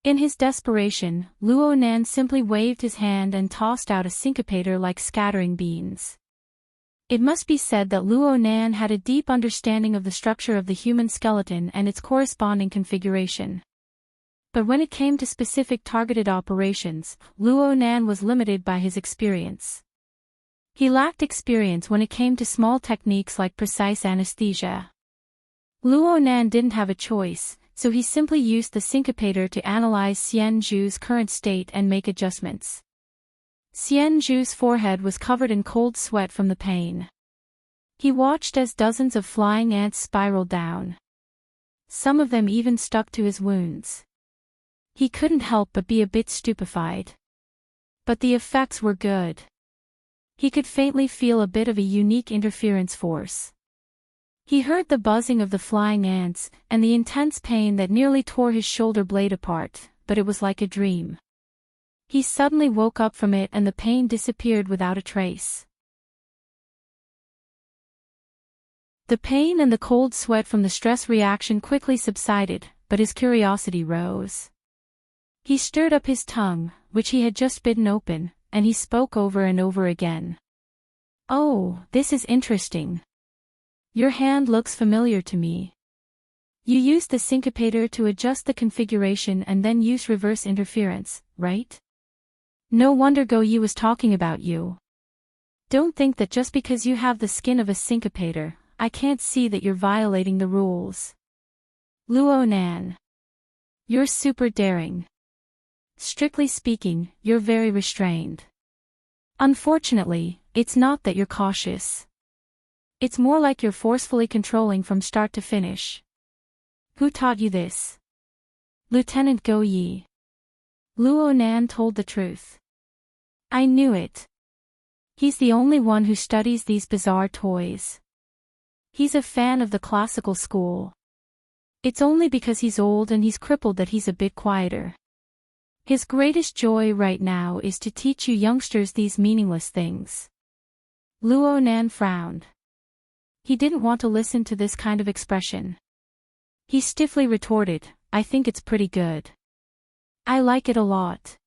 Speaker 1: In his desperation, Luo Nan simply waved his hand and tossed out a syncopator like scattering beans. It must be said that Luo Nan had a deep understanding of the structure of the human skeleton and its corresponding configuration. But when it came to specific targeted operations, Luo Nan was limited by his experience. He lacked experience when it came to small techniques like precise anesthesia. Luo Nan didn't have a choice, so he simply used the syncopator to analyze Xian Zhu's current state and make adjustments. Xian Zhu's forehead was covered in cold sweat from the pain. He watched as dozens of flying ants spiraled down. Some of them even stuck to his wounds. He couldn't help but be a bit stupefied. But the effects were good. He could faintly feel a bit of a unique interference force. He heard the buzzing of the flying ants, and the intense pain that nearly tore his shoulder blade apart, but it was like a dream. He suddenly woke up from it and the pain disappeared without a trace. The pain and the cold sweat from the stress reaction quickly subsided, but his curiosity rose. He stirred up his tongue, which he had just bitten open, and he spoke over and over again. "Oh, this is interesting. Your hand looks familiar to me. You used the syncopator to adjust the configuration and then use reverse interference, right? No wonder Go Yi was talking about you. Don't think that just because you have the skin of a syncopator, I can't see that you're violating the rules. Luo Nan. You're super daring. Strictly speaking, you're very restrained. Unfortunately, it's not that you're cautious. It's more like you're forcefully controlling from start to finish. Who taught you this?" "Lieutenant Go Yi." Luo Nan told the truth. "I knew it. He's the only one who studies these bizarre toys. He's a fan of the classical school. It's only because he's old and he's crippled that he's a bit quieter. His greatest joy right now is to teach you youngsters these meaningless things." Luo Nan frowned. He didn't want to listen to this kind of expression. He stiffly retorted, "I think it's pretty good. I like it a lot."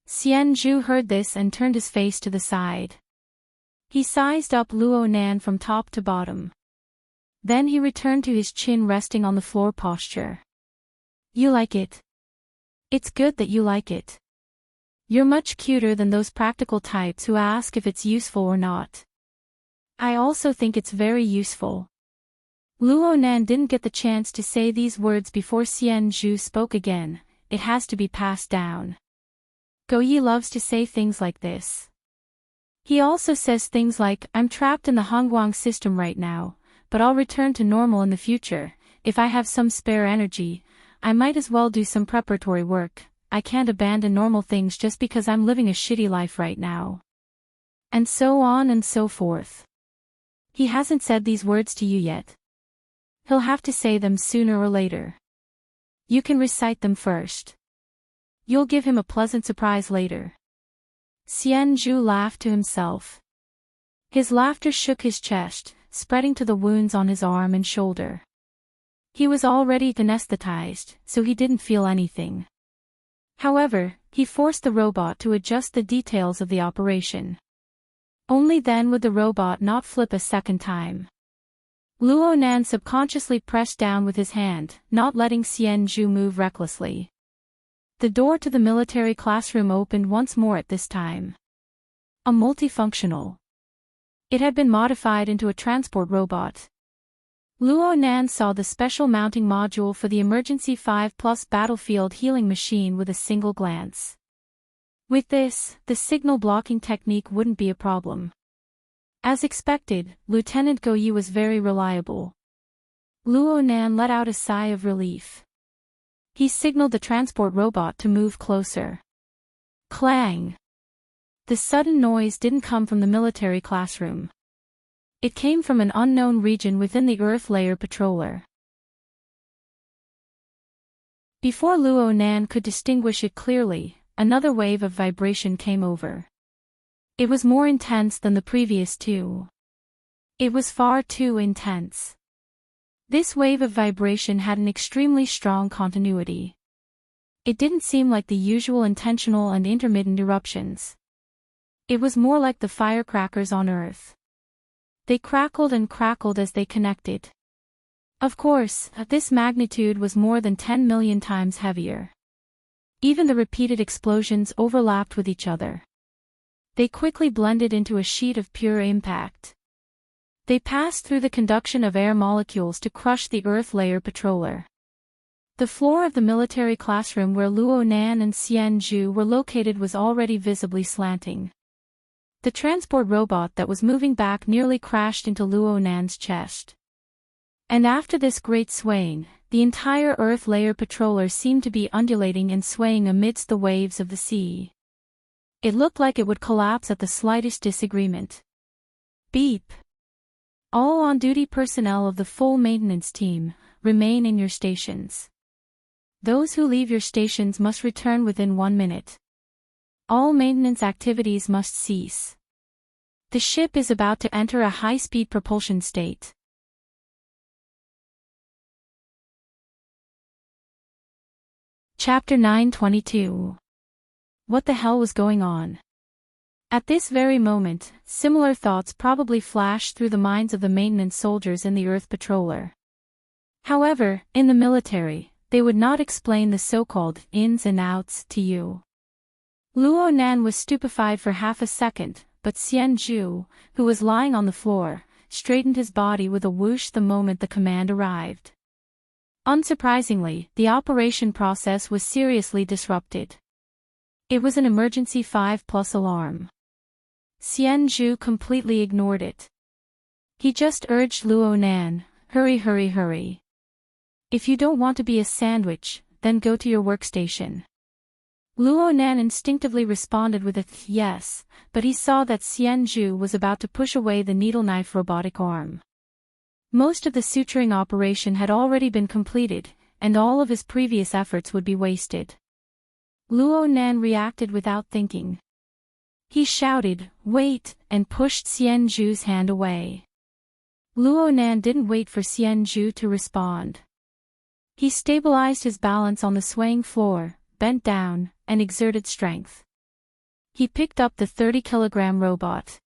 Speaker 1: Xian Zhu heard this and turned his face to the side. He sized up Luo Nan from top to bottom. Then he returned to his chin resting on the floor posture. "You like it? It's good that you like it. You're much cuter than those practical types who ask if it's useful or not. I also think it's very useful." Luo Nan didn't get the chance to say these words before Xian Zhu spoke again. "It has to be passed down. Go Yi loves to say things like this. He also says things like, I'm trapped in the Hongguang system right now, but I'll return to normal in the future. If I have some spare energy, I might as well do some preparatory work. I can't abandon normal things just because I'm living a shitty life right now." And so on and so forth. He hasn't said these words to you yet. He'll have to say them sooner or later. You can recite them first. You'll give him a pleasant surprise later. Xian Zhu laughed to himself. His laughter shook his chest, spreading to the wounds on his arm and shoulder. He was already anesthetized, so he didn't feel anything. However, he forced the robot to adjust the details of the operation. Only then would the robot not flip a second time. Luo Nan subconsciously pressed down with his hand, not letting Xian Zhu move recklessly. The door to the military classroom opened once more at this time. A multifunctional. It had been modified into a transport robot. Luo Nan saw the special mounting module for the Emergency 5+ battlefield healing machine with a single glance. With this, the signal blocking technique wouldn't be a problem. As expected, Lieutenant Go Yi was very reliable. Luo Nan let out a sigh of relief. He signaled the transport robot to move closer. Clang! The sudden noise didn't come from the military classroom. It came from an unknown region within the Earth Layer Patroller. Before Luo Nan could distinguish it clearly, another wave of vibration came over. It was more intense than the previous two. It was far too intense. This wave of vibration had an extremely strong continuity. It didn't seem like the usual intentional and intermittent eruptions. It was more like the firecrackers on Earth. They crackled and crackled as they connected. Of course, this magnitude was more than 10 million times heavier. Even the repeated explosions overlapped with each other. They quickly blended into a sheet of pure impact. They passed through the conduction of air molecules to crush the Earth Layer Patroller. The floor of the military classroom where Luo Nan and Xian Zhu were located was already visibly slanting. The transport robot that was moving back nearly crashed into Luo Nan's chest. And after this great swaying, the entire Earth Layer Patroller seemed to be undulating and swaying amidst the waves of the sea. It looked like it would collapse at the slightest disagreement. Beep. All on-duty personnel of the full maintenance team, remain in your stations. Those who leave your stations must return within 1 minute. All maintenance activities must cease. The ship is about to enter a high-speed propulsion state. Chapter 922. What the hell was going on? At this very moment, similar thoughts probably flashed through the minds of the maintenance soldiers in the Earth Patroller. However, in the military, they would not explain the so-called ins and outs to you. Luo Nan was stupefied for half a second, but Xian Zhu, who was lying on the floor, straightened his body with a whoosh the moment the command arrived. Unsurprisingly, the operation process was seriously disrupted. It was an emergency 5+ alarm. Xian Zhu completely ignored it. He just urged Luo Nan, hurry hurry hurry. If you don't want to be a sandwich, then go to your workstation. Luo Nan instinctively responded with a yes, but he saw that Xian Zhu was about to push away the needle knife robotic arm. Most of the suturing operation had already been completed, and all of his previous efforts would be wasted. Luo Nan reacted without thinking. He shouted, "Wait," and pushed Xian Zhu's hand away. Luo Nan didn't wait for Xian Zhu to respond. He stabilized his balance on the swaying floor, bent down, and exerted strength. He picked up the 30-kilogram robot.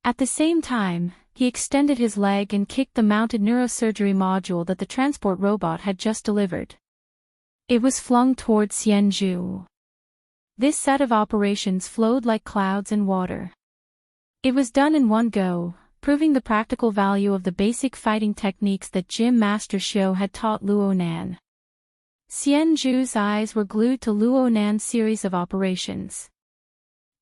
Speaker 1: At the same time, he extended his leg and kicked the mounted neurosurgery module that the transport robot had just delivered. It was flung toward Xian Zhu. This set of operations flowed like clouds in water. It was done in one go, proving the practical value of the basic fighting techniques that Gym Master Xiao had taught Luo Nan. Xian Zhu's eyes were glued to Luo Nan's series of operations.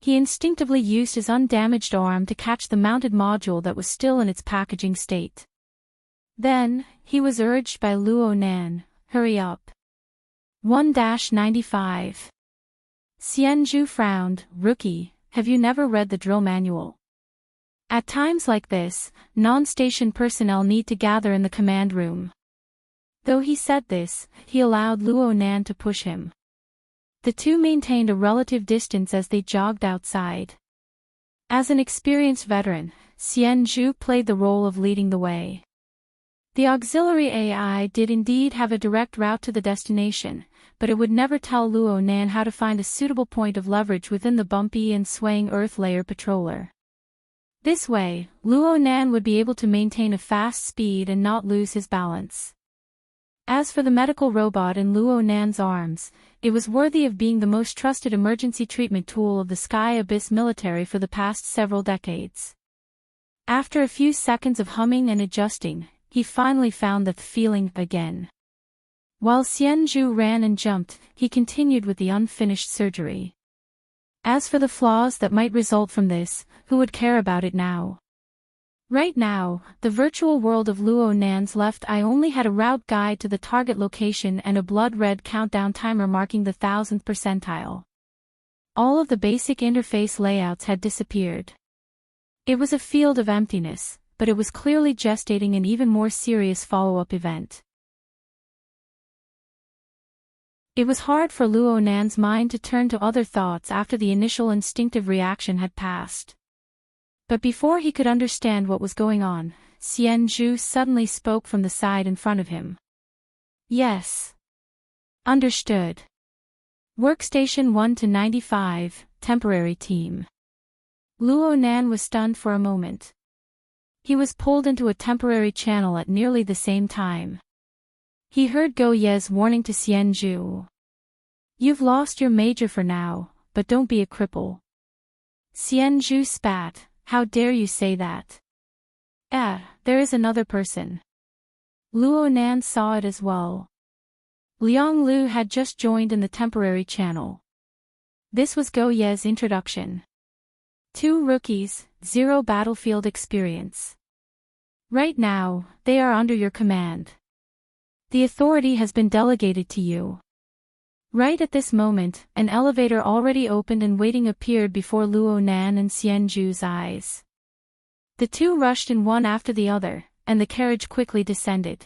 Speaker 1: He instinctively used his undamaged arm to catch the mounted module that was still in its packaging state. Then, he was urged by Luo Nan, hurry up. 1-95. Xian Zhu frowned, rookie, have you never read the drill manual? At times like this, non-station personnel need to gather in the command room. Though he said this, he allowed Luo Nan to push him. The two maintained a relative distance as they jogged outside. As an experienced veteran, Xian Zhu played the role of leading the way. The auxiliary AI did indeed have a direct route to the destination, but it would never tell Luo Nan how to find a suitable point of leverage within the bumpy and swaying Earth Layer Patroller. This way, Luo Nan would be able to maintain a fast speed and not lose his balance. As for the medical robot in Luo Nan's arms, it was worthy of being the most trusted emergency treatment tool of the Sky Abyss military for the past several decades. After a few seconds of humming and adjusting, he finally found the feeling again. While Xian Zhu ran and jumped, he continued with the unfinished surgery. As for the flaws that might result from this, who would care about it now? Right now, the virtual world of Luo Nan's left eye only had a route guide to the target location and a blood-red countdown timer marking the 1000th percentile. All of the basic interface layouts had disappeared. It was a field of emptiness, but it was clearly gestating an even more serious follow-up event. It was hard for Luo Nan's mind to turn to other thoughts after the initial instinctive reaction had passed. But before he could understand what was going on, Xianzhu suddenly spoke from the side in front of him. Yes. Understood. Workstation 1 to 95, temporary team. Luo Nan was stunned for a moment. He was pulled into a temporary channel at nearly the same time. He heard Go Ye's warning to Xianzhu. You've lost your major for now, but don't be a cripple. Xianzhu spat, how dare you say that? There is another person. Luo Nan saw it as well. Liang Lu had just joined in the temporary channel. This was Go Ye's introduction. 2 rookies, 0 battlefield experience. Right now, they are under your command. The authority has been delegated to you. Right at this moment, an elevator already opened and waiting appeared before Luo Nan and Xianzhu's eyes. The two rushed in one after the other, and the carriage quickly descended.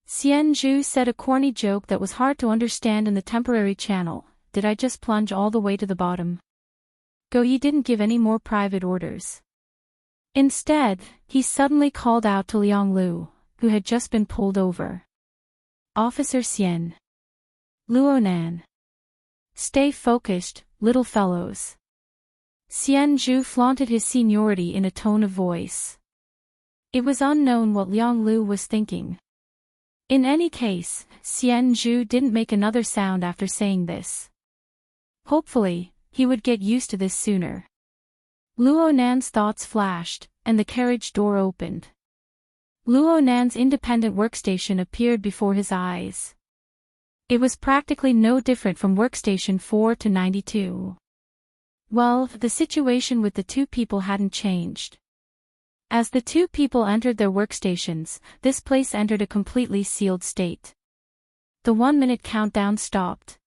Speaker 1: Xianzhu said a corny joke that was hard to understand in the temporary channel. Did I just plunge all the way to the bottom? Go Ye didn't give any more private orders. Instead, he suddenly called out to Liang Lu, who had just been pulled over. Officer Xian. Luo Nan. Stay focused, little fellows. Xianzhu flaunted his seniority in a tone of voice. It was unknown what Liang Lu was thinking. In any case, Xianzhu didn't make another sound after saying this. Hopefully, he would get used to this sooner. Luo Nan's thoughts flashed, and the carriage door opened. Luo Nan's independent workstation appeared before his eyes. It was practically no different from workstation 4 to 92. Well, the situation with the two people hadn't changed. As the two people entered their workstations, this place entered a completely sealed state. The 1-minute countdown stopped.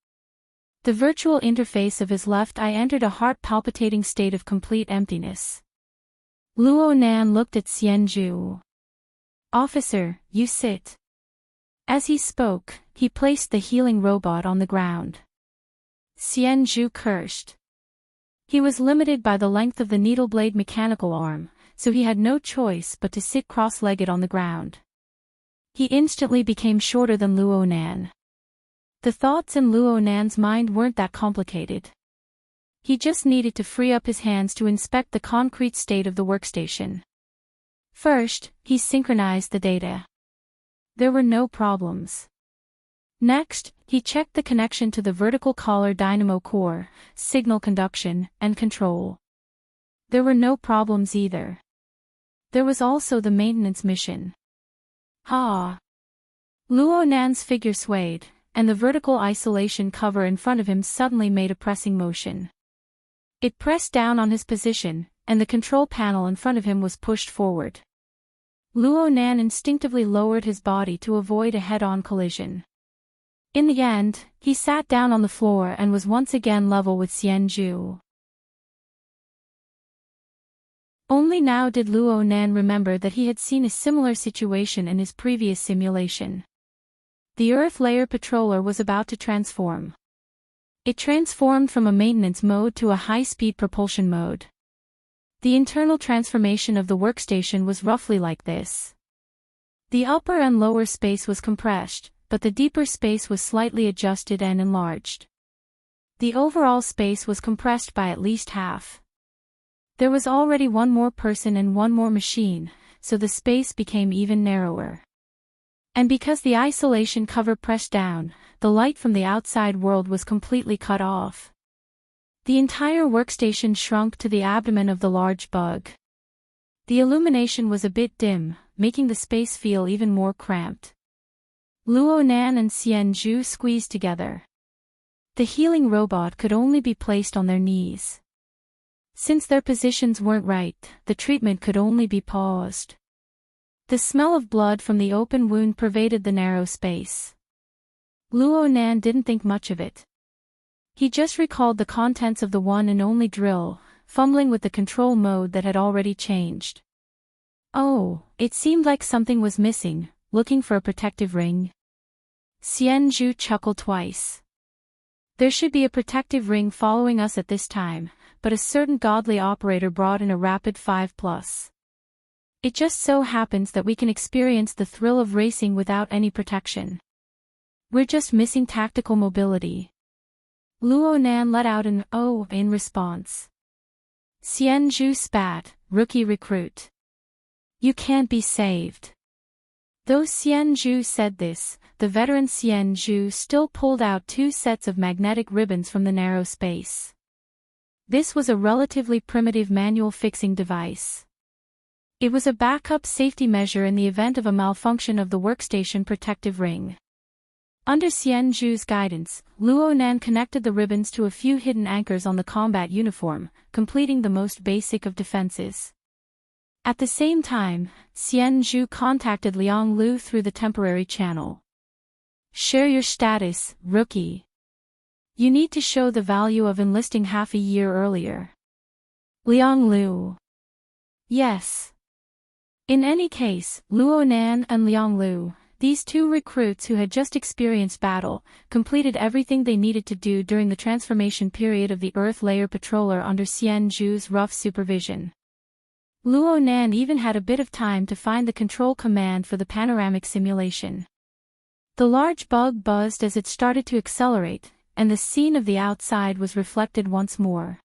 Speaker 1: The virtual interface of his left eye entered a heart-palpitating state of complete emptiness. Luo Nan looked at Xianzhu. Officer, you sit. As he spoke, he placed the healing robot on the ground. Xianzhu cursed. He was limited by the length of the needle-blade mechanical arm, so he had no choice but to sit cross-legged on the ground. He instantly became shorter than Luo Nan. The thoughts in Luo Nan's mind weren't that complicated. He just needed to free up his hands to inspect the concrete state of the workstation. First, he synchronized the data. There were no problems. Next, he checked the connection to the vertical collar dynamo core, signal conduction, and control. There were no problems either. There was also the maintenance mission. Luo Nan's figure swayed, and the vertical isolation cover in front of him suddenly made a pressing motion. It pressed down on his position, and the control panel in front of him was pushed forward. Luo Nan instinctively lowered his body to avoid a head-on collision. In the end, he sat down on the floor and was once again level with Xianzhu. Only now did Luo Nan remember that he had seen a similar situation in his previous simulation. The Earth Layer Patroller was about to transform. It transformed from a maintenance mode to a high-speed propulsion mode. The internal transformation of the workstation was roughly like this. The upper and lower space was compressed, but the deeper space was slightly adjusted and enlarged. The overall space was compressed by at least half. There was already one more person and one more machine, so the space became even narrower. And because the isolation cover pressed down, the light from the outside world was completely cut off. The entire workstation shrunk to the abdomen of the large bug. The illumination was a bit dim, making the space feel even more cramped. Luo Nan and Xianzhu squeezed together. The healing robot could only be placed on their knees. Since their positions weren't right, the treatment could only be paused. The smell of blood from the open wound pervaded the narrow space. Luo Nan didn't think much of it. He just recalled the contents of the one and only drill, fumbling with the control mode that had already changed. Oh, it seemed like something was missing, looking for a protective ring. Xianzhu chuckled twice. There should be a protective ring following us at this time, but a certain godly operator brought in a rapid 5+. It just so happens that we can experience the thrill of racing without any protection. We're just missing tactical mobility. Luo Nan let out an "oh" in response. Xianzhu spat, rookie recruit. You can't be saved. Though Xianzhu said this, the veteran Xianzhu still pulled out 2 sets of magnetic ribbons from the narrow space. This was a relatively primitive manual fixing device. It was a backup safety measure in the event of a malfunction of the workstation protective ring. Under Xianzhu's guidance, Luo Nan connected the ribbons to a few hidden anchors on the combat uniform, completing the most basic of defenses. At the same time, Xianzhu contacted Liang Lu through the temporary channel. Share your status, rookie. You need to show the value of enlisting half a year earlier. Liang Lu. Yes. In any case, Luo Nan and Liang Lu, these 2 recruits who had just experienced battle, completed everything they needed to do during the transformation period of the Earth Layer Patroller under Xianzhu's rough supervision. Luo Nan even had a bit of time to find the control command for the panoramic simulation. The large bug buzzed as it started to accelerate, and the scene of the outside was reflected once more.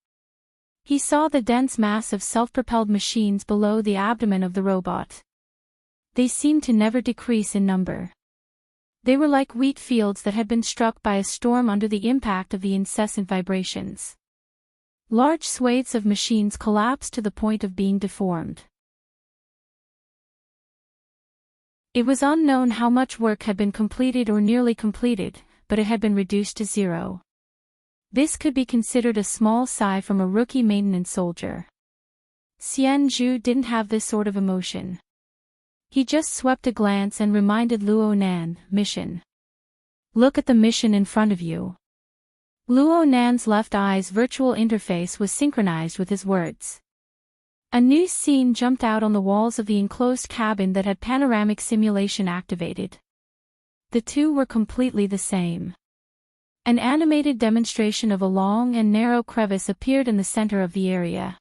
Speaker 1: He saw the dense mass of self-propelled machines below the abdomen of the robot. They seemed to never decrease in number. They were like wheat fields that had been struck by a storm under the impact of the incessant vibrations. Large swathes of machines collapsed to the point of being deformed. It was unknown how much work had been completed or nearly completed, but it had been reduced to 0. This could be considered a small sigh from a rookie maintenance soldier. Xianzhu didn't have this sort of emotion. He just swept a glance and reminded Luo Nan, mission. Look at the mission in front of you. Luo Nan's left eye's virtual interface was synchronized with his words. A new scene jumped out on the walls of the enclosed cabin that had panoramic simulation activated. The 2 were completely the same. An animated demonstration of a long and narrow crevice appeared in the center of the area.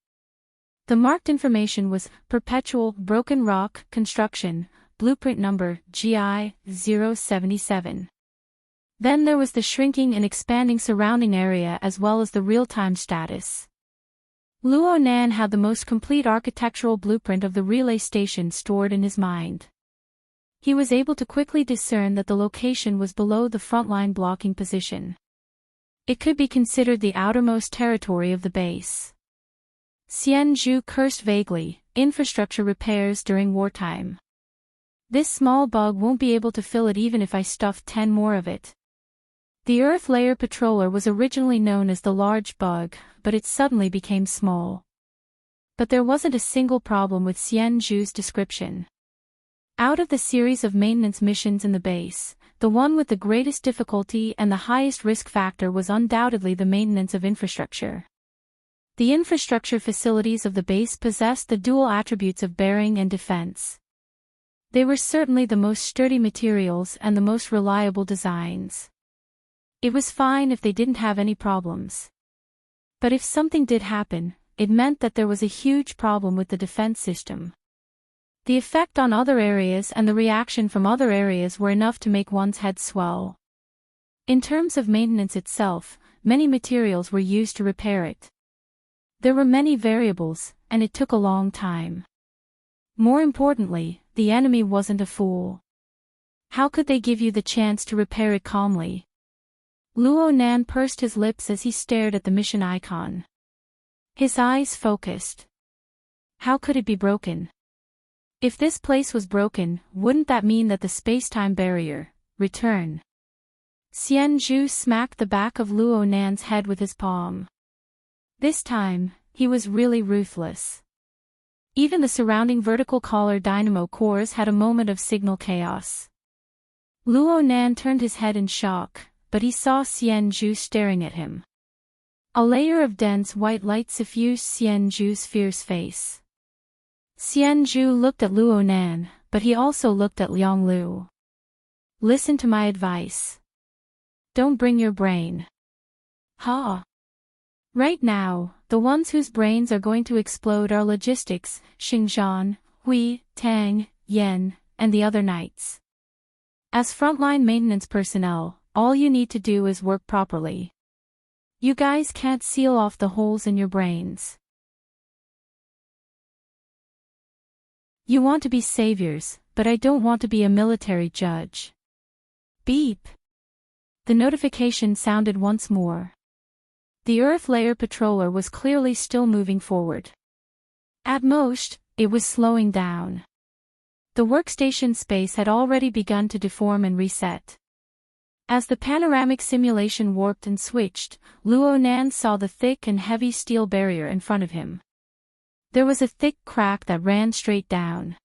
Speaker 1: The marked information was Perpetual Broken Rock Construction, Blueprint Number GI 077. Then there was the shrinking and expanding surrounding area as well as the real-time status. Luo Nan had the most complete architectural blueprint of the relay station stored in his mind. He was able to quickly discern that the location was below the frontline blocking position. It could be considered the outermost territory of the base. Xianzhu cursed vaguely, infrastructure repairs during wartime. This small bug won't be able to fill it even if I stuffed 10 more of it. The Earth Layer Patroller was originally known as the large bug, but it suddenly became small. But there wasn't a single problem with Xianzhu's description. Out of the series of maintenance missions in the base, the one with the greatest difficulty and the highest risk factor was undoubtedly the maintenance of infrastructure. The infrastructure facilities of the base possessed the dual attributes of bearing and defense. They were certainly the most sturdy materials and the most reliable designs. It was fine if they didn't have any problems. But if something did happen, it meant that there was a huge problem with the defense system. The effect on other areas and the reaction from other areas were enough to make one's head swell. In terms of maintenance itself, many materials were used to repair it. There were many variables, and it took a long time. More importantly, the enemy wasn't a fool. How could they give you the chance to repair it calmly? Luo Nan pursed his lips as he stared at the mission icon. His eyes focused. How could it be broken? If this place was broken, wouldn't that mean that the space-time barrier, return? Xianzhu smacked the back of Luo Nan's head with his palm. This time, he was really ruthless. Even the surrounding vertical collar dynamo cores had a moment of signal chaos. Luo Nan turned his head in shock, but he saw Xianzhu staring at him. A layer of dense white light suffused Xianzhu's fierce face. Xianzhu looked at Luo Nan, but he also looked at Liang Lu. Listen to my advice. Don't bring your brain. Ha! Right now, the ones whose brains are going to explode are logistics, Xingzhan, Hui, Tang, Yan, and the other knights. As frontline maintenance personnel, all you need to do is work properly. You guys can't seal off the holes in your brains. You want to be saviors, but I don't want to be a military judge. Beep. The notification sounded once more. The Earth Layer Patroller was clearly still moving forward. At most, it was slowing down. The workstation space had already begun to deform and reset. As the panoramic simulation warped and switched, Luo Nan saw the thick and heavy steel barrier in front of him. There was a thick crack that ran straight down.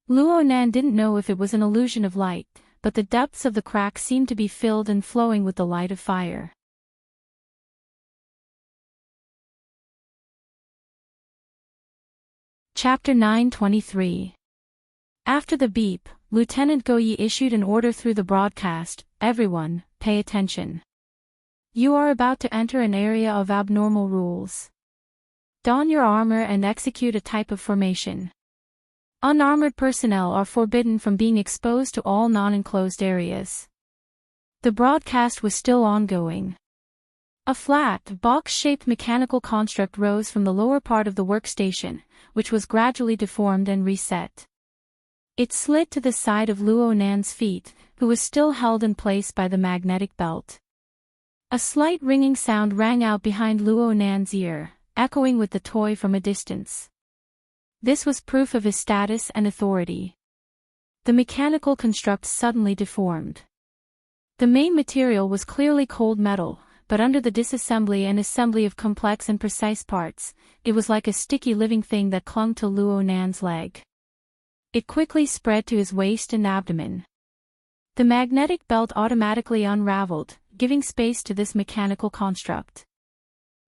Speaker 1: Luo Nan didn't know if it was an illusion of light, but the depths of the crack seemed to be filled and flowing with the light of fire. Chapter 923. After the beep, Lieutenant Goyi issued an order through the broadcast. Everyone, pay attention. You are about to enter an area of abnormal rules. Don your armor and execute a type of formation. Unarmored personnel are forbidden from being exposed to all non-enclosed areas. The broadcast was still ongoing. A flat, box-shaped mechanical construct rose from the lower part of the workstation, which was gradually deformed and reset. It slid to the side of Luo Nan's feet, who was still held in place by the magnetic belt. A slight ringing sound rang out behind Luo Nan's ear, echoing with the toy from a distance. This was proof of his status and authority. The mechanical construct suddenly deformed. The main material was clearly cold metal, but under the disassembly and assembly of complex and precise parts, it was like a sticky living thing that clung to Luo Nan's leg. It quickly spread to his waist and abdomen. The magnetic belt automatically unraveled, giving space to this mechanical construct.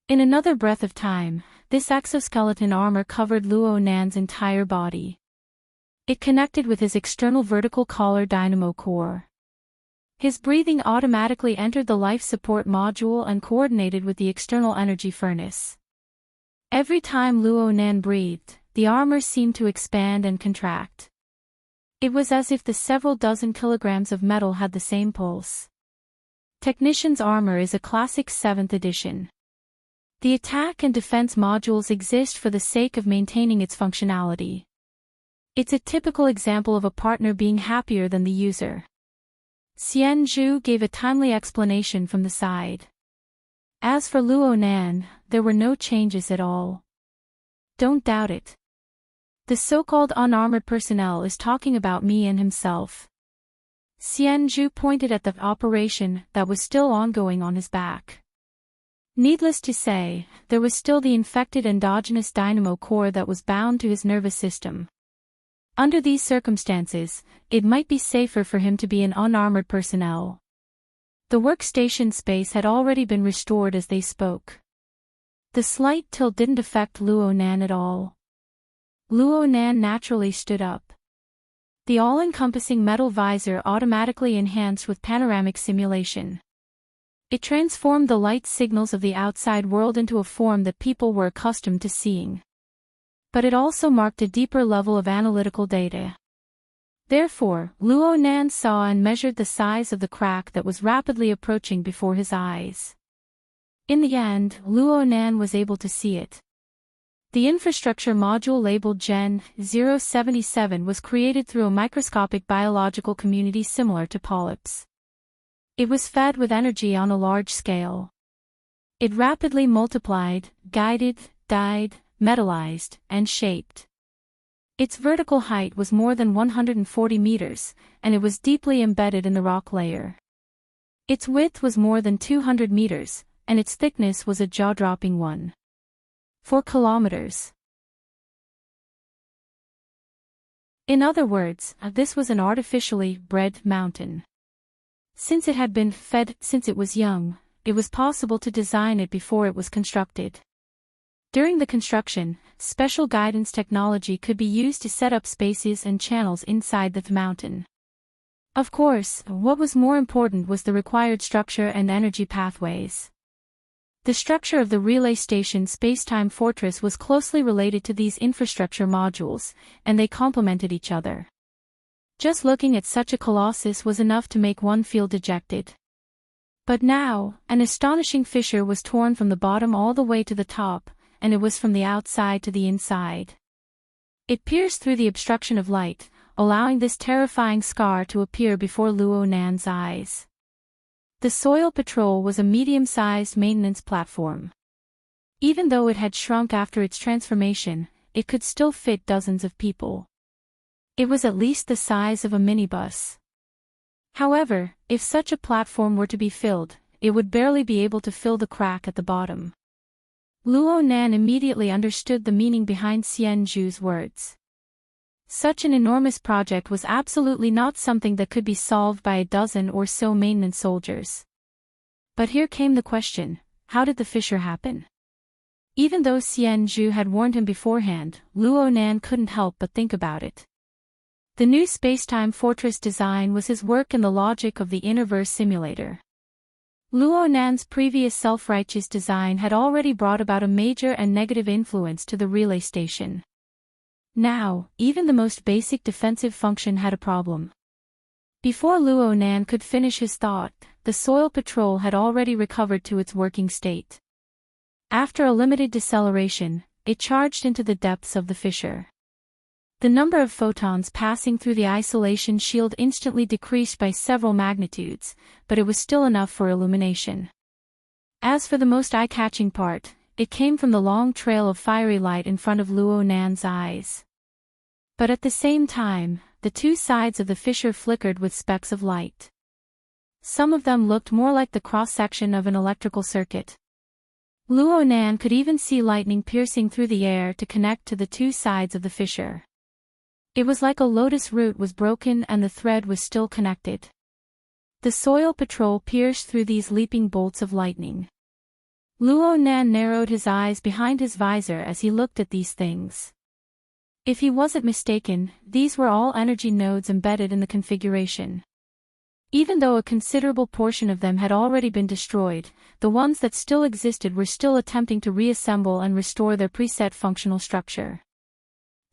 Speaker 1: In another breath of time, this exoskeleton armor covered Luo Nan's entire body. It connected with his external vertical collar dynamo core. His breathing automatically entered the life support module and coordinated with the external energy furnace. Every time Luo Nan breathed, the armor seemed to expand and contract. It was as if the several dozen kilograms of metal had the same pulse. Technician's armor is a classic 7th edition. The attack and defense modules exist for the sake of maintaining its functionality. It's a typical example of a partner being happier than the user. Xianzhu gave a timely explanation from the side. As for Luo Nan, there were no changes at all. Don't doubt it. The so-called unarmored personnel is talking about me and himself. Xianzhu pointed at the operation that was still ongoing on his back. Needless to say, there was still the infected endogenous dynamo core that was bound to his nervous system. Under these circumstances, it might be safer for him to be an unarmored personnel. The workstation space had already been restored as they spoke. The slight tilt didn't affect Luo Nan at all. Luo Nan naturally stood up. The all-encompassing metal visor automatically enhanced with panoramic simulation. It transformed the light signals of the outside world into a form that people were accustomed to seeing. But it also marked a deeper level of analytical data. Therefore, Luo Nan saw and measured the size of the crack that was rapidly approaching before his eyes. In the end, Luo Nan was able to see it. The infrastructure module labeled Gen 077 was created through a microscopic biological community similar to polyps. It was fed with energy on a large scale. It rapidly multiplied, guided, dyed, metallized, and shaped. Its vertical height was more than 140 meters, and it was deeply embedded in the rock layer. Its width was more than 200 meters, and its thickness was a jaw-dropping 4 kilometers. In other words, this was an artificially bred mountain. Since it had been fed since it was young, it was possible to design it before it was constructed. During the construction, special guidance technology could be used to set up spaces and channels inside the mountain. Of course, what was more important was the required structure and energy pathways. The structure of the relay station space-time fortress was closely related to these infrastructure modules, and they complemented each other. Just looking at such a colossus was enough to make one feel dejected. But now, an astonishing fissure was torn from the bottom all the way to the top, and it was from the outside to the inside. It pierced through the obstruction of light, allowing this terrifying scar to appear before Luo Nan's eyes. The Soil Patrol was a medium-sized maintenance platform. Even though it had shrunk after its transformation, it could still fit dozens of people. It was at least the size of a minibus. However, if such a platform were to be filled, it would barely be able to fill the crack at the bottom. Luo Nan immediately understood the meaning behind Xian Zhu's words. Such an enormous project was absolutely not something that could be solved by a dozen or so maintenance soldiers. But here came the question, how did the fissure happen? Even though Xian Zhu had warned him beforehand, Luo Nan couldn't help but think about it. The new space-time fortress design was his work in the logic of the Innerverse simulator. Luo Nan's previous self-righteous design had already brought about a major and negative influence to the relay station. Now, even the most basic defensive function had a problem. Before Luo Nan could finish his thought, the Soil Patrol had already recovered to its working state. After a limited deceleration, it charged into the depths of the fissure. The number of photons passing through the isolation shield instantly decreased by several magnitudes, but it was still enough for illumination. As for the most eye-catching part, it came from the long trail of fiery light in front of Luo Nan's eyes. But at the same time, the two sides of the fissure flickered with specks of light. Some of them looked more like the cross-section of an electrical circuit. Luo Nan could even see lightning piercing through the air to connect to the two sides of the fissure. It was like a lotus root was broken and the thread was still connected. The Soil Patrol pierced through these leaping bolts of lightning. Luo Nan narrowed his eyes behind his visor as he looked at these things. If he wasn't mistaken, these were all energy nodes embedded in the configuration. Even though a considerable portion of them had already been destroyed, the ones that still existed were still attempting to reassemble and restore their preset functional structure.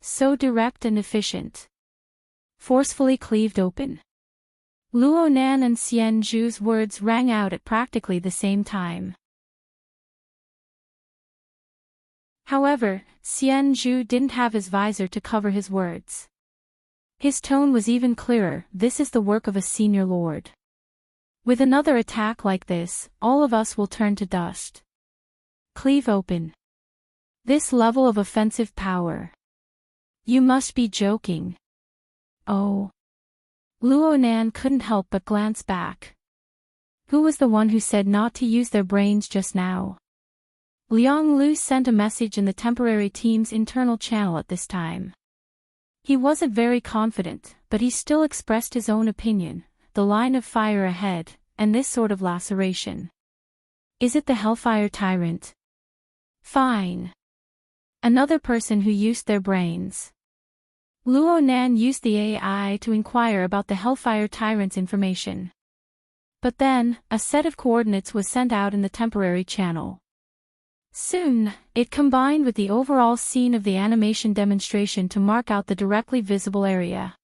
Speaker 1: So direct and efficient. Forcefully cleaved open. Luo Nan and Xian Zhu's words rang out at practically the same time. However, Xian Zhu didn't have his visor to cover his words. His tone was even clearer, this is the work of a senior lord. With another attack like this, all of us will turn to dust. Cleave open. This level of offensive power. You must be joking. Oh. Luo Nan couldn't help but glance back. Who was the one who said not to use their brains just now? Liang Lu sent a message in the temporary team's internal channel at this time. He wasn't very confident, but he still expressed his own opinion, the line of fire ahead, and this sort of laceration. Is it the Hellfire Tyrant? Fine. Another person who used their brains. Luo Nan used the AI to inquire about the Hellfire Tyrant's information. But then, a set of coordinates was sent out in the temporary channel. Soon, it combined with the overall scene of the animation demonstration to mark out the directly visible area.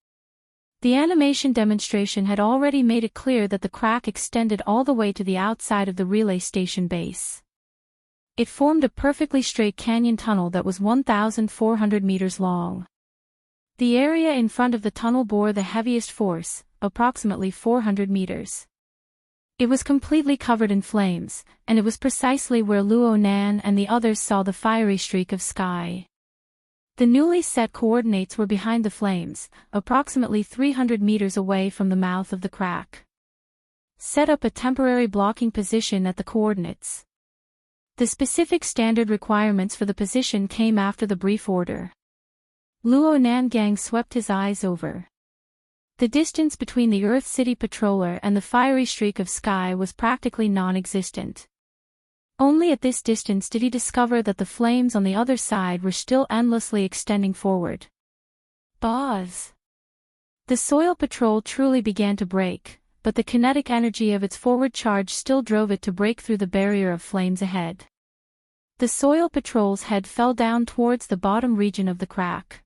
Speaker 1: The animation demonstration had already made it clear that the crack extended all the way to the outside of the relay station base. It formed a perfectly straight canyon tunnel that was 1,400 meters long. The area in front of the tunnel bore the heaviest force, approximately 400 meters. It was completely covered in flames, and it was precisely where Luo Nan and the others saw the fiery streak of sky. The newly set coordinates were behind the flames, approximately 300 meters away from the mouth of the crack. Set up a temporary blocking position at the coordinates. The specific standard requirements for the position came after the brief order. Luo Nangang swept his eyes over. The distance between the Earth City patroller and the fiery streak of sky was practically non-existent. Only at this distance did he discover that the flames on the other side were still endlessly extending forward. Buzz! The soil patrol truly began to break, but the kinetic energy of its forward charge still drove it to break through the barrier of flames ahead. The soil patrol's head fell down towards the bottom region of the crack.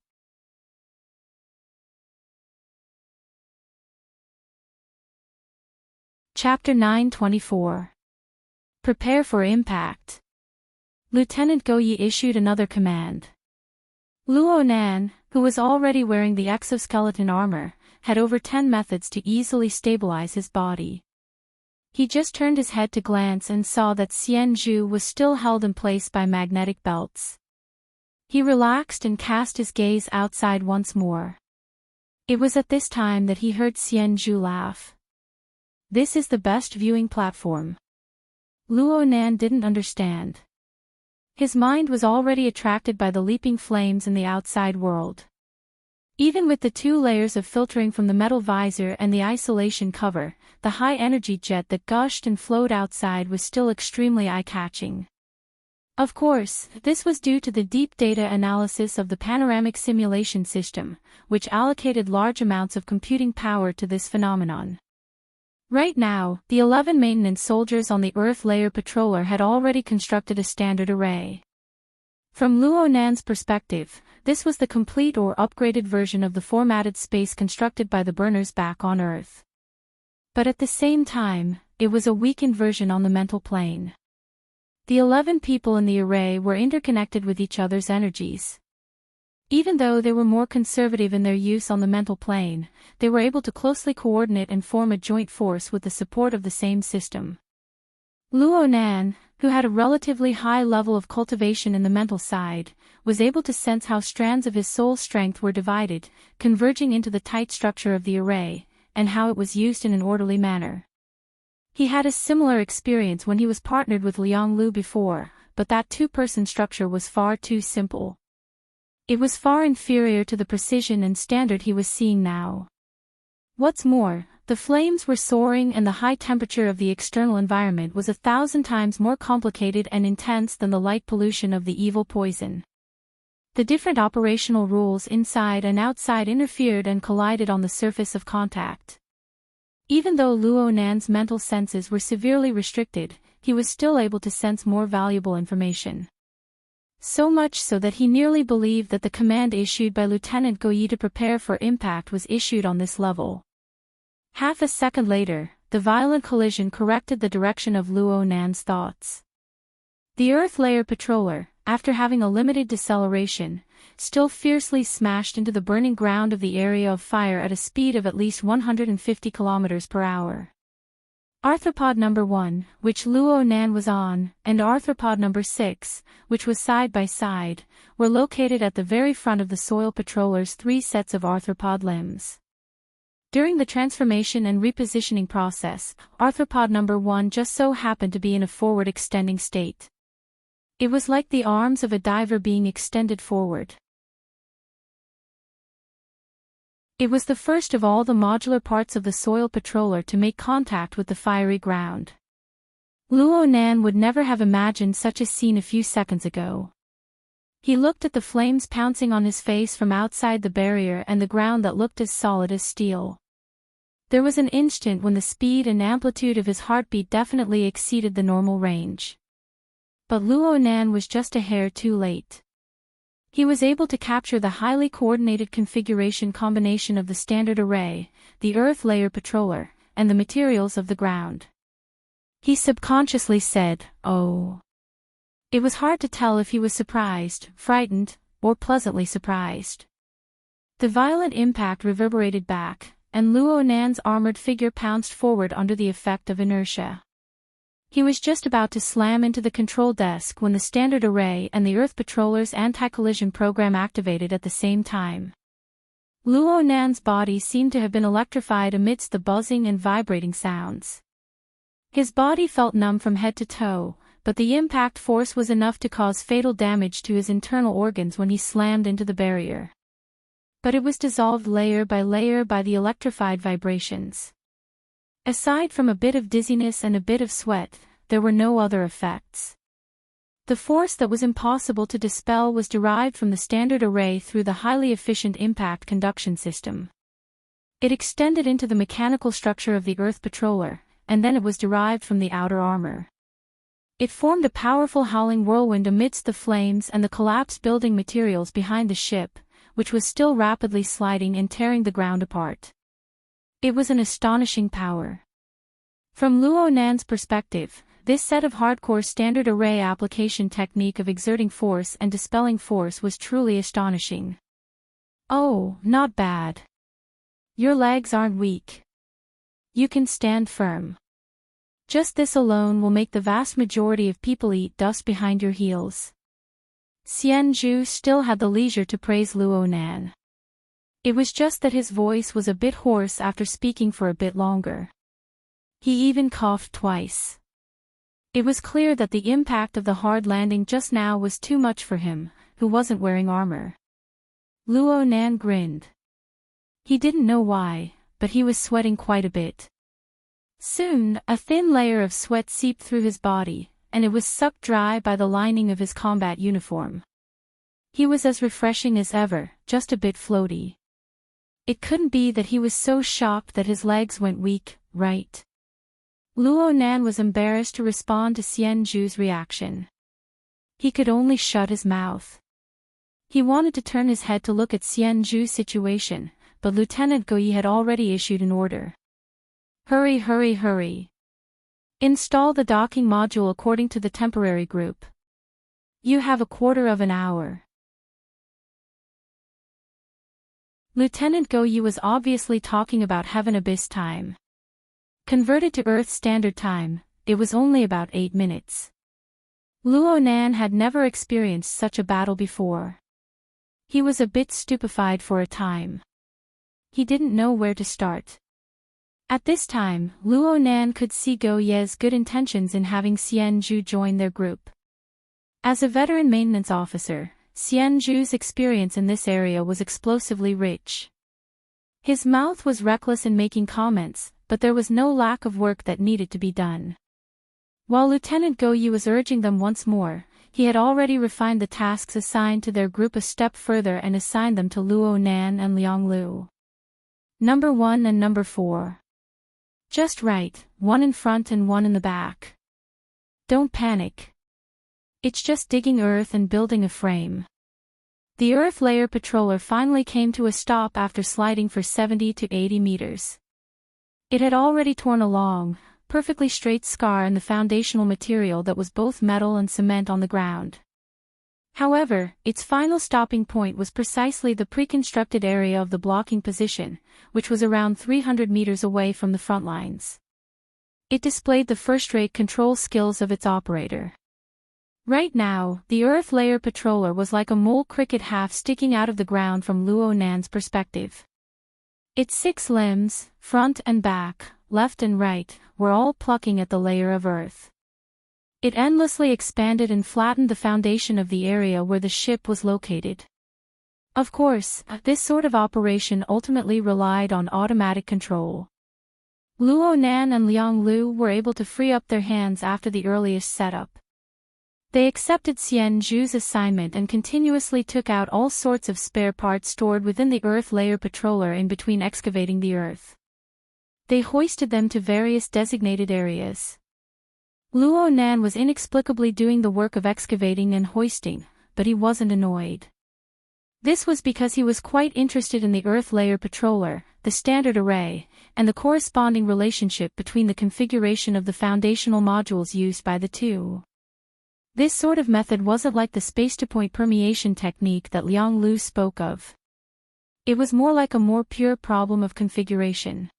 Speaker 1: Chapter 9:24. Prepare for impact. Lieutenant Goyi issued another command. Luo Nan, who was already wearing the exoskeleton armor, had over 10 methods to easily stabilize his body. He just turned his head to glance and saw that Xian Zhu was still held in place by magnetic belts. He relaxed and cast his gaze outside once more. It was at this time that he heard Xian Zhu laugh. "This is the best viewing platform." Luo Nan didn't understand. His mind was already attracted by the leaping flames in the outside world. Even with the 2 layers of filtering from the metal visor and the isolation cover, the high-energy jet that gushed and flowed outside was still extremely eye-catching. Of course, this was due to the deep data analysis of the panoramic simulation system, which allocated large amounts of computing power to this phenomenon. Right now, the 11 maintenance soldiers on the Earth Layer Patroller had already constructed a standard array. From Luo Nan's perspective, this was the complete or upgraded version of the formatted space constructed by the burners back on Earth. But at the same time, it was a weakened version on the mental plane. The 11 people in the array were interconnected with each other's energies. Even though they were more conservative in their use on the mental plane, they were able to closely coordinate and form a joint force with the support of the same system. Luo Nan, who had a relatively high level of cultivation in the mental side, was able to sense how strands of his soul strength were divided, converging into the tight structure of the array, and how it was used in an orderly manner. He had a similar experience when he was partnered with Liang Lu before, but that 2-person structure was far too simple. It was far inferior to the precision and standard he was seeing now. What's more, the flames were soaring and the high temperature of the external environment was 1,000 times more complicated and intense than the light pollution of the evil poison. The different operational rules inside and outside interfered and collided on the surface of contact. Even though Luo Nan's mental senses were severely restricted, he was still able to sense more valuable information. So much so that he nearly believed that the command issued by Lieutenant Goyi to prepare for impact was issued on this level. Half a second later, the violent collision corrected the direction of Luo Nan's thoughts. The Earth Layer Patroller, after having a limited deceleration, still fiercely smashed into the burning ground of the area of fire at a speed of at least 150 km per hour. Arthropod number 1, which Luo Nan was on, and arthropod number 6, which was side by side, were located at the very front of the soil patroller's 3 sets of arthropod limbs. During the transformation and repositioning process, arthropod number 1 just so happened to be in a forward extending state. It was like the arms of a diver being extended forward. It was the first of all the modular parts of the soil patroller to make contact with the fiery ground. Luo Nan would never have imagined such a scene a few seconds ago. He looked at the flames pouncing on his face from outside the barrier and the ground that looked as solid as steel. There was an instant when the speed and amplitude of his heartbeat definitely exceeded the normal range. But Luo Nan was just a hair too late. He was able to capture the highly coordinated configuration combination of the standard array, the Earth Layer Patroller, and the materials of the ground. He subconsciously said, "Oh." It was hard to tell if he was surprised, frightened, or pleasantly surprised. The violent impact reverberated back, and Luo Nan's armored figure pounced forward under the effect of inertia. He was just about to slam into the control desk when the standard array and the Earth Patroller's anti-collision program activated at the same time. Luo Nan's body seemed to have been electrified amidst the buzzing and vibrating sounds. His body felt numb from head to toe, but the impact force was enough to cause fatal damage to his internal organs when he slammed into the barrier. But it was dissolved layer by layer by the electrified vibrations. Aside from a bit of dizziness and a bit of sweat, there were no other effects. The force that was impossible to dispel was derived from the standard array through the highly efficient impact conduction system. It extended into the mechanical structure of the Earth Patroller, and then it was derived from the outer armor. It formed a powerful howling whirlwind amidst the flames and the collapsed building materials behind the ship, which was still rapidly sliding and tearing the ground apart. It was an astonishing power. From Luo Nan's perspective, this set of hardcore standard array application technique of exerting force and dispelling force was truly astonishing. Oh, not bad. Your legs aren't weak. You can stand firm. Just this alone will make the vast majority of people eat dust behind your heels. Xianzhu still had the leisure to praise Luo Nan. It was just that his voice was a bit hoarse after speaking for a bit longer. He even coughed twice. It was clear that the impact of the hard landing just now was too much for him, who wasn't wearing armor. Luo Nan grinned. He didn't know why, but he was sweating quite a bit. Soon, a thin layer of sweat seeped through his body, and it was sucked dry by the lining of his combat uniform. He was as refreshing as ever, just a bit floaty. It couldn't be that he was so shocked that his legs went weak, right? Luo Nan was embarrassed to respond to Xianzhu's reaction. He could only shut his mouth. He wanted to turn his head to look at Xianzhu's situation, but Lieutenant Gouyi had already issued an order. Hurry, hurry, hurry. Install the docking module according to the temporary group. You have a quarter of an hour. Lieutenant Gouyi was obviously talking about Heaven Abyss time. Converted to Earth Standard Time, it was only about 8 minutes. Luo Nan had never experienced such a battle before. He was a bit stupefied for a time. He didn't know where to start. At this time, Luo Nan could see Go Ye's good intentions in having Xianzhu join their group. As a veteran maintenance officer, Xianzhu's experience in this area was explosively rich. His mouth was reckless in making comments, but there was no lack of work that needed to be done. While Lieutenant Gouyi was urging them once more, he had already refined the tasks assigned to their group a step further and assigned them to Luo Nan and Liang Lu. Number 1 and Number 4. Just right, one in front and one in the back. Don't panic. It's just digging earth and building a frame. The Earth Layer Patroller finally came to a stop after sliding for 70 to 80 meters. It had already torn a long, perfectly straight scar in the foundational material that was both metal and cement on the ground. However, its final stopping point was precisely the pre-constructed area of the blocking position, which was around 300 meters away from the front lines. It displayed the first-rate control skills of its operator. Right now, the Earth Layer Patroller was like a mole cricket half sticking out of the ground from Luo Nan's perspective. Its 6 limbs, front and back, left and right, were all plucking at the layer of earth. It endlessly expanded and flattened the foundation of the area where the ship was located. Of course, this sort of operation ultimately relied on automatic control. Luo Nan and Liang Lu were able to free up their hands after the earliest setup. They accepted Xianzhu's assignment and continuously took out all sorts of spare parts stored within the Earth Layer Patroller in between excavating the Earth. They hoisted them to various designated areas. Luo Nan was inexplicably doing the work of excavating and hoisting, but he wasn't annoyed. This was because he was quite interested in the Earth Layer Patroller, the standard array, and the corresponding relationship between the configuration of the foundational modules used by the two. This sort of method wasn't like the space-to-point permeation technique that Liang Lu spoke of. It was more like a more pure problem of configuration.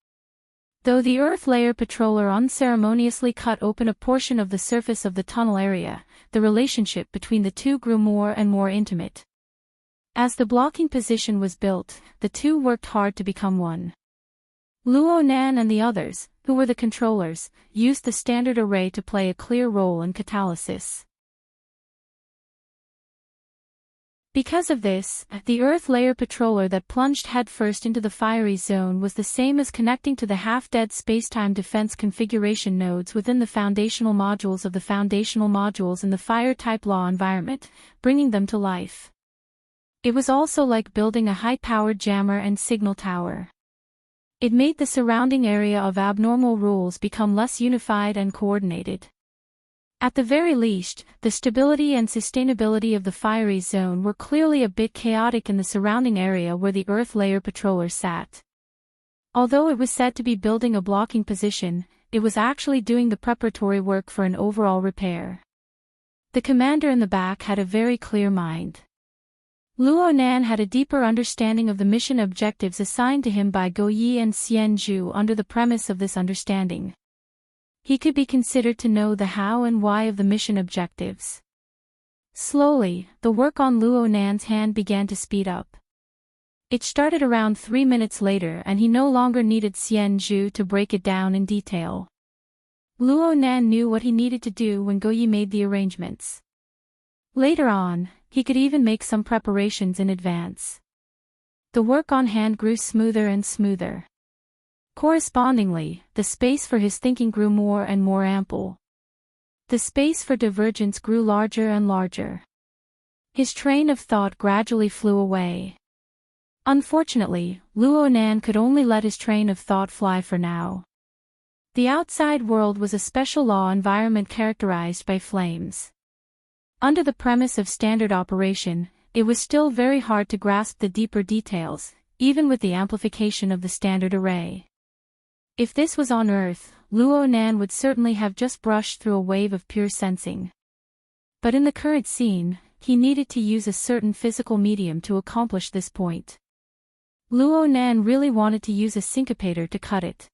Speaker 1: Though the Earth Layer Patroller unceremoniously cut open a portion of the surface of the tunnel area, the relationship between the two grew more and more intimate. As the blocking position was built, the two worked hard to become one. Luo Nan and the others, who were the controllers, used the standard array to play a clear role in catalysis. Because of this, the Earth layer patroller that plunged headfirst into the fiery zone was the same as connecting to the half-dead spacetime defense configuration nodes within the foundational modules of the foundational modules in the fire-type law environment, bringing them to life. It was also like building a high-powered jammer and signal tower. It made the surrounding area of abnormal rules become less unified and coordinated. At the very least, the stability and sustainability of the fiery zone were clearly a bit chaotic in the surrounding area where the Earth layer patroller sat. Although it was said to be building a blocking position, it was actually doing the preparatory work for an overall repair. The commander in the back had a very clear mind. Luo Nan had a deeper understanding of the mission objectives assigned to him by Go Yi and Xian Zhu. Under the premise of this understanding, he could be considered to know the how and why of the mission objectives. Slowly, the work on Luo Nan's hand began to speed up. It started around 3 minutes later and he no longer needed Xian Zhu to break it down in detail. Luo Nan knew what he needed to do when Go Yi made the arrangements. Later on, he could even make some preparations in advance. The work on hand grew smoother and smoother. Correspondingly, the space for his thinking grew more and more ample. The space for divergence grew larger and larger. His train of thought gradually flew away. Unfortunately, Luo Nan could only let his train of thought fly for now. The outside world was a special law environment characterized by flames. Under the premise of standard operation, it was still very hard to grasp the deeper details, even with the amplification of the standard array. If this was on Earth, Luo Nan would certainly have just brushed through a wave of pure sensing. But in the current scene, he needed to use a certain physical medium to accomplish this point. Luo Nan really wanted to use a syncopator to cut it.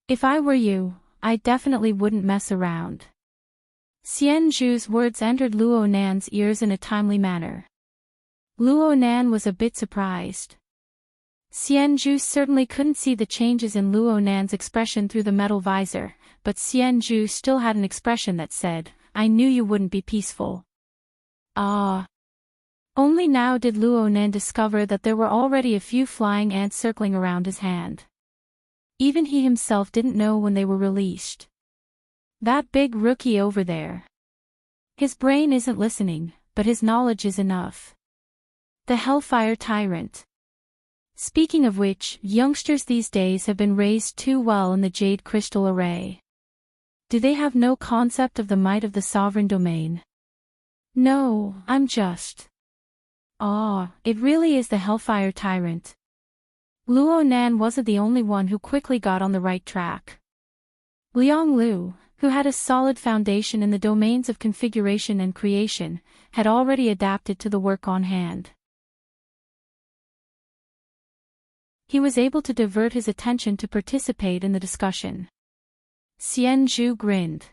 Speaker 1: If I were you, I definitely wouldn't mess around. Xian Zhu's words entered Luo Nan's ears in a timely manner. Luo Nan was a bit surprised. Xian Zhu certainly couldn't see the changes in Luo Nan's expression through the metal visor, but Xian Zhu still had an expression that said, "I knew you wouldn't be peaceful." Ah! Only now did Luo Nan discover that there were already a few flying ants circling around his hand. Even he himself didn't know when they were released. That big rookie over there. His brain isn't listening, but his knowledge is enough. The Hellfire Tyrant. Speaking of which, youngsters these days have been raised too well in the Jade Crystal Array. Do they have no concept of the might of the sovereign domain? No, I'm just. It really is the Hellfire Tyrant. Luo Nan wasn't the only one who quickly got on the right track. Liang Lu, who had a solid foundation in the domains of configuration and creation, had already adapted to the work on hand. He was able to divert his attention to participate in the discussion. Xian Zhu grinned.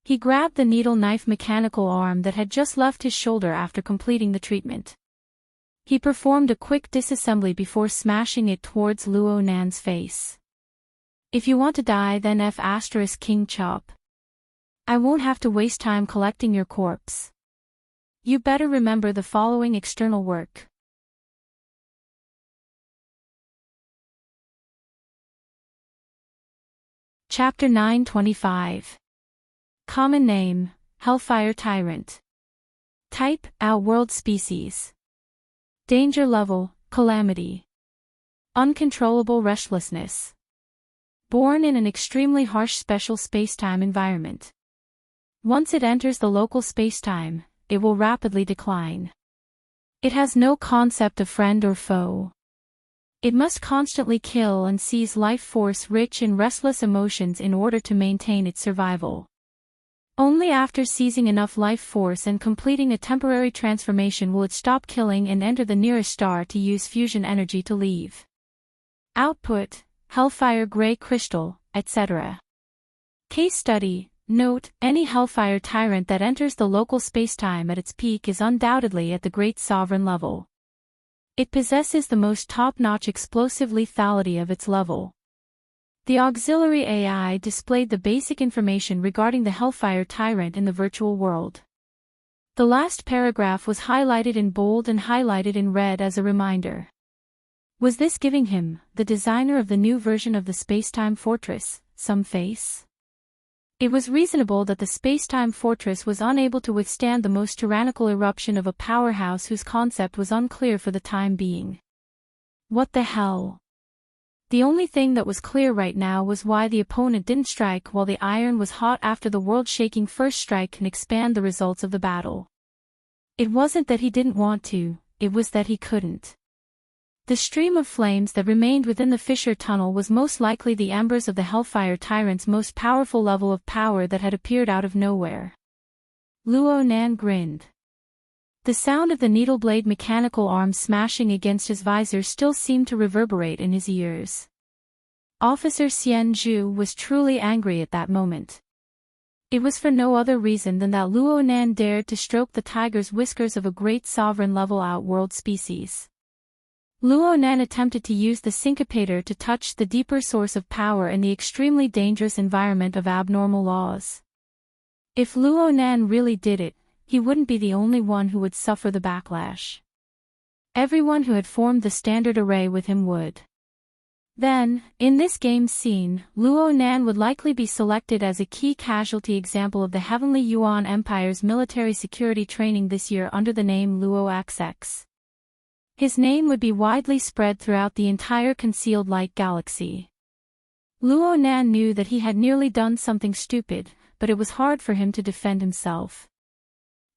Speaker 1: He grabbed the needle-knife mechanical arm that had just left his shoulder after completing the treatment. He performed a quick disassembly before smashing it towards Luo Nan's face. If you want to die, then King Chop. I won't have to waste time collecting your corpse. You better remember the following external work. Chapter 925. Common name, Hellfire Tyrant. Type, Outworld species. Danger level, Calamity. Uncontrollable restlessness. Born in an extremely harsh special spacetime environment. Once it enters the local spacetime, it will rapidly decline. It has no concept of friend or foe. It must constantly kill and seize life force rich in restless emotions in order to maintain its survival. Only after seizing enough life force and completing a temporary transformation will it stop killing and enter the nearest star to use fusion energy to leave. Output, Hellfire Gray Crystal, etc. Case study, note, any Hellfire Tyrant that enters the local spacetime at its peak is undoubtedly at the Great Sovereign level. It possesses the most top-notch explosive lethality of its level. The auxiliary AI displayed the basic information regarding the Hellfire Tyrant in the virtual world. The last paragraph was highlighted in bold and highlighted in red as a reminder. Was this giving him, the designer of the new version of the Spacetime Fortress, some face? It was reasonable that the Spacetime Fortress was unable to withstand the most tyrannical eruption of a powerhouse whose concept was unclear for the time being. What the hell? The only thing that was clear right now was why the opponent didn't strike while the iron was hot after the world-shaking first strike can expand the results of the battle. It wasn't that he didn't want to, it was that he couldn't. The stream of flames that remained within the fissure tunnel was most likely the embers of the Hellfire Tyrant's most powerful level of power that had appeared out of nowhere. Luo Nan grinned. The sound of the needle-blade mechanical arm smashing against his visor still seemed to reverberate in his ears. Officer Xian Zhu was truly angry at that moment. It was for no other reason than that Luo Nan dared to stroke the tiger's whiskers of a great sovereign-level outworld species. Luo Nan attempted to use the syncopator to touch the deeper source of power in the extremely dangerous environment of abnormal laws. If Luo Nan really did it, he wouldn't be the only one who would suffer the backlash. Everyone who had formed the standard array with him would. Then, in this game scene, Luo Nan would likely be selected as a key casualty example of the Heavenly Yuan Empire's military security training this year under the name Luo XX. His name would be widely spread throughout the entire concealed light galaxy. Luo Nan knew that he had nearly done something stupid, but it was hard for him to defend himself.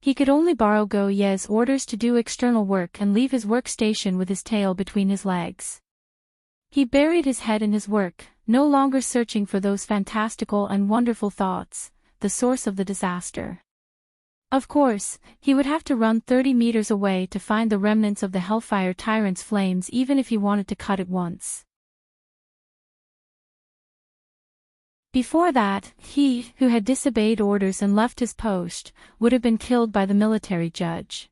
Speaker 1: He could only borrow Go Ye's orders to do external work and leave his workstation with his tail between his legs. He buried his head in his work, no longer searching for those fantastical and wonderful thoughts, the source of the disaster. Of course, he would have to run 30 meters away to find the remnants of the Hellfire Tyrant's flames even if he wanted to cut it once. Before that, he, who had disobeyed orders and left his post, would have been killed by the military judge.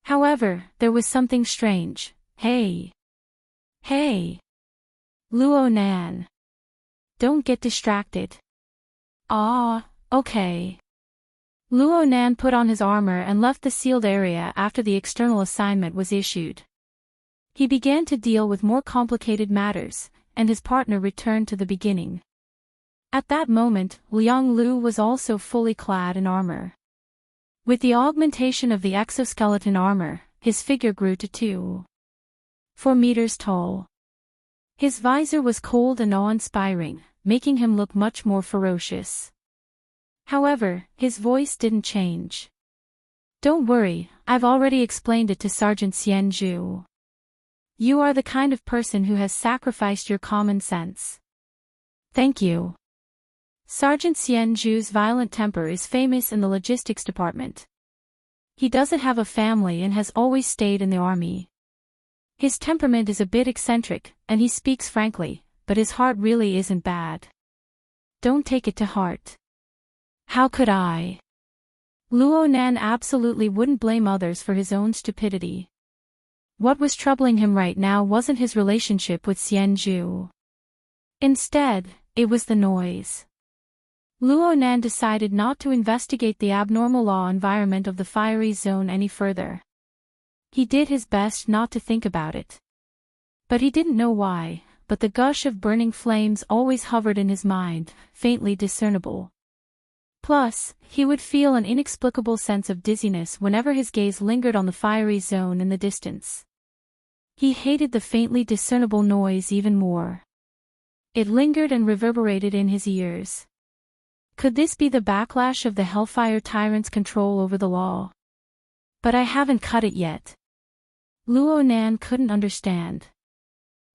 Speaker 1: However, there was something strange. Hey! Hey! Luo Nan! Don't get distracted. Okay. Luo Nan put on his armor and left the sealed area after the external assignment was issued. He began to deal with more complicated matters, and his partner returned to the beginning. At that moment, Liang Lu was also fully clad in armor. With the augmentation of the exoskeleton armor, his figure grew to 2.4 meters tall. His visor was cold and awe-inspiring, making him look much more ferocious. However, his voice didn't change. Don't worry, I've already explained it to Sergeant Xian Zhu. You are the kind of person who has sacrificed your common sense. Thank you. Sergeant Xian Zhu's violent temper is famous in the logistics department. He doesn't have a family and has always stayed in the army. His temperament is a bit eccentric, and he speaks frankly, but his heart really isn't bad. Don't take it to heart. How could I? Luo Nan absolutely wouldn't blame others for his own stupidity. What was troubling him right now wasn't his relationship with Xian Zhu. Instead, it was the noise. Luo Nan decided not to investigate the abnormal law environment of the fiery zone any further. He did his best not to think about it. But he didn't know why, but the gush of burning flames always hovered in his mind, faintly discernible. Plus, he would feel an inexplicable sense of dizziness whenever his gaze lingered on the fiery zone in the distance. He hated the faintly discernible noise even more. It lingered and reverberated in his ears. Could this be the backlash of the Hellfire Tyrant's control over the law? But I haven't cut it yet. Luo Nan couldn't understand.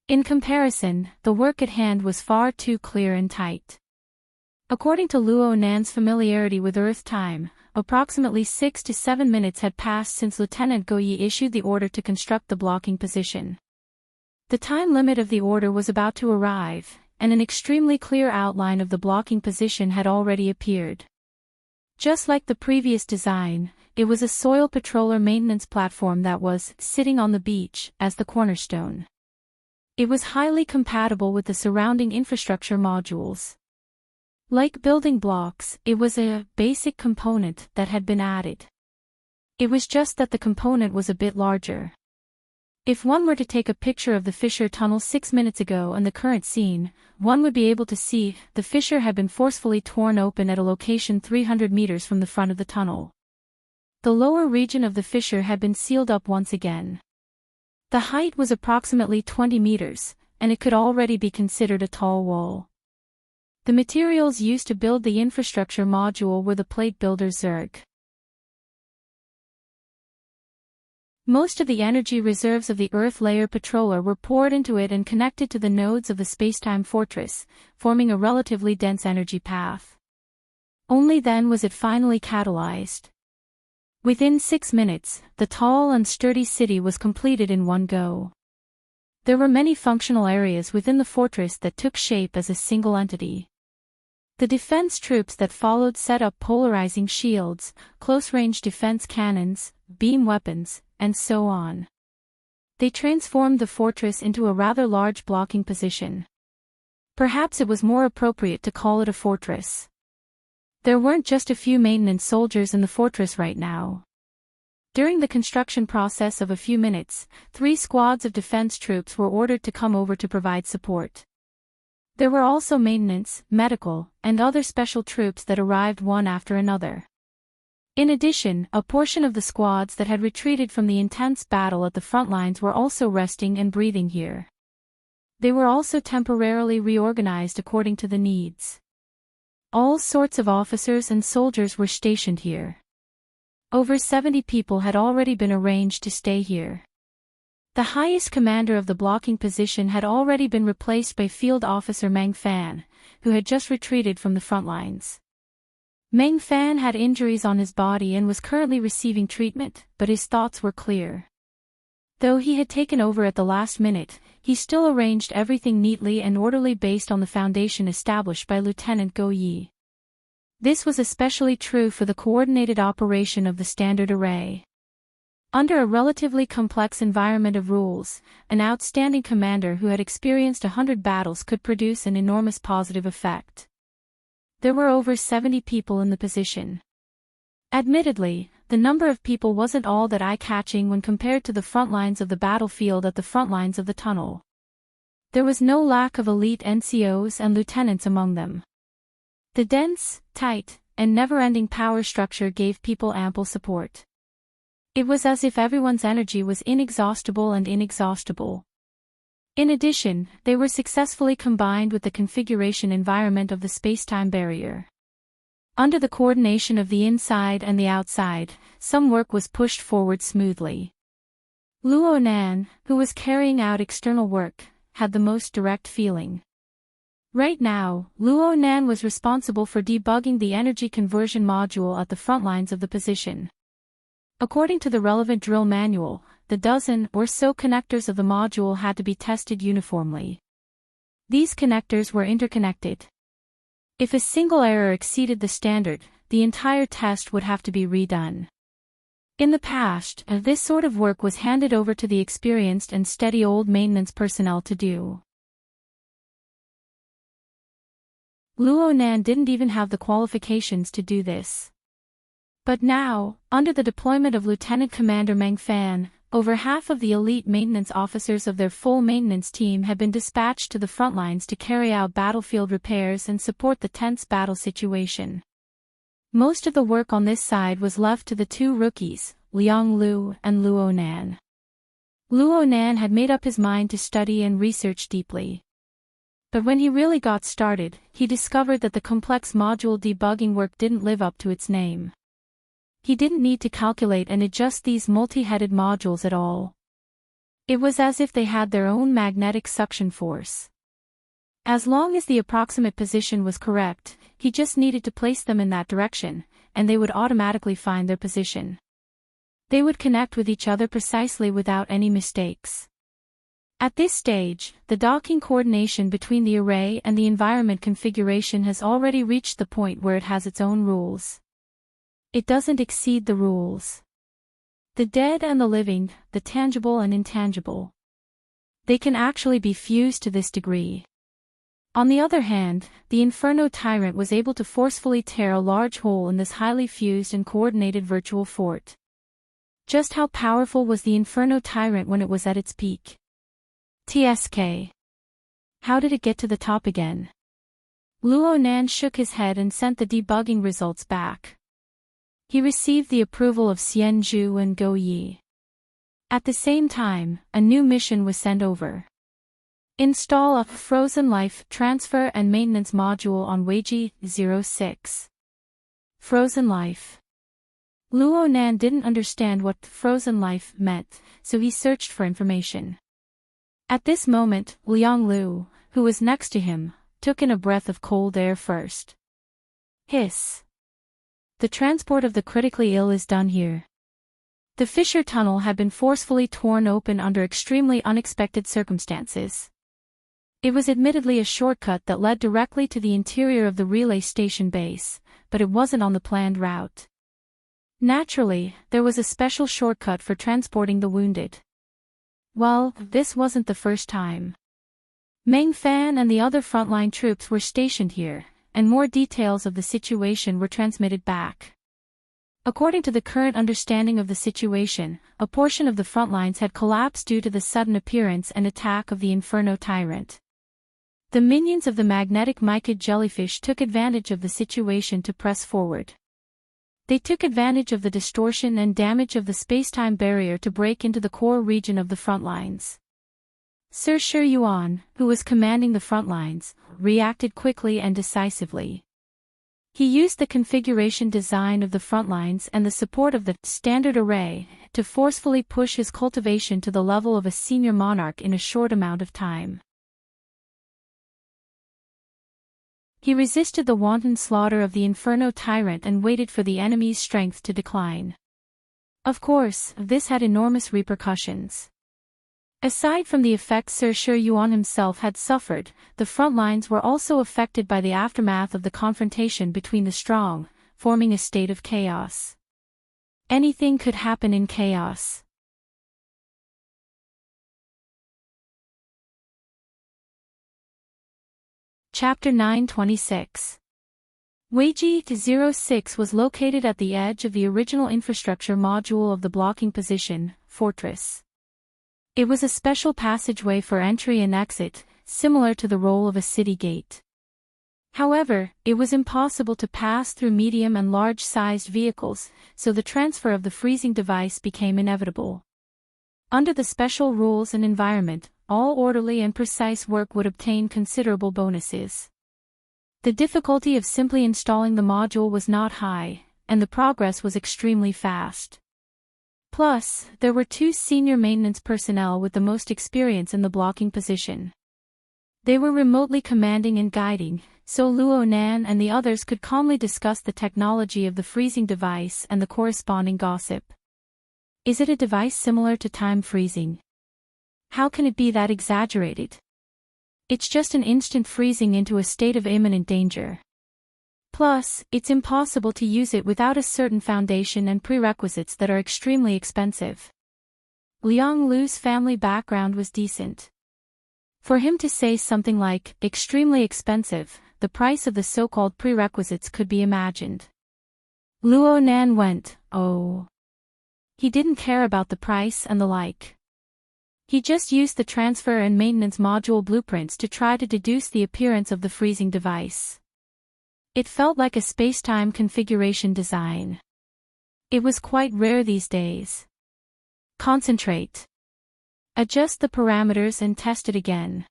Speaker 1: In comparison, the work at hand was far too clear and tight. According to Luo Nan's familiarity with Earth time, approximately 6 to 7 minutes had passed since Lieutenant Go Yi issued the order to construct the blocking position. The time limit of the order was about to arrive, and an extremely clear outline of the blocking position had already appeared. Just like the previous design, it was a soil patroller maintenance platform that was sitting on the beach as the cornerstone. It was highly compatible with the surrounding infrastructure modules. Like building blocks, it was a basic component that had been added. It was just that the component was a bit larger. If one were to take a picture of the fissure tunnel 6 minutes ago and the current scene, one would be able to see the fissure had been forcefully torn open at a location 300 meters from the front of the tunnel. The lower region of the fissure had been sealed up once again. The height was approximately 20 meters, and it could already be considered a tall wall. The materials used to build the infrastructure module were the plate builder Zerg. Most of the energy reserves of the Earth Layer Patroller were poured into it and connected to the nodes of the spacetime fortress, forming a relatively dense energy path. Only then was it finally catalyzed. Within 6 minutes, the tall and sturdy city was completed in one go. There were many functional areas within the fortress that took shape as a single entity. The defense troops that followed set up polarizing shields, close-range defense cannons, beam weapons, and so on. They transformed the fortress into a rather large blocking position. Perhaps it was more appropriate to call it a fortress. There weren't just a few maintenance soldiers in the fortress right now. During the construction process of a few minutes, 3 squads of defense troops were ordered to come over to provide support. There were also maintenance, medical, and other special troops that arrived one after another. In addition, a portion of the squads that had retreated from the intense battle at the front lines were also resting and breathing here. They were also temporarily reorganized according to the needs. All sorts of officers and soldiers were stationed here. Over 70 people had already been arranged to stay here. The highest commander of the blocking position had already been replaced by Field Officer Meng Fan, who had just retreated from the front lines. Meng Fan had injuries on his body and was currently receiving treatment, but his thoughts were clear. Though he had taken over at the last minute, he still arranged everything neatly and orderly based on the foundation established by Lieutenant Go Yi. This was especially true for the coordinated operation of the standard array. Under a relatively complex environment of rules, an outstanding commander who had experienced 100 battles could produce an enormous positive effect. There were over 70 people in the position. Admittedly, the number of people wasn't all that eye-catching when compared to the front lines of the battlefield at the front lines of the tunnel. There was no lack of elite NCOs and lieutenants among them. The dense, tight, and never-ending power structure gave people ample support. It was as if everyone's energy was inexhaustible and inexhaustible. In addition, they were successfully combined with the configuration environment of the spacetime barrier. Under the coordination of the inside and the outside, some work was pushed forward smoothly. Luo Nan, who was carrying out external work, had the most direct feeling. Right now, Luo Nan was responsible for debugging the energy conversion module at the front lines of the position. According to the relevant drill manual, the dozen or so connectors of the module had to be tested uniformly. These connectors were interconnected. If a single error exceeded the standard, the entire test would have to be redone. In the past, this sort of work was handed over to the experienced and steady old maintenance personnel to do. Luo Nan didn't even have the qualifications to do this. But now, under the deployment of Lieutenant Commander Meng Fan, over half of the elite maintenance officers of their full maintenance team had been dispatched to the front lines to carry out battlefield repairs and support the tense battle situation. Most of the work on this side was left to the 2 rookies, Liang Lu and Luo Nan. Luo Nan had made up his mind to study and research deeply. But when he really got started, he discovered that the complex module debugging work didn't live up to its name. He didn't need to calculate and adjust these multi-headed modules at all. It was as if they had their own magnetic suction force. As long as the approximate position was correct, he just needed to place them in that direction, and they would automatically find their position. They would connect with each other precisely without any mistakes. At this stage, the docking coordination between the array and the environment configuration has already reached the point where it has its own rules. It doesn't exceed the rules. The dead and the living, the tangible and intangible. They can actually be fused to this degree. On the other hand, the Inferno Tyrant was able to forcefully tear a large hole in this highly fused and coordinated virtual fort. Just how powerful was the Inferno Tyrant when it was at its peak? TSK. How did it get to the top again? Luo Nan shook his head and sent the debugging results back. He received the approval of Xian Zhu and Go Yi. At the same time, a new mission was sent over. Install a Frozen Life transfer and maintenance module on Weiji 06. Frozen Life. Luo Nan didn't understand what Frozen Life meant, so he searched for information. At this moment, Liang Lu, who was next to him, took in a breath of cold air first. Hiss. The transport of the critically ill is done here. The fissure tunnel had been forcefully torn open under extremely unexpected circumstances. It was admittedly a shortcut that led directly to the interior of the relay station base, but it wasn't on the planned route. Naturally, there was a special shortcut for transporting the wounded. Well, this wasn't the first time. Meng Fan and the other frontline troops were stationed here, and more details of the situation were transmitted back. According to the current understanding of the situation, a portion of the front lines had collapsed due to the sudden appearance and attack of the Inferno Tyrant. The minions of the magnetic mycid jellyfish took advantage of the situation to press forward. They took advantage of the distortion and damage of the space-time barrier to break into the core region of the front lines. Sir Shi Yuan, who was commanding the front lines, reacted quickly and decisively. He used the configuration design of the front lines and the support of the standard array to forcefully push his cultivation to the level of a senior monarch in a short amount of time. He resisted the wanton slaughter of the Inferno Tyrant and waited for the enemy's strength to decline. Of course, this had enormous repercussions. Aside from the effects Sir Shi Yuan himself had suffered, the front lines were also affected by the aftermath of the confrontation between the strong, forming a state of chaos. Anything could happen in chaos. Chapter 926. Weiji 06 was located at the edge of the original infrastructure module of the blocking position, Fortress. It was a special passageway for entry and exit, similar to the role of a city gate. However, it was impossible to pass through medium and large-sized vehicles, so the transfer of the freezing device became inevitable. Under the special rules and environment, all orderly and precise work would obtain considerable bonuses. The difficulty of simply installing the module was not high, and the progress was extremely fast. Plus, there were 2 senior maintenance personnel with the most experience in the blocking position. They were remotely commanding and guiding, so Luo Nan and the others could calmly discuss the technology of the freezing device and the corresponding gossip. Is it a device similar to time freezing? How can it be that exaggerated? It's just an instant freezing into a state of imminent danger. Plus, it's impossible to use it without a certain foundation and prerequisites that are extremely expensive. Liang Lu's family background was decent. For him to say something like, extremely expensive, the price of the so-called prerequisites could be imagined. Luo Nan went, oh. He didn't care about the price and the like. He just used the transfer and maintenance module blueprints to try to deduce the appearance of the freezing device. It felt like a space-time configuration design. It was quite rare these days. Concentrate. Adjust the parameters and test it again.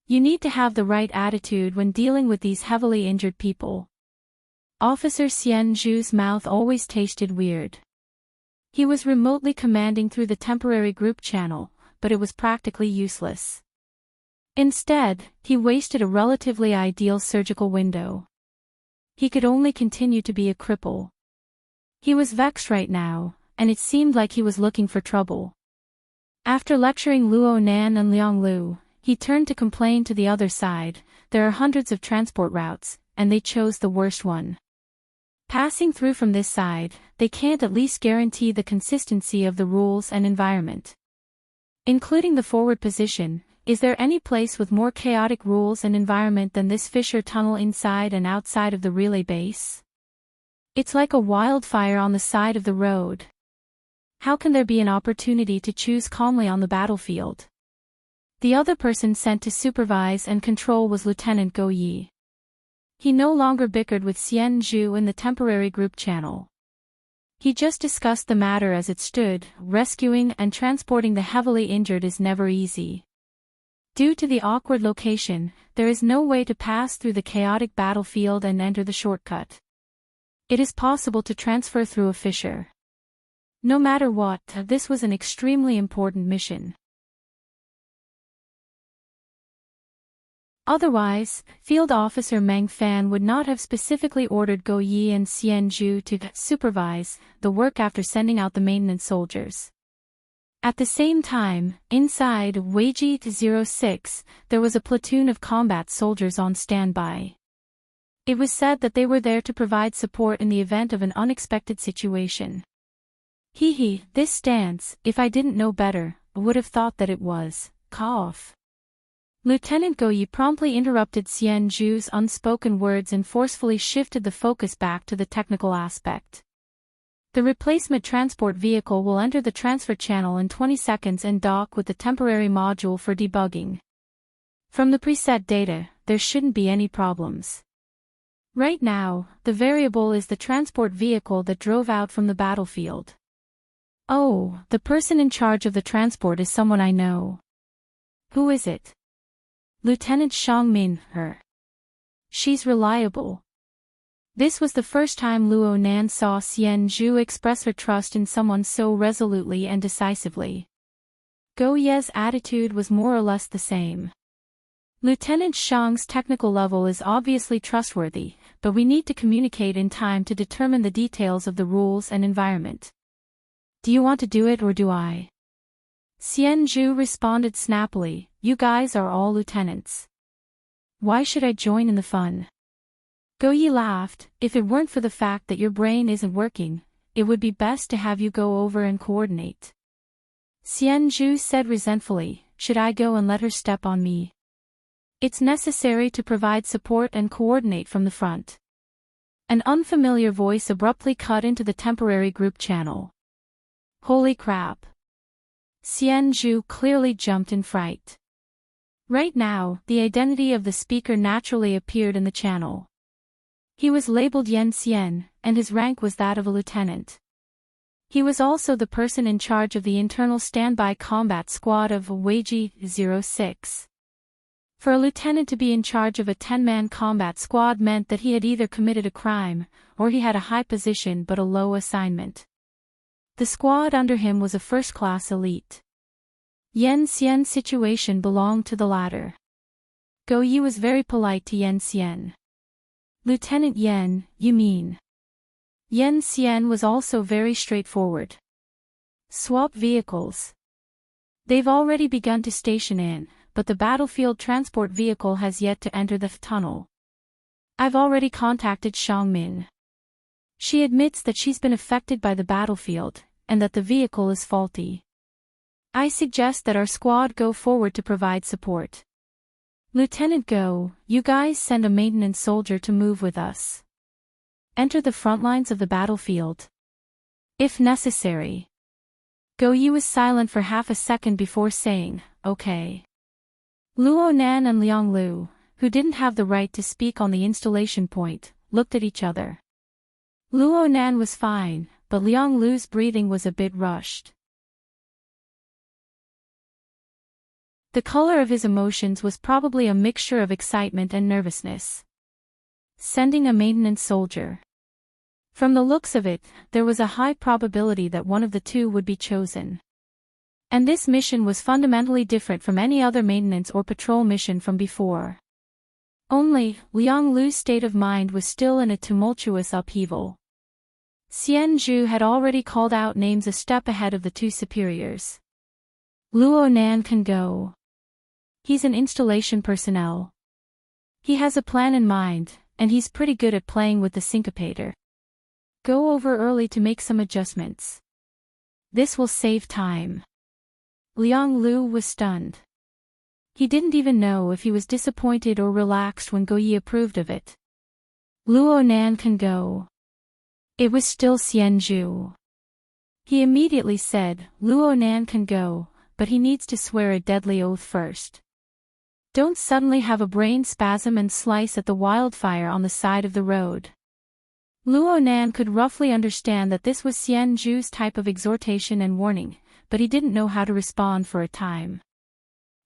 Speaker 1: You need to have the right attitude when dealing with these heavily injured people. Officer Xian Zhu's mouth always tasted weird. He was remotely commanding through the temporary group channel, but it was practically useless. Instead, he wasted a relatively ideal surgical window. He could only continue to be a cripple. He was vexed right now, and it seemed like he was looking for trouble. After lecturing Luo Nan and Liang Lu, he turned to complain to the other side. There are hundreds of transport routes, and they chose the worst one. Passing through from this side, they can't at least guarantee the consistency of the rules and environment. Including the forward position, is there any place with more chaotic rules and environment than this fissure tunnel inside and outside of the relay base? It's like a wildfire on the side of the road. How can there be an opportunity to choose calmly on the battlefield? The other person sent to supervise and control was Lieutenant Go Yi. He no longer bickered with Xian Zhu in the temporary group channel. He just discussed the matter as it stood. Rescuing and transporting the heavily injured is never easy. Due to the awkward location, there is no way to pass through the chaotic battlefield and enter the shortcut. It is possible to transfer through a fissure. No matter what, this was an extremely important mission. Otherwise, Field Officer Meng Fan would not have specifically ordered Go Yi and Xian Zhu to supervise the work after sending out the maintenance soldiers. At the same time, inside Weiji 06, there was a platoon of combat soldiers on standby. It was said that they were there to provide support in the event of an unexpected situation. This stance, if I didn't know better, would have thought that it was, cough. Lieutenant Go Yi promptly interrupted Xian Zhu's unspoken words and forcefully shifted the focus back to the technical aspect. The replacement transport vehicle will enter the transfer channel in 20 seconds and dock with the temporary module for debugging. From the preset data, there shouldn't be any problems. Right now, the variable is the transport vehicle that drove out from the battlefield. Oh, the person in charge of the transport is someone I know. Who is it? Lieutenant Shang Min, her. She's reliable. This was the first time Luo Nan saw Xian Zhu express her trust in someone so resolutely and decisively. Go Ye's attitude was more or less the same. Lieutenant Shang's technical level is obviously trustworthy, but we need to communicate in time to determine the details of the rules and environment. Do you want to do it or do I? Xian Zhu responded snappily, you guys are all lieutenants. Why should I join in the fun? Go Yi laughed, if it weren't for the fact that your brain isn't working, it would be best to have you go over and coordinate. Xian Zhu said resentfully, should I go and let her step on me? It's necessary to provide support and coordinate from the front. An unfamiliar voice abruptly cut into the temporary group channel. Holy crap! Xian Zhu clearly jumped in fright. Right now, the identity of the speaker naturally appeared in the channel. He was labeled Yan Xian, and his rank was that of a lieutenant. He was also the person in charge of the internal standby combat squad of Weiji 06. For a lieutenant to be in charge of a 10-man combat squad meant that he had either committed a crime, or he had a high position but a low assignment. The squad under him was a first-class elite. Yan Xian's situation belonged to the latter. Go Yi was very polite to Yan Xian. Lieutenant Yan, you mean? Yan Xian was also very straightforward. Swap vehicles. They've already begun to station in, but the battlefield transport vehicle has yet to enter the tunnel. I've already contacted Shang Min. She admits that she's been affected by the battlefield, and that the vehicle is faulty. I suggest that our squad go forward to provide support. Lieutenant Go, you guys send a maintenance soldier to move with us. Enter the front lines of the battlefield. If necessary. Go Yi was silent for half a second before saying, okay. Luo Nan and Liang Lu, who didn't have the right to speak on the installation point, looked at each other. Luo Nan was fine, but Liang Lu's breathing was a bit rushed. The color of his emotions was probably a mixture of excitement and nervousness. Sending a maintenance soldier. From the looks of it, there was a high probability that one of the two would be chosen. And this mission was fundamentally different from any other maintenance or patrol mission from before. Only, Liang Lu's state of mind was still in a tumultuous upheaval. Xian Zhu had already called out names a step ahead of the two superiors. Luo Nan can go. He's an installation personnel. He has a plan in mind, and he's pretty good at playing with the syncopator. Go over early to make some adjustments. This will save time. Liang Lu was stunned. He didn't even know if he was disappointed or relaxed when Go Yi approved of it. Luo Nan can go. It was still Xian Zhu. He immediately said, Luo Nan can go, but he needs to swear a deadly oath first. Don't suddenly have a brain spasm and slice at the wildfire on the side of the road. Luo Nan could roughly understand that this was Xian Zhu's type of exhortation and warning, but he didn't know how to respond for a time.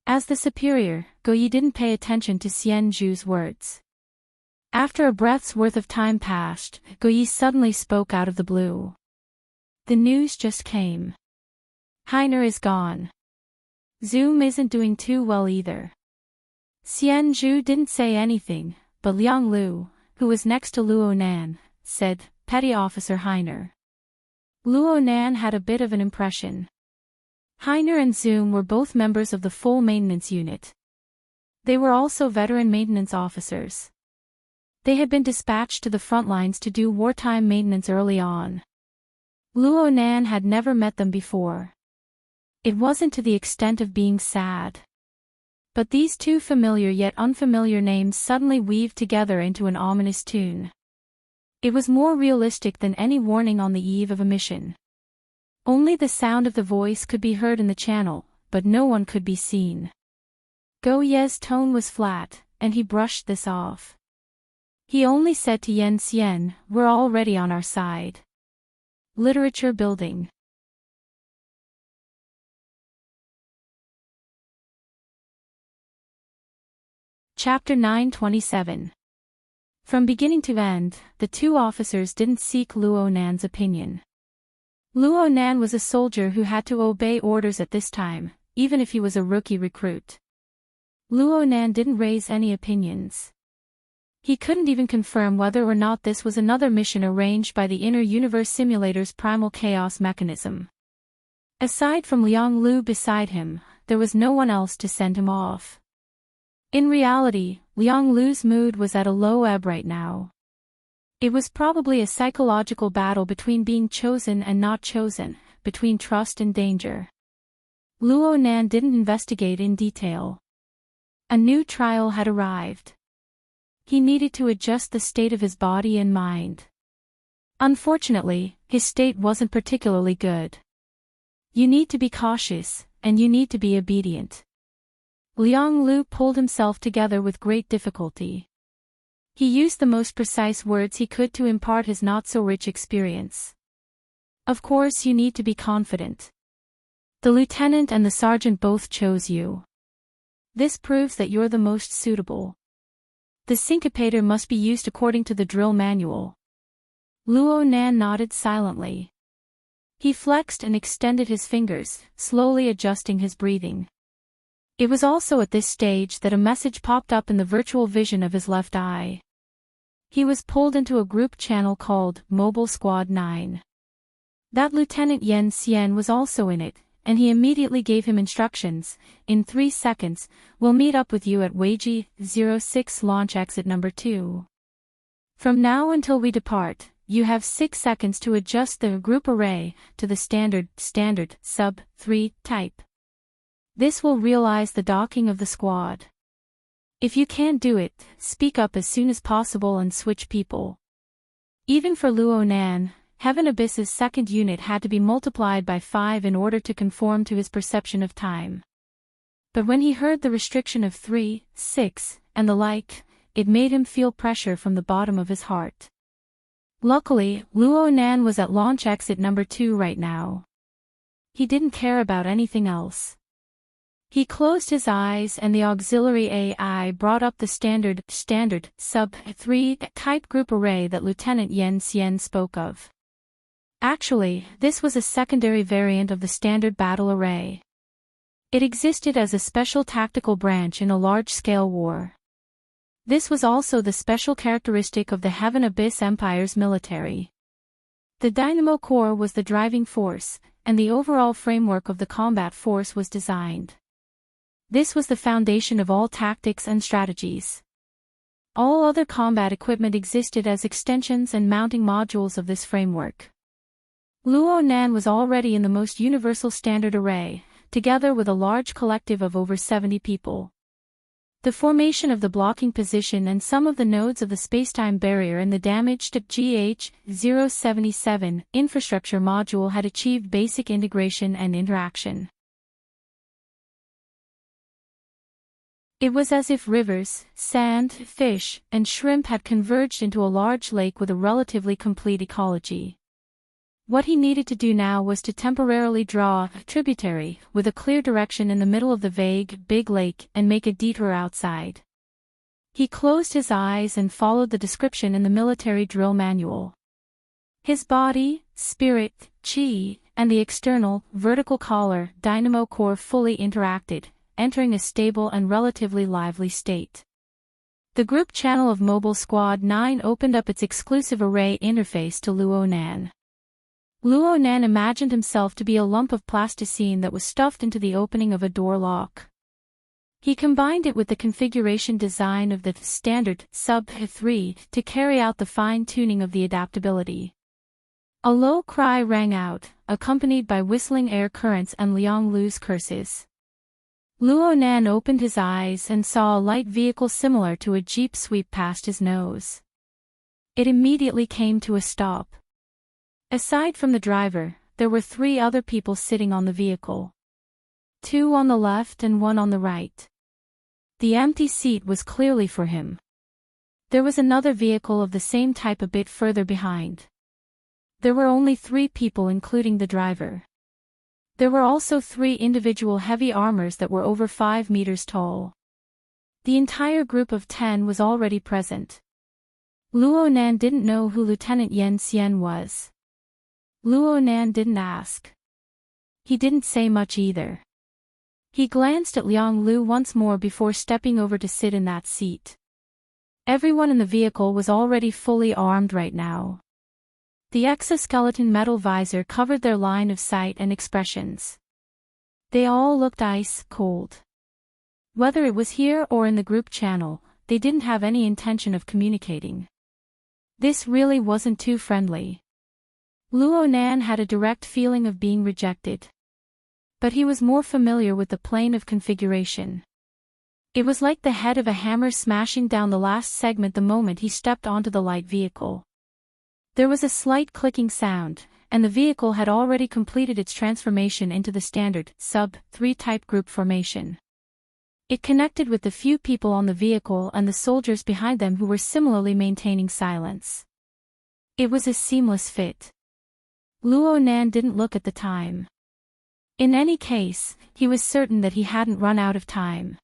Speaker 1: As the superior, Go Yi didn't pay attention to Xian Zhu's words. After a breath's worth of time passed, Go Yi suddenly spoke out of the blue. The news just came. Heiner is gone. Zoom isn't doing too well either. Xian Zhu didn't say anything, but Liang Lu, who was next to Luo Nan, said, Petty Officer Heiner. Luo Nan had a bit of an impression. Heiner and Zoom were both members of the full maintenance unit. They were also veteran maintenance officers. They had been dispatched to the front lines to do wartime maintenance early on. Luo Nan had never met them before. It wasn't to the extent of being sad. But these two familiar yet unfamiliar names suddenly weaved together into an ominous tune. It was more realistic than any warning on the eve of a mission. Only the sound of the voice could be heard in the channel, but no one could be seen. Go Ye's tone was flat, and he brushed this off. He only said to Yen Xian, We're already on our side. Literature building. Chapter 927. From beginning to end, the two officers didn't seek Luo Nan's opinion. Luo Nan was a soldier who had to obey orders at this time, even if he was a rookie recruit. Luo Nan didn't raise any opinions. He couldn't even confirm whether or not this was another mission arranged by the Inner Universe Simulator's primal chaos mechanism. Aside from Liang Lu beside him, there was no one else to send him off. In reality, Liang Lu's mood was at a low ebb right now. It was probably a psychological battle between being chosen and not chosen, between trust and danger. Luo Nan didn't investigate in detail. A new trial had arrived. He needed to adjust the state of his body and mind. Unfortunately, his state wasn't particularly good. You need to be cautious, and you need to be obedient. Liang Lu pulled himself together with great difficulty. He used the most precise words he could to impart his not-so-rich experience. Of course you need to be confident. The lieutenant and the sergeant both chose you. This proves that you're the most suitable. The syncopator must be used according to the drill manual. Luo Nan nodded silently. He flexed and extended his fingers, slowly adjusting his breathing. It was also at this stage that a message popped up in the virtual vision of his left eye. He was pulled into a group channel called Mobile Squad 9. That Lieutenant Yen Xian was also in it, and he immediately gave him instructions. In 3 seconds, we'll meet up with you at Weiji 06 launch exit number 2. From now until we depart, you have 6 seconds to adjust the group array to the standard sub-3 type. This will realize the docking of the squad. If you can't do it, speak up as soon as possible and switch people. Even for Luo Nan, Heaven Abyss's second unit had to be multiplied by 5 in order to conform to his perception of time. But when he heard the restriction of 3, 6, and the like, it made him feel pressure from the bottom of his heart. Luckily, Luo Nan was at launch exit number 2 right now. He didn't care about anything else. He closed his eyes and the auxiliary AI brought up the standard sub-3 type group array that Lieutenant Yen Xian spoke of. Actually, this was a secondary variant of the standard battle array. It existed as a special tactical branch in a large-scale war. This was also the special characteristic of the Heaven Abyss Empire's military. The Dynamo Core was the driving force, and the overall framework of the combat force was designed. This was the foundation of all tactics and strategies. All other combat equipment existed as extensions and mounting modules of this framework. Luo Nan was already in the most universal standard array, together with a large collective of over 70 people. The formation of the blocking position and some of the nodes of the spacetime barrier in the damaged GH-077 infrastructure module had achieved basic integration and interaction. It was as if rivers, sand, fish, and shrimp had converged into a large lake with a relatively complete ecology. What he needed to do now was to temporarily draw a tributary with a clear direction in the middle of the vague, big lake and make a detour outside. He closed his eyes and followed the description in the military drill manual. His body, spirit, chi, and the external, vertical collar, dynamo core fully interacted, entering a stable and relatively lively state. The group channel of Mobile Squad 9 opened up its exclusive array interface to Luonan. Luonan imagined himself to be a lump of plasticine that was stuffed into the opening of a door lock. He combined it with the configuration design of the standard Sub-3 to carry out the fine-tuning of the adaptability. A low cry rang out, accompanied by whistling air currents and Liang Lu's curses. Luonan opened his eyes and saw a light vehicle similar to a jeep sweep past his nose. It immediately came to a stop. Aside from the driver, there were 3 other people sitting on the vehicle. 2 on the left and 1 on the right. The empty seat was clearly for him. There was another vehicle of the same type a bit further behind. There were only 3 people including the driver. There were also 3 individual heavy armors that were over 5 meters tall. The entire group of 10 was already present. Luonan didn't know who Lieutenant Yen Xian was. Luonan didn't ask. He didn't say much either. He glanced at Liang Lu once more before stepping over to sit in that seat. Everyone in the vehicle was already fully armed right now. The exoskeleton metal visor covered their line of sight and expressions. They all looked ice cold. Whether it was here or in the group channel, they didn't have any intention of communicating. This really wasn't too friendly. Luonan had a direct feeling of being rejected. But he was more familiar with the plane of configuration. It was like the head of a hammer smashing down the last segment the moment he stepped onto the light vehicle. There was a slight clicking sound, and the vehicle had already completed its transformation into the standard Sub-3 type group formation. It connected with the few people on the vehicle and the soldiers behind them who were similarly maintaining silence. It was a seamless fit. Luonan didn't look at the time. In any case, he was certain that he hadn't run out of time.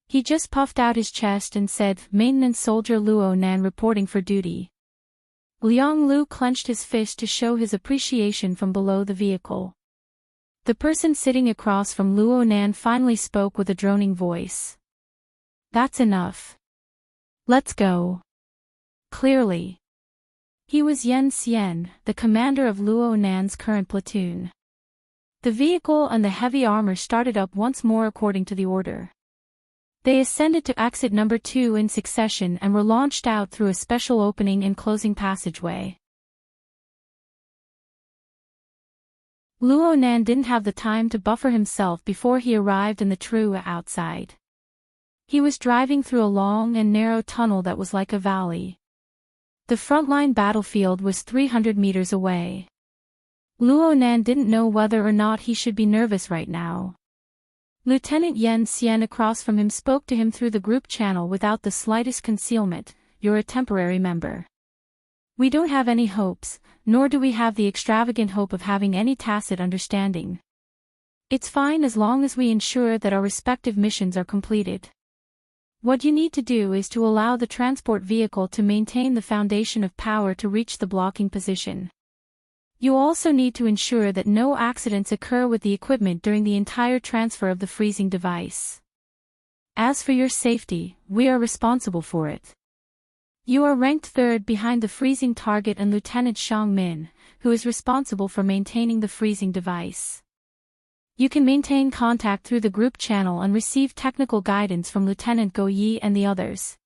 Speaker 1: He just puffed out his chest and said, "Maintenance Soldier Luonan reporting for duty." Liang Lu clenched his fist to show his appreciation from below the vehicle. The person sitting across from Luonan finally spoke with a droning voice. "That's enough. Let's go." Clearly. He was Yen Xian, the commander of Luonan's current platoon. The vehicle and the heavy armor started up once more according to the order. They ascended to exit number 2 in succession and were launched out through a special opening and closing passageway. Luonan didn't have the time to buffer himself before he arrived in the true outside. He was driving through a long and narrow tunnel that was like a valley. The frontline battlefield was 300 meters away. Luonan didn't know whether or not he should be nervous right now. Lieutenant Yen Xian across from him spoke to him through the group channel without the slightest concealment. "You're a temporary member. We don't have any hopes, nor do we have the extravagant hope of having any tacit understanding. It's fine as long as we ensure that our respective missions are completed. What you need to do is to allow the transport vehicle to maintain the foundation of power to reach the blocking position. You also need to ensure that no accidents occur with the equipment during the entire transfer of the freezing device. As for your safety, we are responsible for it. You are ranked 3rd behind the freezing target and Lieutenant Shang Min, who is responsible for maintaining the freezing device. You can maintain contact through the group channel and receive technical guidance from Lieutenant Go Yi and the others.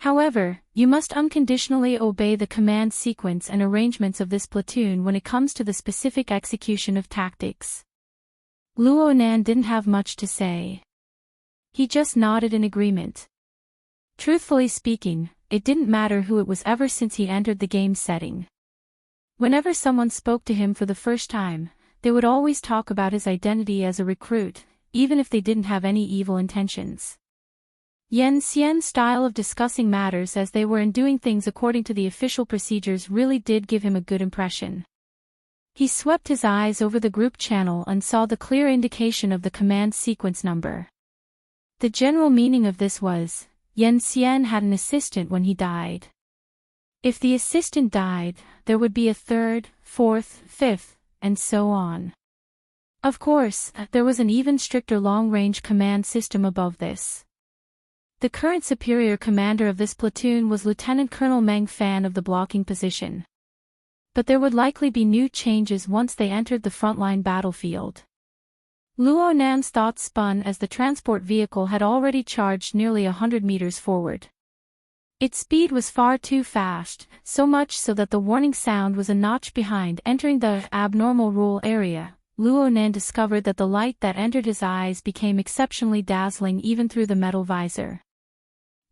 Speaker 1: However, you must unconditionally obey the command sequence and arrangements of this platoon when it comes to the specific execution of tactics." Luonan didn't have much to say. He just nodded in agreement. Truthfully speaking, it didn't matter who it was ever since he entered the game's setting. Whenever someone spoke to him for the first time, they would always talk about his identity as a recruit, even if they didn't have any evil intentions. Yan Xian's style of discussing matters as they were and doing things according to the official procedures really did give him a good impression. He swept his eyes over the group channel and saw the clear indication of the command sequence number. The general meaning of this was, Yan Xian had an assistant when he died. If the assistant died, there would be a third, fourth, fifth, and so on. Of course, there was an even stricter long-range command system above this. The current superior commander of this platoon was Lieutenant Colonel Meng Fan of the blocking position. But there would likely be new changes once they entered the frontline battlefield. Luo Nan's thoughts spun as the transport vehicle had already charged nearly 100 meters forward. Its speed was far too fast, so much so that the warning sound was a notch behind. Entering the abnormal rule area, Luo Nan discovered that the light that entered his eyes became exceptionally dazzling even through the metal visor.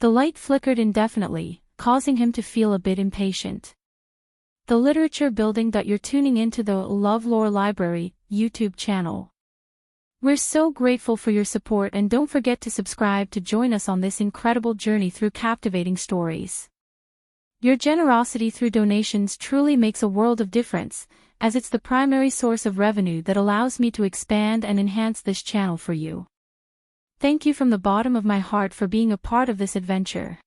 Speaker 1: The light flickered indefinitely, causing him to feel a bit impatient. The literature building. You're tuning into the LoveLore Library YouTube channel. We're so grateful for your support, and don't forget to subscribe to join us on this incredible journey through captivating stories. Your generosity through donations truly makes a world of difference, as it's the primary source of revenue that allows me to expand and enhance this channel for you. Thank you from the bottom of my heart for being a part of this adventure.